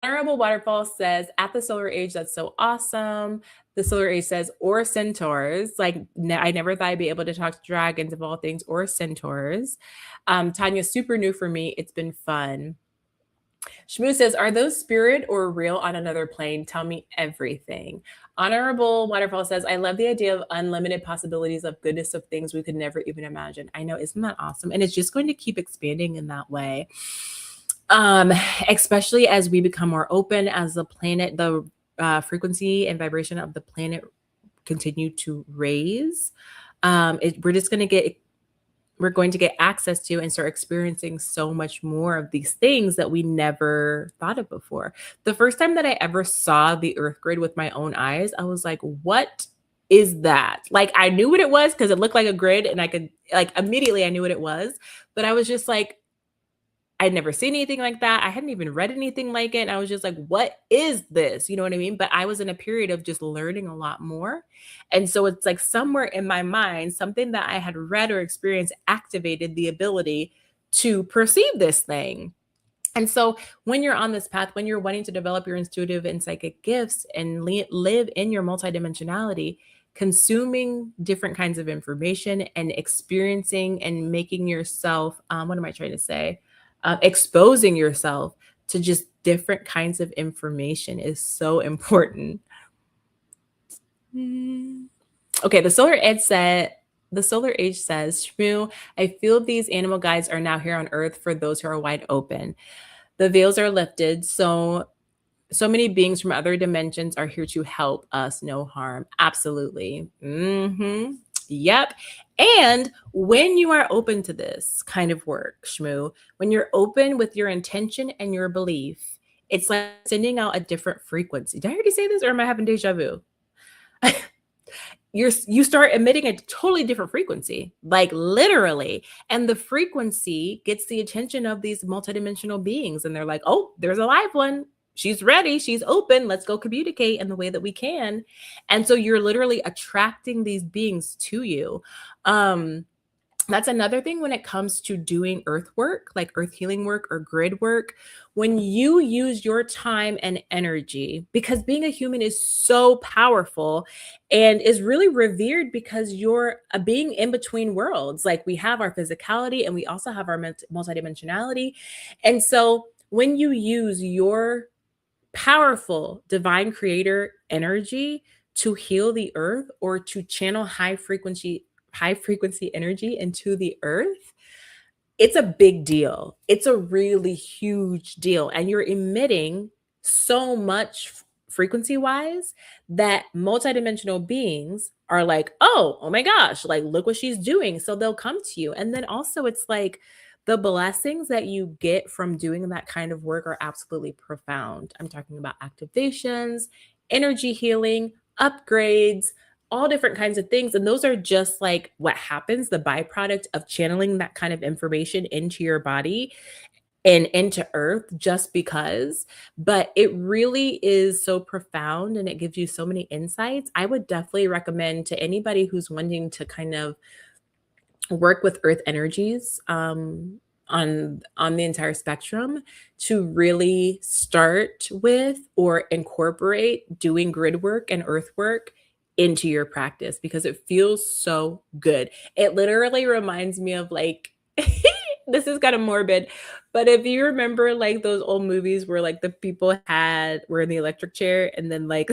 Honorable Waterfall says, at the Solar Age, that's so awesome. The Solar Age says, or centaurs. Like, I never thought I'd be able to talk to dragons of all things, or centaurs. Tanya, super new for me. It's been fun. Shmoo says, are those spirit or real on another plane? Tell me everything. Honorable Waterfall says, I love the idea of unlimited possibilities of goodness of things we could never even imagine. I know, isn't that awesome? And it's just going to keep expanding in that way. Especially as we become more open, as the planet, the frequency and vibration of the planet continue to raise. We're going to get access to and start experiencing so much more of these things that we never thought of before. The first time that I ever saw the Earth grid with my own eyes, I was like, what is that? Like, I knew what it was because it looked like a grid, and I could, like, immediately I knew what it was, but I was just like, I'd never seen anything like that. I hadn't even read anything like it. And I was just like, what is this? You know what I mean? But I was in a period of just learning a lot more. And so it's like somewhere in my mind, something that I had read or experienced activated the ability to perceive this thing. And so when you're on this path, when you're wanting to develop your intuitive and psychic gifts and live in your multidimensionality, consuming different kinds of information and experiencing and making yourself, what am I trying to say? Exposing yourself to just different kinds of information is so important. Okay, the Solar Age says, Shmoo, I feel these animal guides are now here on Earth for those who are wide open. The veils are lifted, so many beings from other dimensions are here to help us. No harm. Absolutely. Yep. And when you are open to this kind of work, Shmoo, when you're open with your intention and your belief, it's like sending out a different frequency. Did I already say this, or am I having deja vu? You start emitting a totally different frequency, like literally. And the frequency gets the attention of these multidimensional beings. And they're like, oh, there's a live one. She's ready. She's open. Let's go communicate in the way that we can. And so you're literally attracting these beings to you. That's another thing when it comes to doing earth work, like earth healing work or grid work. When you use your time and energy, because being a human is so powerful and is really revered because you're a being in between worlds. Like, we have our physicality and we also have our multidimensionality. And so when you use your powerful divine creator energy to heal the earth or to channel high frequency energy into the earth, it's a big deal. It's a really huge deal. And you're emitting so much frequency wise that multidimensional beings are like, oh my gosh, like, look what she's doing. So they'll come to you. And then also, it's like the blessings that you get from doing that kind of work are absolutely profound. I'm talking about activations, energy healing, upgrades, all different kinds of things. And those are just like what happens, the byproduct of channeling that kind of information into your body and into earth just because. But it really is so profound and it gives you so many insights. I would definitely recommend to anybody who's wanting to kind of work with earth energies, on the entire spectrum, to really start with or incorporate doing grid work and earth work into your practice, because it feels so good. It literally reminds me of like this is kind of morbid, but if you remember like those old movies where like the people were in the electric chair and then like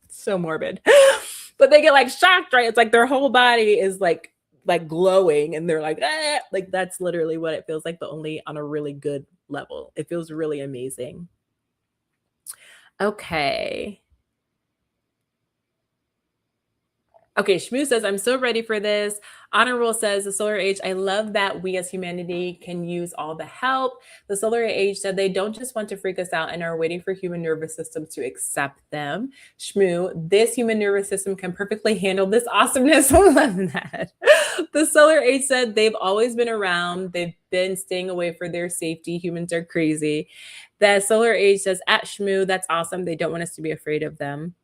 so morbid, but they get like shocked, right? It's like their whole body is like glowing and they're like, ah! Like that's literally what it feels like, but only on a really good level. It feels really amazing. Okay. Okay, Shmoo says, I'm so ready for this. Honorable says, the Solar Age, I love that we as humanity can use all the help. The Solar Age said they don't just want to freak us out and are waiting for human nervous systems to accept them. Shmoo, this human nervous system can perfectly handle this awesomeness. I love that. The Solar Age said they've always been around. They've been staying away for their safety. Humans are crazy. The Solar Age says, at Shmoo, that's awesome. They don't want us to be afraid of them.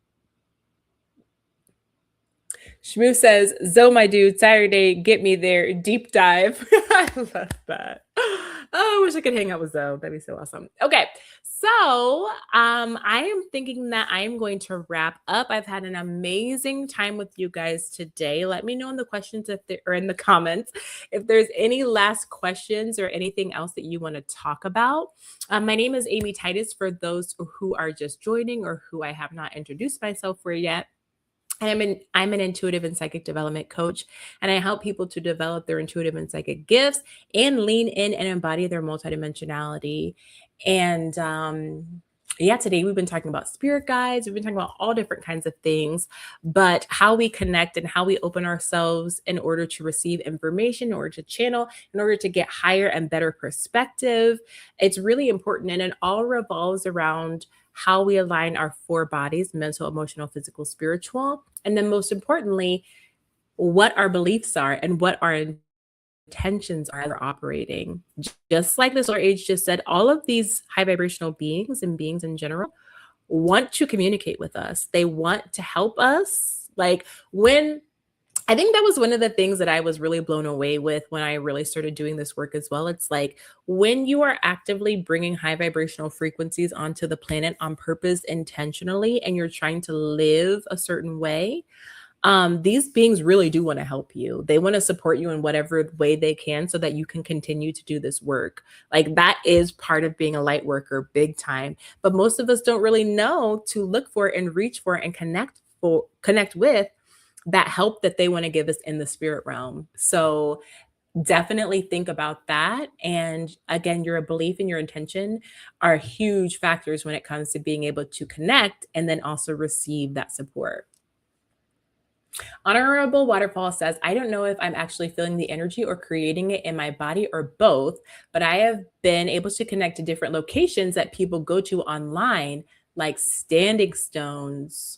Shmoo says, Zoe, my dude, Saturday, get me there, deep dive. I love that. Oh, I wish I could hang out with Zoe. That'd be so awesome. Okay, so I am thinking that I am going to wrap up. I've had an amazing time with you guys today. Let me know in the questions or in the comments if there's any last questions or anything else that you want to talk about. My name is Amy Titus for those who are just joining or who I have not introduced myself for yet. I'm an intuitive and psychic development coach, and I help people to develop their intuitive and psychic gifts and lean in and embody their multidimensionality. And today we've been talking about spirit guides. We've been talking about all different kinds of things, but how we connect and how we open ourselves in order to receive information, in order to channel, in order to get higher and better perspective. It's really important, and it all revolves around how we align our four bodies: mental, emotional, physical, spiritual. And then most importantly, what our beliefs are and what our intentions are as we're operating. Just like the Solar Age just said, all of these high vibrational beings and beings in general want to communicate with us. They want to help us. Like I think that was one of the things that I was really blown away with when I really started doing this work as well. It's like when you are actively bringing high vibrational frequencies onto the planet on purpose, intentionally, and you're trying to live a certain way, these beings really do want to help you. They want to support you in whatever way they can so that you can continue to do this work. Like that is part of being a light worker, big time. But most of us don't really know to look for and reach for and connect with that help that they want to give us in the spirit realm. So definitely think about that. And again, your belief and your intention are huge factors when it comes to being able to connect and then also receive that support. Honorable Waterfall says, I don't know if I'm actually feeling the energy or creating it in my body or both, but I have been able to connect to different locations that people go to online, like standing stones.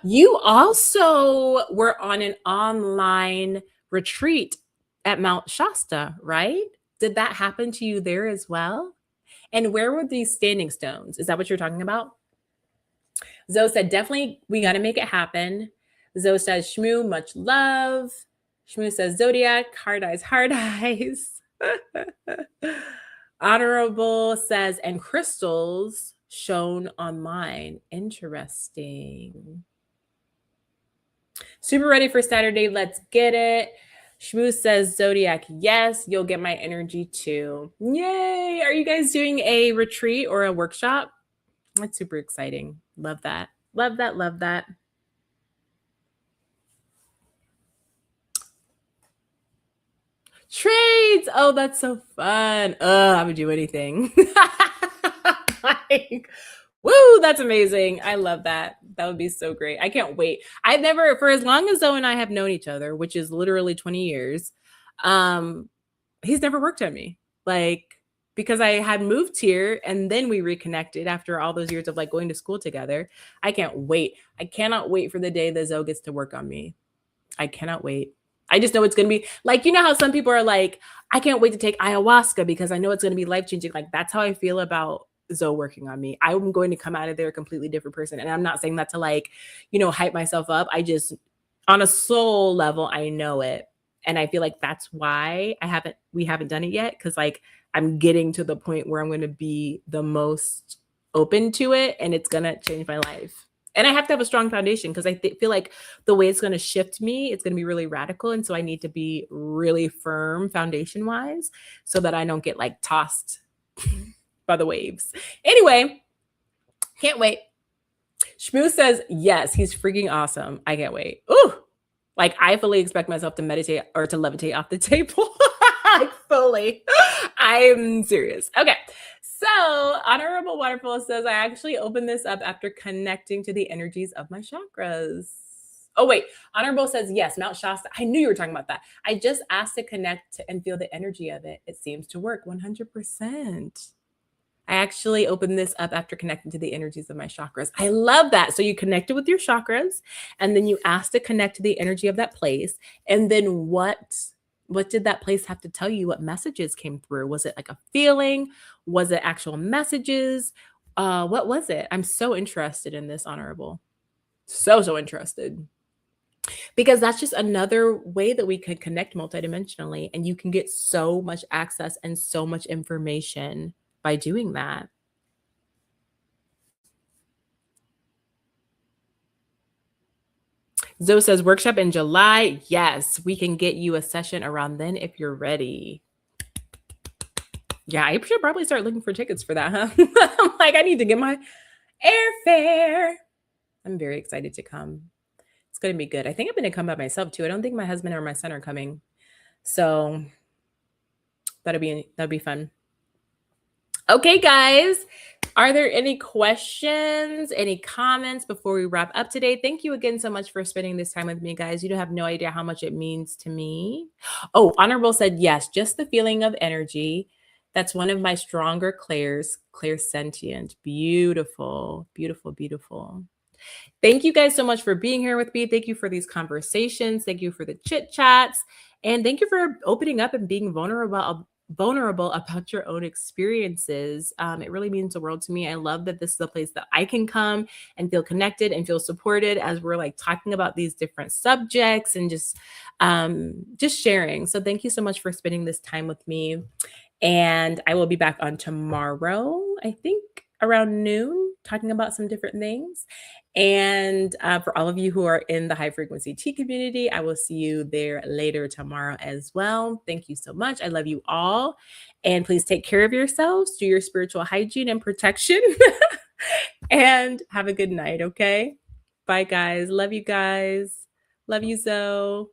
You also were on an online retreat at Mount Shasta, right? Did that happen to you there as well? And where were these standing stones? Is that what you're talking about? Zoe said, definitely, we got to make it happen. Zoe says, Shmoo, much love. Shmoo says, Zodiac, hard eyes, hard eyes. Honorable says, and crystals shown online. Interesting. Super ready for Saturday. Let's get it. Shmoo says, Zodiac, yes, you'll get my energy too. Yay. Are you guys doing a retreat or a workshop? That's super exciting. Love that. Love that. Love that. Trades. Oh, that's so fun. I would do anything. Like, woo, that's amazing. I love that. That would be so great. I can't wait. I've never, for as long as Zoe and I have known each other, which is literally 20 years, um, he's never worked on me. Like, because I had moved here and then we reconnected after all those years of like going to school together. I can't wait. I cannot wait for the day that Zoe gets to work on me. I cannot wait. I just know it's going to be like, you know how some people are like, I can't wait to take ayahuasca because I know it's going to be life changing. Like, that's how I feel about Zoe working on me. I'm going to come out of there a completely different person. And I'm not saying that to like, you know, hype myself up. I just, on a soul level, I know it. And I feel like that's why we haven't done it yet. Cause like I'm getting to the point where I'm going to be the most open to it and it's going to change my life. And I have to have a strong foundation because I feel like the way it's going to shift me, it's going to be really radical. And so I need to be really firm foundation wise so that I don't get like tossed by the waves. Anyway, can't wait. Shmoo says, yes, he's freaking awesome. I can't wait. Ooh, like I fully expect myself to meditate or to levitate off the table. Like fully. I'm serious. Okay. So Honorable Waterfall says, I actually opened this up after connecting to the energies of my chakras. Oh, wait. Honorable says, yes, Mount Shasta. I knew you were talking about that. I just asked to connect and feel the energy of it. It seems to work 100%. I actually opened this up after connecting to the energies of my chakras. I love that. So you connected with your chakras and then you asked to connect to the energy of that place. And then what did that place have to tell you? What messages came through? Was it like a feeling? Was it actual messages? What was it? I'm so interested in this, Honorable. So interested. Because that's just another way that we could connect multidimensionally. And you can get so much access and so much information by doing that. Zoe says workshop in July. Yes, we can get you a session around then if you're ready. Yeah, I should probably start looking for tickets for that, huh? I'm like, I need to get my airfare. I'm very excited to come. It's going to be good. I think I'm going to come by myself too. I don't think my husband or my son are coming. So that'll be fun. Okay, guys. Are there any questions, any comments before we wrap up today? Thank you again so much for spending this time with me, guys. You don't have no idea how much it means to me. Oh, Honorable said, yes, just the feeling of energy. That's one of my stronger clairs, clairsentient. Beautiful, beautiful, beautiful. Thank you guys so much for being here with me. Thank you for these conversations. Thank you for the chit chats. And thank you for opening up and being vulnerable about your own experiences. It really means the world to me. I love that this is a place that I can come and feel connected and feel supported as we're like talking about these different subjects and just sharing. So thank you so much for spending this time with me. And I will be back on tomorrow, I think around noon, talking about some different things. And for all of you who are in the high frequency tea community, I will see you there later tomorrow as well. Thank you so much. I love you all. And please take care of yourselves, do your spiritual hygiene and protection, and have a good night, okay? Bye, guys. Love you guys. Love you, Zoe.